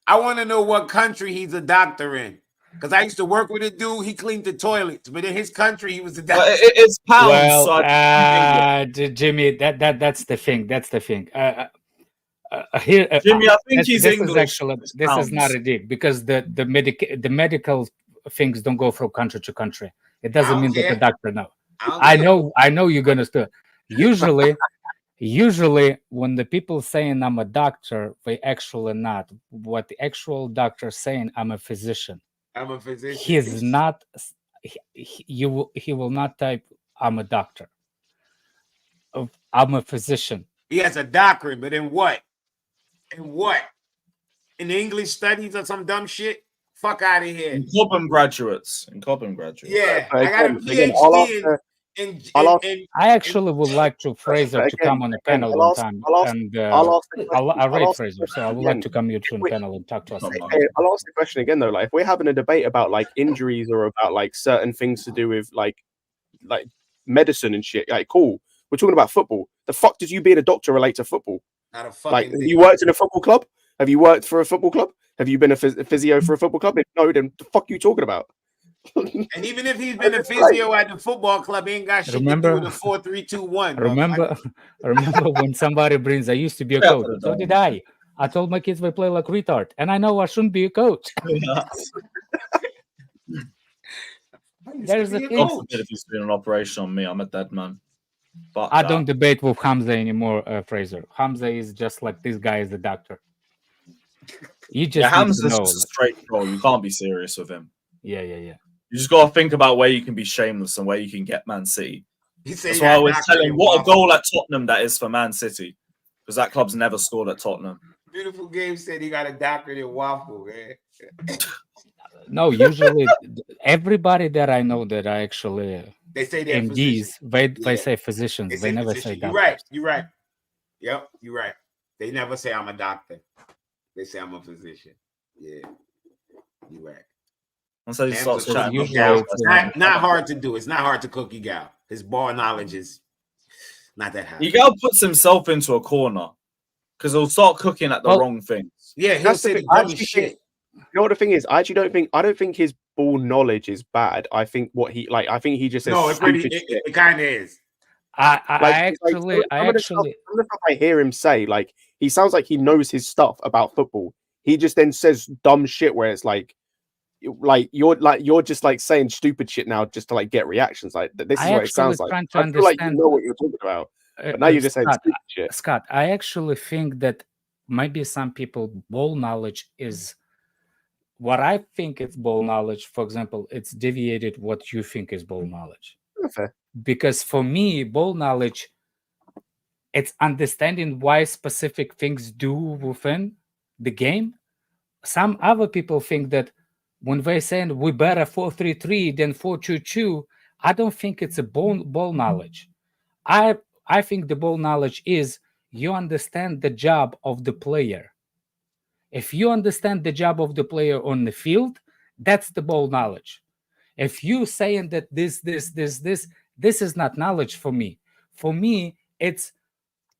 S9: I want to know what country he's a doctor in. Because I used to work with a dude, he cleaned the toilets, but in his country, he was a doctor.
S2: It's pounds.
S10: Well, Jimmy, that's the thing. That's the thing. Here,
S2: Jimmy, I think he's
S10: this
S2: English.
S10: Is actually, this is not a dig because the medical things don't go from country to country. It doesn't mean that the doctor knows. I know you're gonna do. Usually, when the people saying I'm a doctor, they actually not. What the actual doctor saying, I'm a physician.
S9: I'm a physician.
S10: He's not. He will not type I'm a doctor. I'm a physician.
S9: He has a doctorate, but in what? In what? In English studies or some dumb shit? Fuck out of here.
S2: In Cobham graduates.
S9: Yeah, I got a PhD
S10: I actually would like to Fraser to come on the panel one time, and I'll rate Fraser. So I would like to come here to the panel and talk to us about it.
S3: I'll ask the question again though. Like, if we're having a debate about like injuries or about like certain things to do with like medicine and shit, like cool. We're talking about football. The fuck does you being a doctor relate to football?
S9: Not a fucking
S3: like, have you worked in a football club? Have you worked for a football club? Have you been a physio for a football club? If no, then the fuck you talking about?
S9: And even if he's been a physio at the football club, he ain't got shit to do with the 4-3-2-1.
S10: Remember when somebody brings, I used to be a coach. So did I. I told my kids they play like retard, and I know I shouldn't be a coach. There's a thing.
S2: If he's doing an operation on me, I'm a dead man. But
S10: I don't debate with Hamza anymore, Fraser. Hamza is just like this guy is the doctor. You just
S2: Hamza's just a straight troll. You can't be serious with him.
S10: Yeah.
S2: You just got to think about where you can be shameless and where you can get Man City.
S9: That's
S2: why I was telling what a goal at Tottenham that is for Man City, because that club's never scored at Tottenham.
S9: Beautiful Game said he got a doctorate in waffle, man.
S10: No, usually everybody that I know that I actually
S9: they say they're
S10: MDs, they say physicians. They never say doctors.
S9: You're right. Yep, you're right. They never say I'm a doctor. They say I'm a physician. Yeah, you're right.
S2: So he starts chatting.
S9: It's not hard to do. It's not hard to cook Egal. His ball knowledge is not that high.
S2: Egal puts himself into a corner because he'll start cooking at the wrong things.
S9: Yeah, he'll say the dumbest shit.
S3: You know what the thing is? I don't think his ball knowledge is bad. I think I think he just says
S9: it kind of is.
S10: I actually
S3: I hear him say, like, he sounds like he knows his stuff about football. He just then says dumb shit where it's like you're just like saying stupid shit now just to like get reactions. Like, this is what it sounds like. I feel like you know what you're talking about, but now you're just saying stupid shit.
S10: Scott, I actually think that maybe some people ball knowledge is what I think it's ball knowledge. For example, it's deviated what you think is ball knowledge.
S3: Okay.
S10: Because for me, ball knowledge, it's understanding why specific things do within the game. Some other people think that when they're saying we better 4-3-3 than 4-2-2, I don't think it's a ball knowledge. I think the ball knowledge is you understand the job of the player. If you understand the job of the player on the field, That's the ball knowledge. If you saying that this is not knowledge for me. For me, it's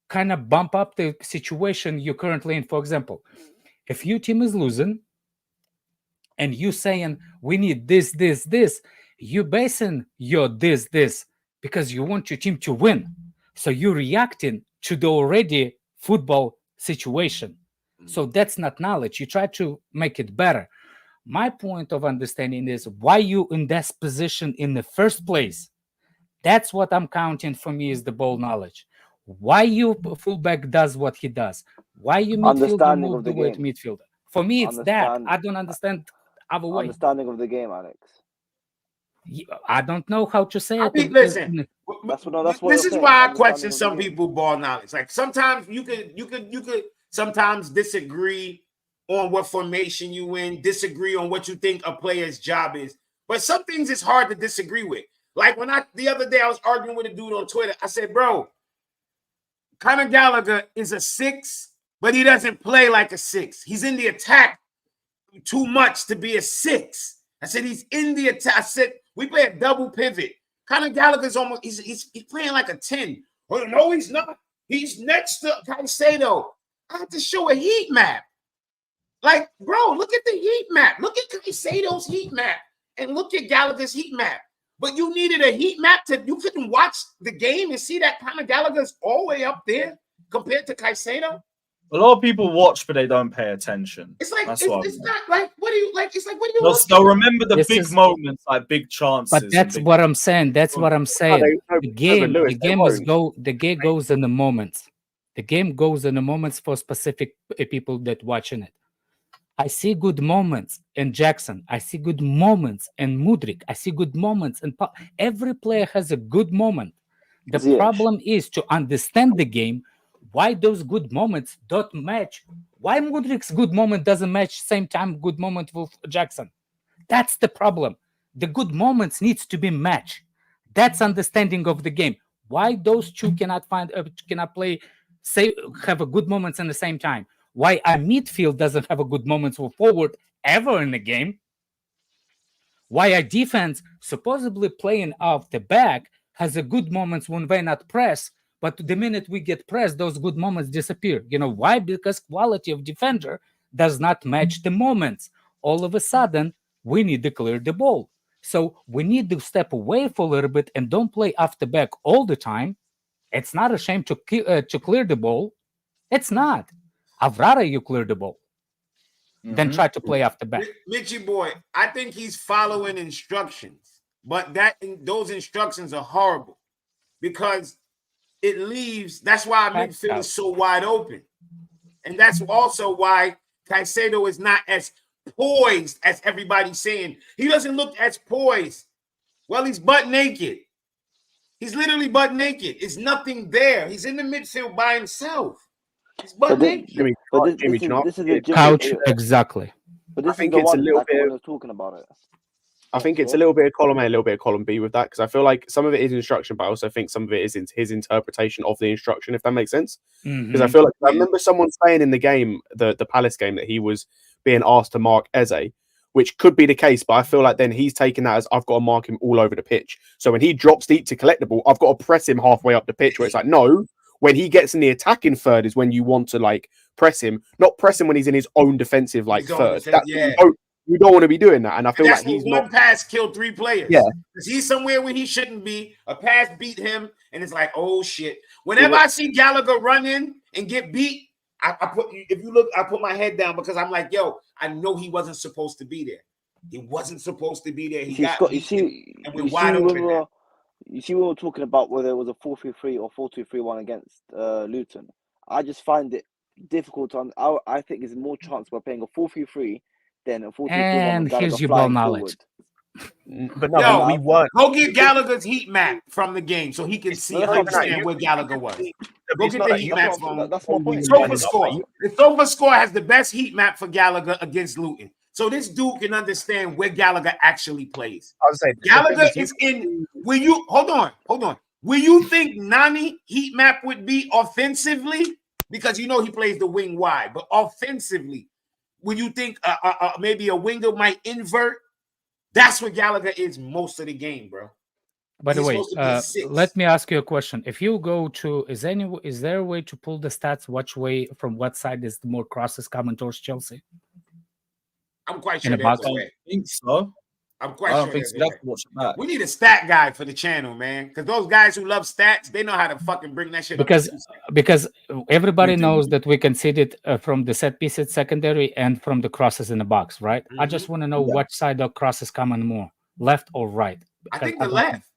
S10: kind of bump up the situation you're currently in. For example, if your team is losing and you saying we need this, you basing your this because you want your team to win. So you're reacting to the already football situation. So that's not knowledge. You try to make it better. My point of understanding is why you in that position in the first place. That's what I'm counting for me is the ball knowledge. Why you fullback does what he does. Why you midfielder move the way to midfielder. For me, it's that. I don't understand other way.
S11: Understanding of the game, Alex.
S10: I don't know how to say it.
S9: Listen,
S11: that's what
S9: this is why I question some people ball knowledge. Like sometimes you could sometimes disagree on what formation you in, disagree on what you think a player's job is. But some things it's hard to disagree with. Like when the other day I was arguing with a dude on Twitter, I said, bro, Conor Gallagher is a 6, but he doesn't play like a 6. He's in the attack too much to be a 6. I said he's in the attack. I said we play a double pivot. Conor Gallagher's almost he's playing like a 10. Oh no, he's not. He's next to Caicedo. I had to show a heat map. Like, bro, look at the heat map. Look at Caicedo's heat map and look at Gallagher's heat map. But you needed a heat map you couldn't watch the game and see that Conor Gallagher's all the way up there compared to Caicedo.
S2: A lot of people watch, but they don't pay attention.
S9: It's like
S2: that's
S9: it's not like what do you like? It's like what do you?
S2: They'll remember the big moments, like big chances.
S10: But that's what I'm saying. That's what I'm saying. The game goes in the moments. The game goes in the moments for specific people that watching it. I see good moments in Jackson. I see good moments in Mudryk. I see good moments in every player has a good moment. The problem is to understand the game. Why those good moments don't match? Why Mudryk's good moment doesn't match same time good moment with Jackson? That's the problem. The good moments needs to be matched. That's understanding of the game. Why those two cannot play, have a good moments in the same time? Why a midfield doesn't have a good moments with forward ever in the game? Why a defense supposedly playing off the back has a good moments when they not press, but the minute we get pressed, those good moments disappear. You know why? Because quality of defender does not match the moments. All of a sudden, we need to clear the ball. So we need to step away for a little bit and don't play off the back all the time. It's not a shame to clear the ball. It's not. I'd rather you clear the ball than try to play off the back.
S9: Mitchie boy, I think he's following instructions, but those instructions are horrible because it leaves. That's why midfield is so wide open, and that's also why Caicedo is not as poised as everybody's saying. He doesn't look as poised. Well, he's butt naked. He's literally butt naked. It's nothing there. He's in the midfield by himself. He's butt naked.
S11: This is a
S10: couch exactly.
S11: But this
S3: I think
S11: is the
S3: it's
S11: one
S3: a little
S11: like
S3: bit.
S11: when I was talking about it.
S3: I think it's a little bit of column A, a little bit of column B with that, because I feel like some of it is instruction, but I also think some of it is his interpretation of the instruction, if that makes sense. Because I feel like I remember someone saying in the game, the Palace game, that he was being asked to mark Eze, which could be the case, but I feel like then he's taking that as I've got to mark him all over the pitch. So when he drops deep to collect the ball, I've got to press him halfway up the pitch, where it's like, no, when he gets in the attacking third is when you want to like press him, not press him when he's in his own defensive third. You don't want to be doing that. And I feel like he's
S9: one pass killed 3 players.
S3: Yeah.
S9: Because he's somewhere where he shouldn't be. A pass beat him, and it's like, oh shit. Whenever I see Gallagher run in and get beat, I put my head down because I'm like, yo, I know he wasn't supposed to be there. He wasn't supposed to be there.
S11: You see, we were talking about whether it was a 4-3-3 or 4-2-3-1 against Luton. I just find it difficult to. I think there's more chance by playing a 4-3-3 than a 4-2-3-1.
S10: And here's your ball knowledge.
S3: But no, we weren't.
S9: Go get Gallagher's heat map from the game so he can see understand where Gallagher was. Go get the heat map from.
S11: That's my point.
S9: SofaScore. The SofaScore has the best heat map for Gallagher against Luton. So this dude can understand where Gallagher actually plays.
S3: I was saying
S9: Gallagher is in. Will you hold on? Will you think Nani heat map would be offensively? Because you know he plays the wing wide, but offensively, would you think maybe a winger might invert That's what Gallagher is most of the game, bro.
S10: By the
S9: He's
S10: way,
S9: supposed to be a 6.
S10: let me ask you a question. If you go to, is there a way to pull the stats? Which way, from what side is the more crosses coming towards Chelsea?
S9: I'm quite sure there's a way.
S2: I think so.
S9: I'm quite sure there's a way.
S2: Watch it back.
S9: We need a stat guy for the channel, man. Because those guys who love stats, they know how to fucking bring that shit up.
S10: Because everybody knows that we conceded from the set piece at secondary and from the crosses in the box, right?
S9: Mm-hmm.
S10: I just want to know which side of crosses coming more, left or right.
S9: I think the left.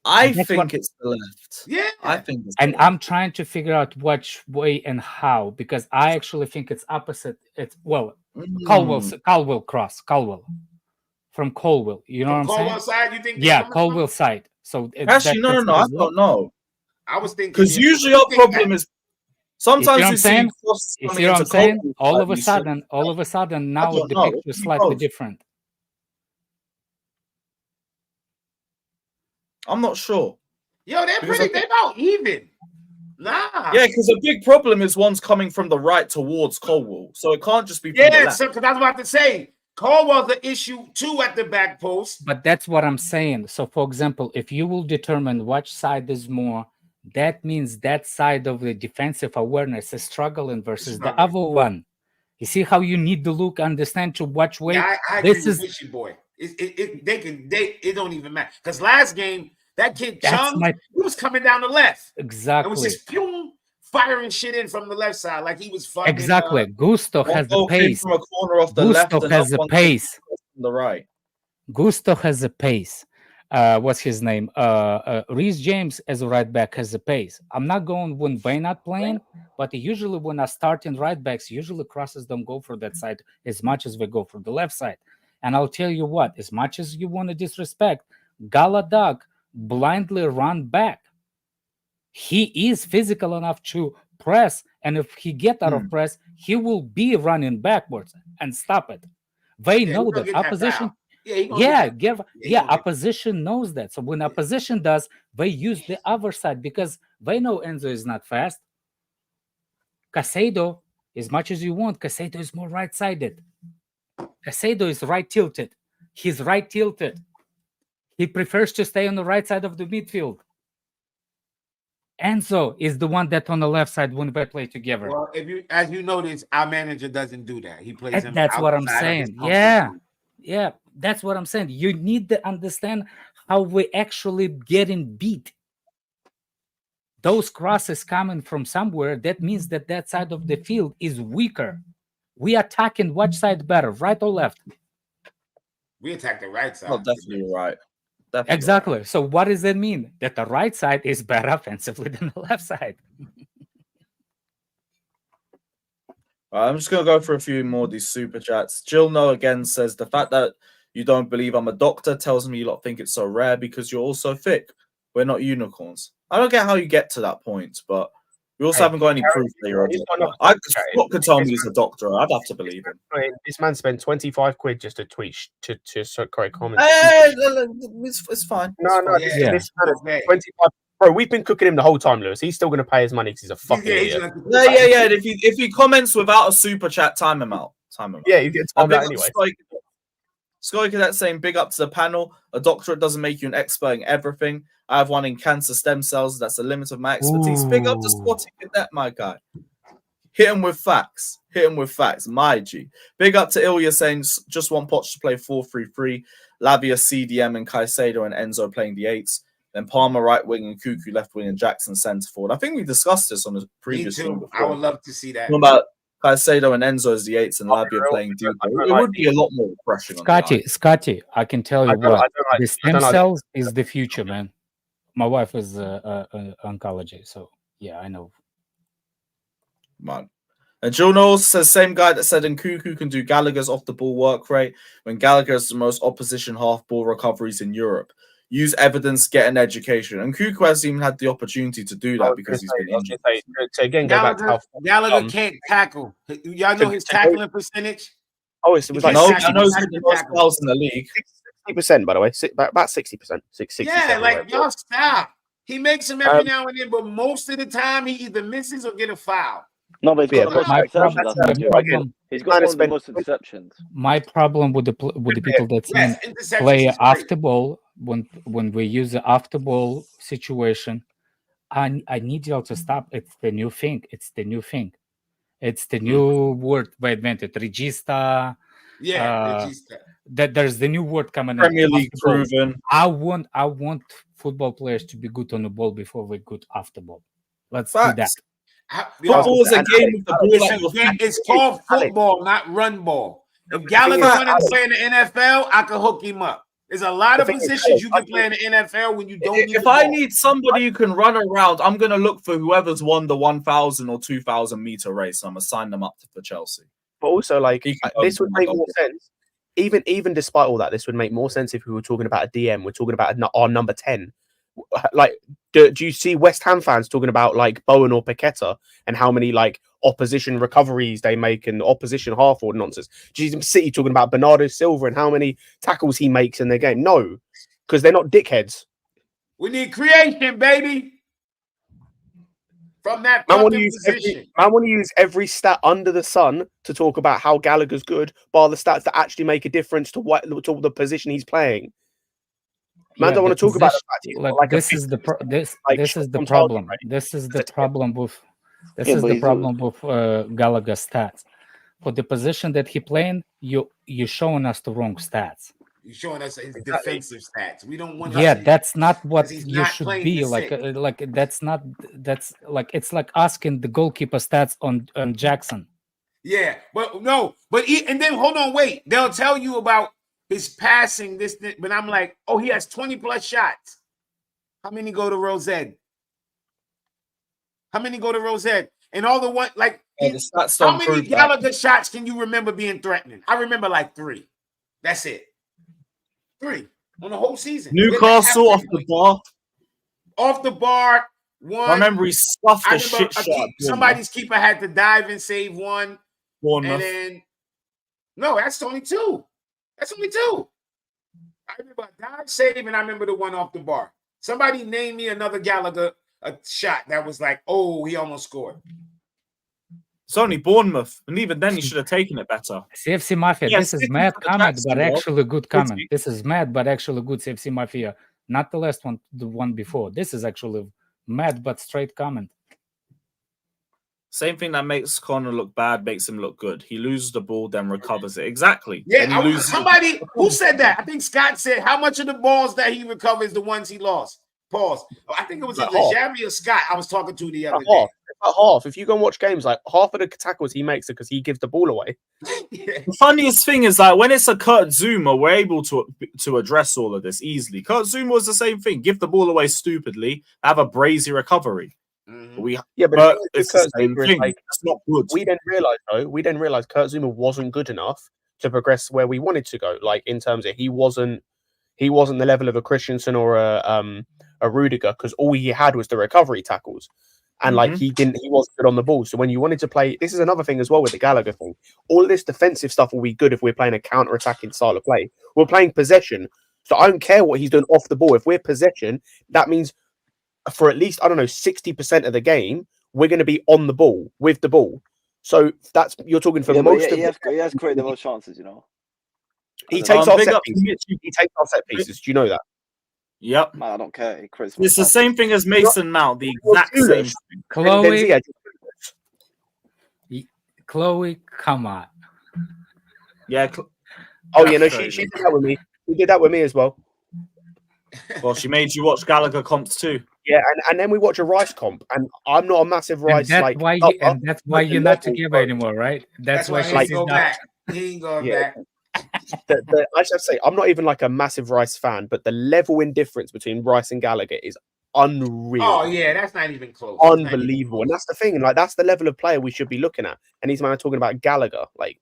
S2: I think it's the left.
S9: Yeah,
S2: I think.
S10: And I'm trying to figure out which way and how, because I actually think it's opposite. It's Colwell cross. From Colwell, you know what I'm saying?
S9: Colwell side, you think?
S10: Yeah, Colwell side. So
S2: actually, no. I don't know.
S9: I was thinking
S2: because usually our problem is sometimes
S10: you see what I'm saying. All of a sudden, now the picture is slightly different.
S2: I'm not sure.
S9: Yo, they're about even. Nah.
S2: Yeah, because a big problem is one's coming from the right towards Colwell, so it can't just be from the left.
S9: So because I was about to say. Colwell's the issue too at the back post.
S10: But that's what I'm saying. So, for example, if you will determine which side is more, that means that side of the defensive awareness is struggling versus the other one. You see how you need to look, understand to watch way.
S9: Yeah, I agree with you, boy. It don't even matter. Because last game, that kid Chung, he was coming down the left.
S10: Exactly.
S9: It was just firing shit in from the left side like he was fucking.
S10: Exactly. Gusto has the pace.
S2: From a corner off the
S10: Gusto
S2: left
S10: has the pace.
S2: From the right.
S10: Gusto has the pace. What's his name? Reece James as a right back has the pace. I'm not going when Bay not playing, but usually when I start in right backs, usually crosses don't go for that side as much as we go for the left side. And I'll tell you what, as much as you want to disrespect, Gallagher blindly run back. He is physical enough to press, and if he get out of press, he will be running backwards and stop it. They know that opposition. Opposition knows that. So when opposition does, they use the other side because they know Enzo is not fast. Caicedo, as much as you want, Caicedo is more right-sided. Caicedo is right-tilted. He's right-tilted. He prefers to stay on the right side of the midfield. Enzo is the one that on the left side when they play together.
S9: Well, as you notice, our manager doesn't do that. He plays him.
S10: That's what I'm saying. Yeah, that's what I'm saying. You need to understand how we actually getting beat. Those crosses coming from somewhere, that means that side of the field is weaker. We attacking which side better, right or left?
S9: We attack the right side.
S2: Oh, definitely right.
S10: Exactly. Right. So what does that mean? That the right side is better offensively than the left side.
S2: I'm just going to go for a few more of these super chats. Jill No again says, the fact that you don't believe I'm a doctor tells me you lot think it's so rare because you're all so thick. We're not unicorns. I don't get how you get to that point, but we also haven't got any proof that you're a doctor. Scott could tell me he's a doctor. I'd have to believe him.
S3: This man spent 25 quid just to tweet to correct comments.
S2: It's fine.
S3: No, this 25. Bro, we've been cooking him the whole time, Lewis. He's still going to pay his money because he's a fucking idiot.
S2: Yeah. If he comments without a super chat, time him out.
S3: Yeah, you get timed out anyway.
S2: Scotty Cadet saying, big up to the panel. A doctorate doesn't make you an expert in everything. I have one in cancer stem cells. That's the limit of my expertise. Big up to Scotty Cadet, my guy. Hit him with facts. My G. Big up to Ilya saying, just want Poch to play 4-3-3. Lavia, CDM, and Caicedo and Enzo playing the 8s. Then Palmer right wing and Cuckoo left wing and Jackson centre forward. I think we discussed this on the previous one.
S9: I would love to see that.
S2: What about Caicedo and Enzo as the 8s and Lavia playing deep? It would be a lot more pressure.
S10: Scotty, I can tell you what. The stem cells is the future, man. My wife is oncology, so yeah, I know.
S2: Man. And Jill Knowles says, same guy that said Nkuku can do Gallagher's off-the-ball work rate when Gallagher has the most opposition half-ball recoveries in Europe. Use evidence, get an education. And Nkuku hasn't even had the opportunity to do that because he's been injured.
S3: So again, go back to how
S9: Gallagher can't tackle. Y'all know his tackling percentage?
S3: Oh, it was like
S2: I know he's the most fouls in the league.
S3: 60%, by the way. About 60%. 60
S9: yeah, like y'all stop. He makes them every now and then, but most of the time he either misses or get a foul.
S11: No, but
S10: my problem
S11: He's got one of the most interceptions.
S10: My problem with the people that play after ball, when we use the after ball situation, I need y'all to stop. It's the new thing. It's the new word we invented. Regista.
S9: Yeah, regista.
S10: That there's the new word coming.
S2: Premier League proven.
S10: I want football players to be good on the ball before we're good after ball. Let's do that.
S2: Football is a game with the ball.
S9: It's called football, not run ball. If Gallagher wanted to play in the NFL, I could hook him up. There's a lot of positions you can play in the NFL when you don't need
S2: If I need somebody who can run around, I'm going to look for whoever's won the 1,000 or 2,000 meter race. I'm going to sign them up for Chelsea.
S3: But also, like, this would make more sense. Even despite all that, this would make more sense if we were talking about a DM. We're talking about our number 10. Like, do you see West Ham fans talking about like Bowen or Paqueta and how many like opposition recoveries they make and opposition half-forward nonsense? Do you see City talking about Bernardo Silva and how many tackles he makes in their game? No, because they're not dickheads.
S9: We need creation, baby. From that position.
S3: I want to use every stat under the sun to talk about how Gallagher's good, bar the stats that actually make a difference to the position he's playing. Man, don't want to talk about the fact
S10: this is the problem. This is the problem with Gallagher stats. For the position that he playing, you're showing us the wrong stats.
S9: You're showing us his defensive stats. We don't want.
S10: Yeah, that's not what you should be like. That's it's like asking the goalkeeper stats on Jackson.
S9: Yeah, but then hold on, wait. They'll tell you about his passing, but I'm like, oh, he has 20 plus shots. How many go to Rosette? And all the one, like, how many Gallagher shots can you remember being threatening? I remember like 3. That's it. 3 on the whole season.
S2: Newcastle off the bar.
S9: Off the bar, 1.
S2: I remember he stuffed the shit shot.
S9: Somebody's keeper had to dive and save 1.
S2: Bournemouth.
S9: And then, no, that's only 2. That's only 2. I remember a dive save, and I remember the one off the bar. Somebody named me another Gallagher a shot that was like, oh, he almost scored.
S2: It's only Bournemouth, and even then he should have taken it better.
S10: CFC Mafia, this is mad comment, but actually good comment. This is mad, but actually good CFC Mafia. Not the last one, the one before. This is actually mad, but straight comment.
S2: Same thing that makes Connor look bad makes him look good. He loses the ball, then recovers it. Exactly.
S9: Yeah, somebody who said that. I think Scott said how much of the balls that he recovers the ones he lost. Pause. I think it was either Jerry or Scott I was talking to the other day.
S3: Half. If you go and watch games, like half of the tackles he makes are because he gives the ball away.
S2: The funniest thing is that when it's a Kurt Zuma, we're able to address all of this easily. Kurt Zuma was the same thing. Give the ball away stupidly, have a brazy recovery. But it's the same thing.
S3: Like,
S2: it's not good.
S3: We didn't realize Kurt Zuma wasn't good enough to progress where we wanted to go. Like in terms of he wasn't the level of a Christensen or a Rudiger, because all he had was the recovery tackles. And like he wasn't good on the ball. So when you wanted to play, this is another thing as well with the Gallagher thing. All of this defensive stuff will be good if we're playing a counter-attacking style of play. We're playing possession. So I don't care what he's doing off the ball. If we're possession, that means for at least, 60% of the game, we're going to be on the ball, with the ball. So that's, you're talking for most of
S11: he has created the most chances,
S3: He takes our set pieces. Do you know that?
S2: Yep.
S11: Man, I don't care.
S2: It's the same thing as Mason Mount, the exact same thing.
S10: Chloe, come on.
S2: Yeah.
S3: She did that with me. She did that with me as well.
S2: Well, she made you watch Gallagher comps too.
S3: Yeah, and then we watch a Rice comp, and I'm not a massive Rice.
S10: That's why you're not together anymore, right? That's why she's
S9: go back. He ain't going back.
S3: I should say I'm not even like a massive Rice fan, but the level in difference between Rice and Gallagher is unreal.
S9: Oh yeah, that's not even close.
S3: Unbelievable, and that's the thing. Like that's the level of player we should be looking at. And he's talking about Gallagher, like.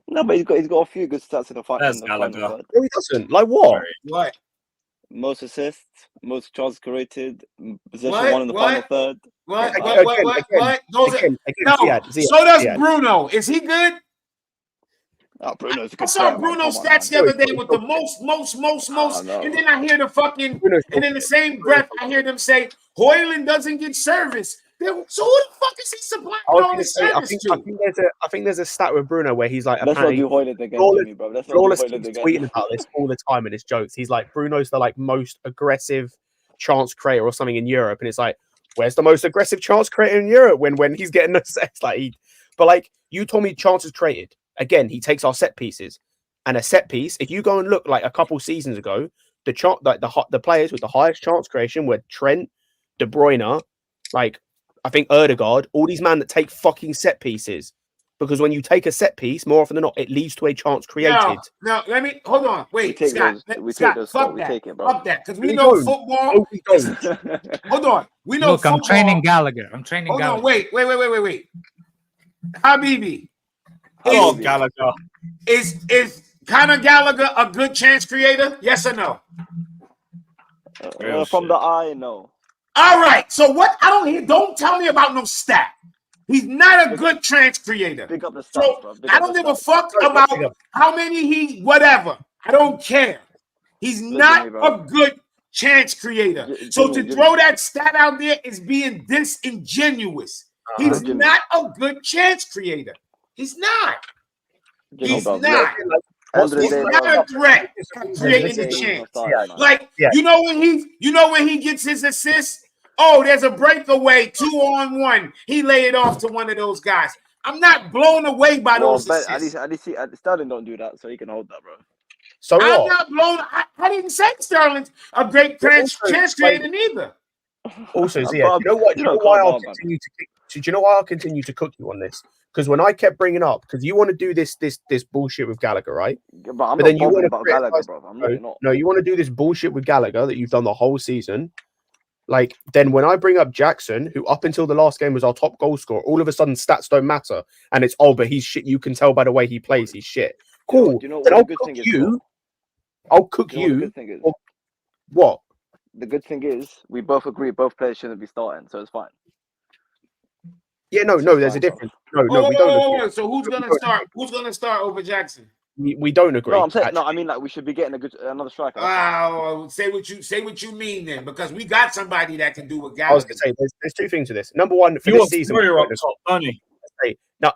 S11: No, but he's got a few good stats in the fight.
S2: That's Gallagher.
S3: No, he doesn't. Like what?
S9: What?
S11: Most assists, most chances created, possession one in the final third.
S9: What? So does Bruno. Is he good?
S11: Oh, Bruno's a good
S9: I saw
S11: player,
S9: Bruno's stats the other day with the most, and then I hear the fucking, and in the same breath, I hear them say, Hoyland doesn't get service. So who the fuck is he supplying all this service to?
S3: I think there's a stat with Bruno where he's like,
S11: let's not do Højlund again, Jimmy, bro. Let's not do Højlund again.
S3: Tweeting about this all the time in his jokes. He's like, Bruno's the like most aggressive chance creator or something in Europe, and it's like, where's the most aggressive chance creator in Europe when he's getting the sets? But like you told me, chances created again. He takes our set pieces, and a set piece. If you go and look like a couple seasons ago, the players with the highest chance creation were Trent, De Bruyne, like. I think Ødegaard, all these men that take fucking set pieces, because when you take a set piece, more often than not, it leads to a chance created.
S9: No, let me hold on. Wait, Scott. Fuck that. Fuck that. Because we know football.
S3: No, we don't.
S9: Hold on. We know
S10: Look,
S9: football.
S10: I'm training Gallagher.
S9: Hold on. Wait. Habibi.
S2: Gallagher.
S9: Is Conor Gallagher a good chance creator? Yes or no?
S11: From the eye, no.
S9: All right. So what? Don't tell me about no stat. He's not a good chance creator.
S11: Pick up the stats,
S9: so
S11: bro.
S9: I don't give a fuck about how many whatever. I don't care. He's not a good chance creator. So to throw that stat out there is being disingenuous. He's not a good chance creator. He's not. He's not. He's not a threat creating the chance. You know when he gets his assist. Oh, there's a breakaway, 2-on-1. He lay it off to one of those guys. I'm not blown away by those assists.
S11: At least Sterling don't do that, so he can hold that, bro.
S3: So
S9: I'm not blown. I didn't say Sterling's a great chance creator neither.
S3: Also, Zia, do you know why I'll continue to cook you on this? Because when I kept bringing up, because you want to do this bullshit with Gallagher, right?
S11: But then you want about Gallagher, bro. I'm not.
S3: No, you want to do this bullshit with Gallagher that you've done the whole season. Like, then when I bring up Jackson, who up until the last game was our top goal scorer, all of a sudden stats don't matter. And it's, but he's shit. You can tell by the way he plays, he's shit. Cool. Then I'll cook you. I'll cook you. What?
S11: The good thing is, we both agree both players shouldn't be starting, so it's fine.
S3: Yeah, no, there's a difference. No, we don't agree.
S9: So who's gonna start? Who's gonna start over Jackson?
S3: We don't agree.
S11: No, I'm saying I mean like we should be getting another striker.
S9: Say what you mean then, because we got somebody that can do what Gallagher.
S3: I was gonna say there's two things to this. Number one, for this season,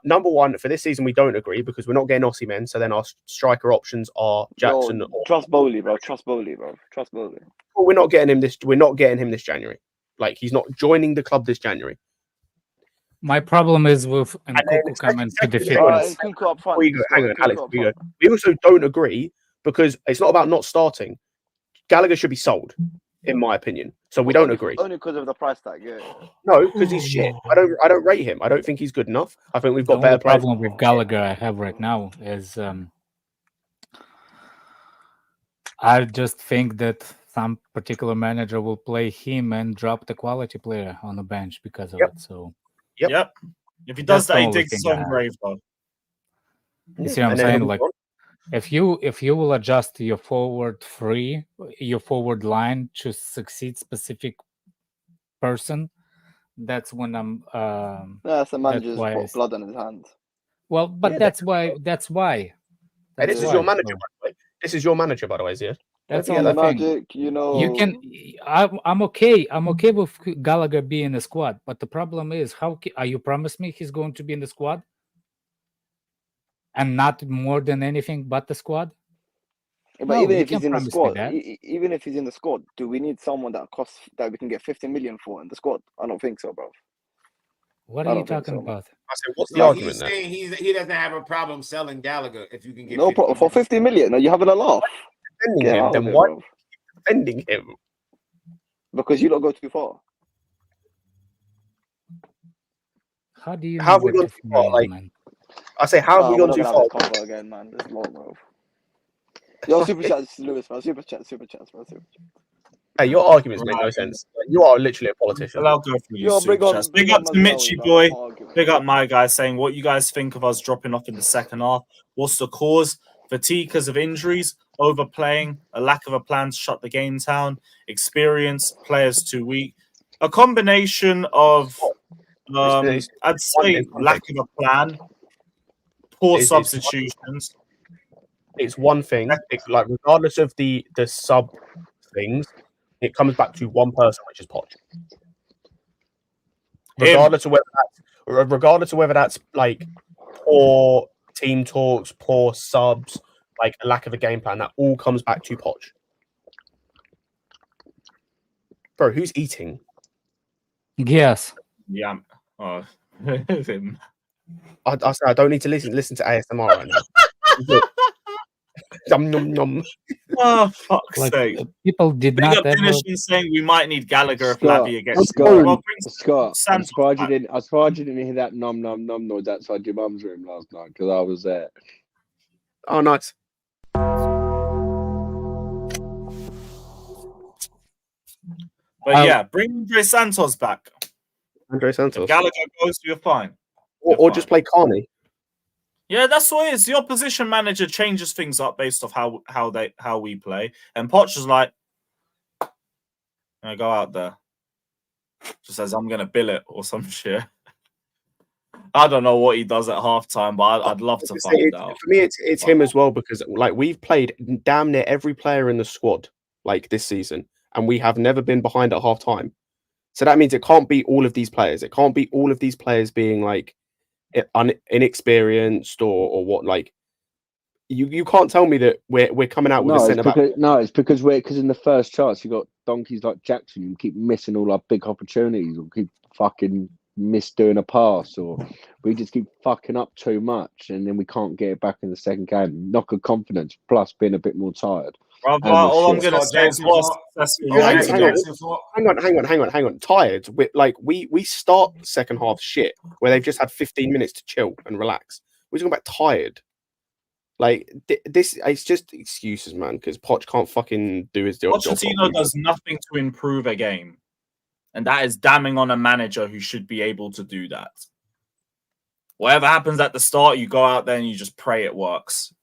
S3: number one for this season we don't agree because we're not getting Osimhen, so then our striker options are Jackson.
S11: Trust Bowley, bro. Trust Bowley.
S3: Well, we're not getting him this January. Like he's not joining the club this January.
S10: My problem is with Nkunku coming to the fitness.
S3: Hang on, Alex. We also don't agree because it's not about not starting. Gallagher should be sold, in my opinion. So we don't agree.
S11: Only because of the price tag, yeah.
S3: No, because he's shit. I don't rate him. I don't think he's good enough. I think we've got better players.
S10: The problem with Gallagher I have right now is I just think that some particular manager will play him and drop the quality player on the bench because of it. So.
S2: Yep. If he does that, he digs his own grave, though.
S10: You see what I'm saying? Like, if you will adjust your forward line to succeed specific person, that's when I'm.
S11: That's the manager's got blood on his hands.
S10: Well, but that's why.
S3: This is your manager, by the way. This is your manager, by the way, Zia.
S10: That's all the
S11: magic, you know.
S10: You can. I'm okay. I'm okay with Gallagher being in the squad, but the problem is, are you promise me he's going to be in the squad, and not more than anything but the squad?
S11: Yeah, but even if he's in the squad, even if he's in the squad, do we need someone that we can get 50 million for in the squad? I don't think so, bro.
S10: What are you talking about?
S3: I said, what's the argument there?
S9: He's saying he doesn't have a problem selling Gallagher if you can get
S11: no problem for 50 million. Are you having a laugh?
S3: Defending him, then why are you defending him?
S11: Because you don't go too far.
S10: How do you?
S3: How have we gone too far? Like, I say, how have we gone too far?
S11: Again, man. This is long, bro. Yo, super chats, Lewis, man. Super chats, bro. Super chat.
S3: Hey, your arguments make no sense. You are literally a politician.
S2: I'll go through you. Big up to Mitchy boy. Big up my guy saying what you guys think of us dropping off in the second half. What's the cause? Fatigue because of injuries, overplaying, a lack of a plan to shut the game down, experience, players too weak. A combination of, I'd say, lack of a plan, poor substitutions.
S3: It's one thing. Like regardless of the sub things, it comes back to one person, which is Poch. regardless of whether that's like poor team talks, poor subs, like a lack of a game plan. That all comes back to Poch. Bro, who's eating?
S10: Yes.
S2: Yeah. Oh, him.
S3: I don't need to listen to ASMR right now. Yum, yum, yum.
S2: Oh, fuck's sake.
S10: People did
S2: Big
S10: not
S2: up
S10: ever...
S2: finishing saying we might need Gallagher if
S4: Scott,
S2: Lavia gets...
S4: Scott, I'm surprised you didn't hear that nom nom nom noise outside your mum's room last night because I was there.
S3: Oh, nice.
S2: But yeah, bring Andre Santos back.
S3: Andre Santos.
S2: If Gallagher goes, you're fine.
S3: Or just play Carney.
S2: Yeah, that's what it is. The opposition manager changes things up based off how we play. And Poch is like, go out there. Just says, I'm gonna bill it or some shit. I don't know what he does at halftime, but I'd love to find out.
S3: For me, it's him as well, because like we've played damn near every player in the squad like this season, and we have never been behind at halftime. So that means it can't be all of these players. It can't be all of these players being like inexperienced or what. Like you can't tell me that we're coming out with a centre back.
S4: No, it's because in the first chance you got donkeys like Jackson who keep missing all our big opportunities, or keep fucking miss doing a pass, or we just keep fucking up too much, and then we can't get it back in the second game. Knock of confidence, plus being a bit more tired.
S2: All I'm gonna say is
S3: hang on. Tired. We start second half shit where they've just had 15 minutes to chill and relax. We're talking about tired. Like this, it's just excuses, man. Because Poch can't fucking do his job.
S2: Pochettino does nothing to improve a game, and that is damning on a manager who should be able to do that. Whatever happens at the start, you go out there and you just pray it works.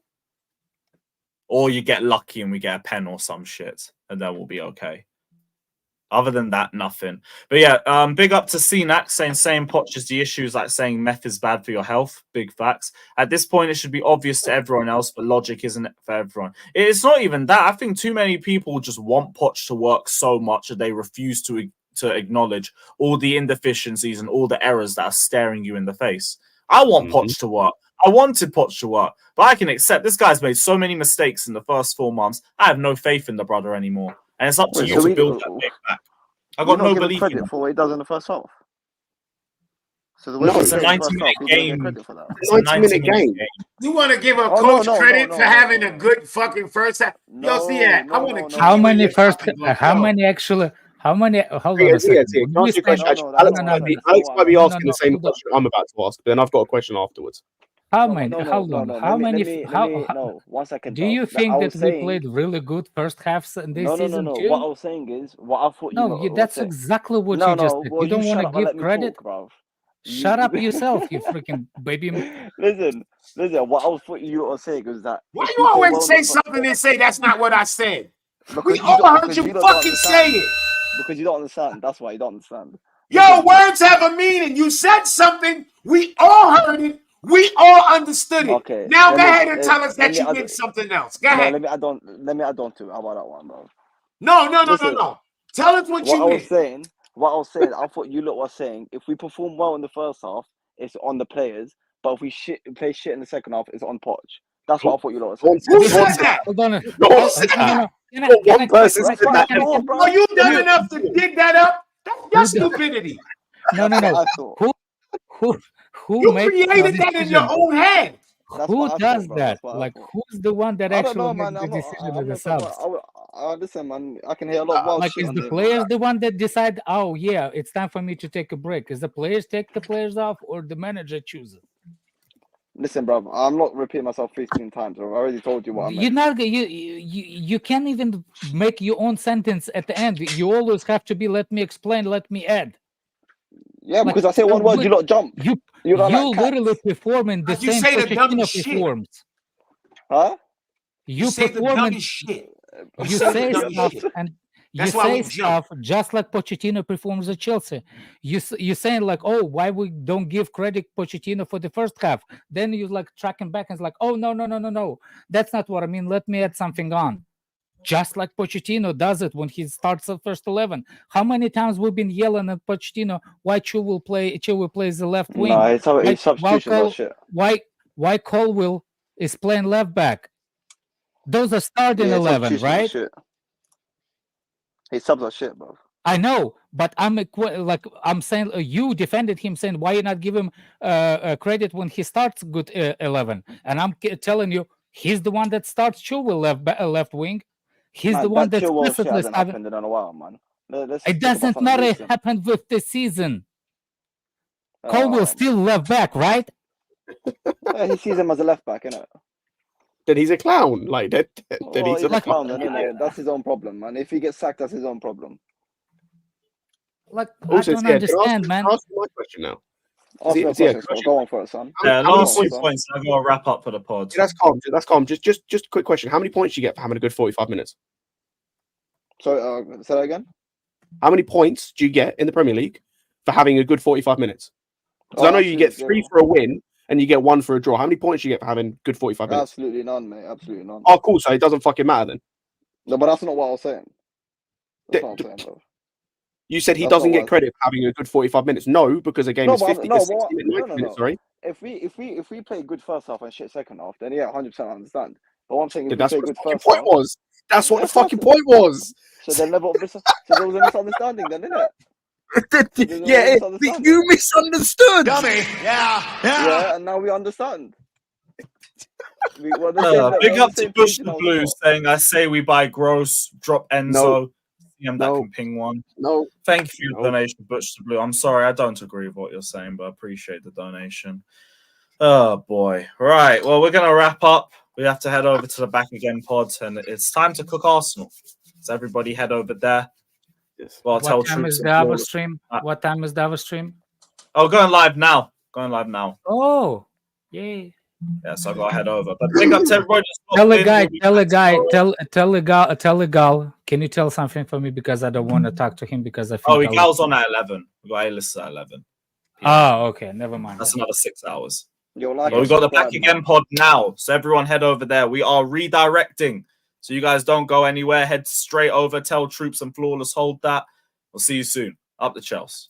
S2: Or you get lucky and we get a pen or some shit, and then we'll be okay. Other than that, nothing. But yeah, big up to CNAC saying Poch is the issue, is like saying meth is bad for your health. Big facts. At this point, it should be obvious to everyone else, but logic isn't for everyone. It's not even that. I think too many people just want Poch to work so much that they refuse to acknowledge all the inefficiencies and all the errors that are staring you in the face. I want Poch to work. I wanted Poch to work, but I can accept this guy's made so many mistakes in the first 4 months. I have no faith in the brother anymore, and it's up to you to build that big back. I got no belief in him.
S11: For what he does in the first half. So
S2: it's a 90-minute game.
S3: It's a 90-minute game.
S9: You want to give a coach credit for having a good fucking first half? Yo, see that? I want to keep
S10: how many first? How many actually? How many? Hold on a second.
S3: Alex might be asking the same question I'm about to ask, but then I've got a question afterwards.
S10: How many? Hold on. How many?
S11: No, 1 second.
S10: Do you think that we played really good first halves in this season too?
S11: What I was saying is, what I thought.
S10: No, that's exactly what you just said. You don't want to give credit. Shut up yourself, you freaking baby.
S11: Listen. What I thought you were saying was that.
S9: Why you always say something and say that's not what I said? We all heard you fucking say it.
S11: Because you don't understand. That's why you don't understand.
S9: Yo, words have a meaning. You said something. We all heard it. We all understood it.
S11: Okay.
S9: Now go ahead and tell us that you did something else. Go ahead.
S11: Let me add on to it. How about that one, bro?
S9: No. Tell us what you meant.
S11: What I was saying, I thought you lot were saying if we perform well in the first half, it's on the players. But if we play shit in the second half, it's on Poch. That's what I thought you lot were saying.
S9: Who said that?
S10: Hold on.
S3: One person said that.
S9: Are you done enough to dig that up? That's stupidity.
S10: No. Who
S9: you created that in your own head?
S10: Who does that? Like, who's the one that actually makes the decision of the subs?
S11: Listen, man, I can hear a lot of
S10: like, is the players the one that decide, oh, yeah, it's time for me to take a break? Is the players take the players off, or the manager chooses?
S11: Listen, bro, I'm not repeating myself 15 times. I already told you what I meant.
S10: You can't even make your own sentence at the end. You always have to be, let me explain, let me add.
S11: Yeah, because I say one word, you lot jump.
S10: You literally perform in the same Pochettino performs.
S11: Huh?
S10: You perform
S9: shit.
S10: You say stuff and you say stuff just like Pochettino performs at Chelsea. You're saying like, oh, why we don't give credit Pochettino for the first half? Then you like tracking back and it's like, oh no, that's not what I mean. Let me add something on. just like Pochettino does it when he starts the first 11. How many times we've been yelling at Pochettino why Chilwell plays the left wing?
S11: No, his substitutions are shit.
S10: Why Colwill is playing left back? Those are starting 11, right?
S11: His subs are shit, bro.
S10: I know, but I'm saying you defended him, saying why you not give him credit when he starts good 11, and I'm telling you he's the one that starts Chilwell left wing. He's the one that's consistently
S11: hasn't happened in a while, man.
S10: It doesn't matter. It happened with the season. Colwill still left back, right?
S11: Yeah, he sees him as a left back, innit?
S3: Then he's a clown. Like that.
S11: He's a clown. Then, innit? That's his own problem, man. If he gets sacked, that's his own problem.
S10: Like, also, I don't understand, man.
S3: Ask my question now.
S11: Ask your question. Go on for it, son.
S2: Last 2 points. I'm going to wrap up for the pod.
S3: That's calm. That's calm. Just a quick question. How many points do you get for having a good 45 minutes?
S11: Sorry, say that again.
S3: How many points do you get in the Premier League for having a good 45 minutes? Because I know you get 3 for a win and you get 1 for a draw. How many points do you get for having good 45 minutes?
S11: Absolutely none, mate. Absolutely none.
S3: Oh, cool. So it doesn't fucking matter then.
S11: No, but that's not what I was saying. That's not what I'm saying, bro.
S3: You said he doesn't get credit for having a good 45 minutes. No, because a game is 50 to 60 minutes, sorry.
S11: If we play good first half and shit second half, then yeah, 100% I understand. But one thing,
S3: that's what the fucking point was. That's what the fucking point was.
S11: So there was a misunderstanding then, innit?
S3: Yeah, you misunderstood.
S9: Dummy. Yeah,
S11: and now we understand.
S2: Big up to Bush the Blue saying, I say we buy Gross, drop Enzo. That can ping one.
S3: No.
S2: Thank you for the donation, Butch the Blue. I'm sorry, I don't agree with what you're saying, but I appreciate the donation. Oh, boy. Right, well, we're going to wrap up. We have to head over to the Back Again pod, and it's time to cook Arsenal. So everybody head over there.
S3: Yes.
S10: What time is the other stream? What time is the other stream?
S2: Oh, going live now.
S10: Oh, yay.
S2: Yeah, so I got to head over. But big up to everybody.
S10: Tell the guy. Can you tell something for me? Because I don't want to talk to him because I think
S2: Gal's on at 11. We got A-list at 11.
S10: Oh, okay. Never mind.
S2: That's another 6 hours.
S11: We
S2: got the Back Again pod now. So everyone head over there. We are redirecting. So you guys don't go anywhere. Head straight over. Tell Troops and Flawless hold that. We'll see you soon. Up the Chelsea.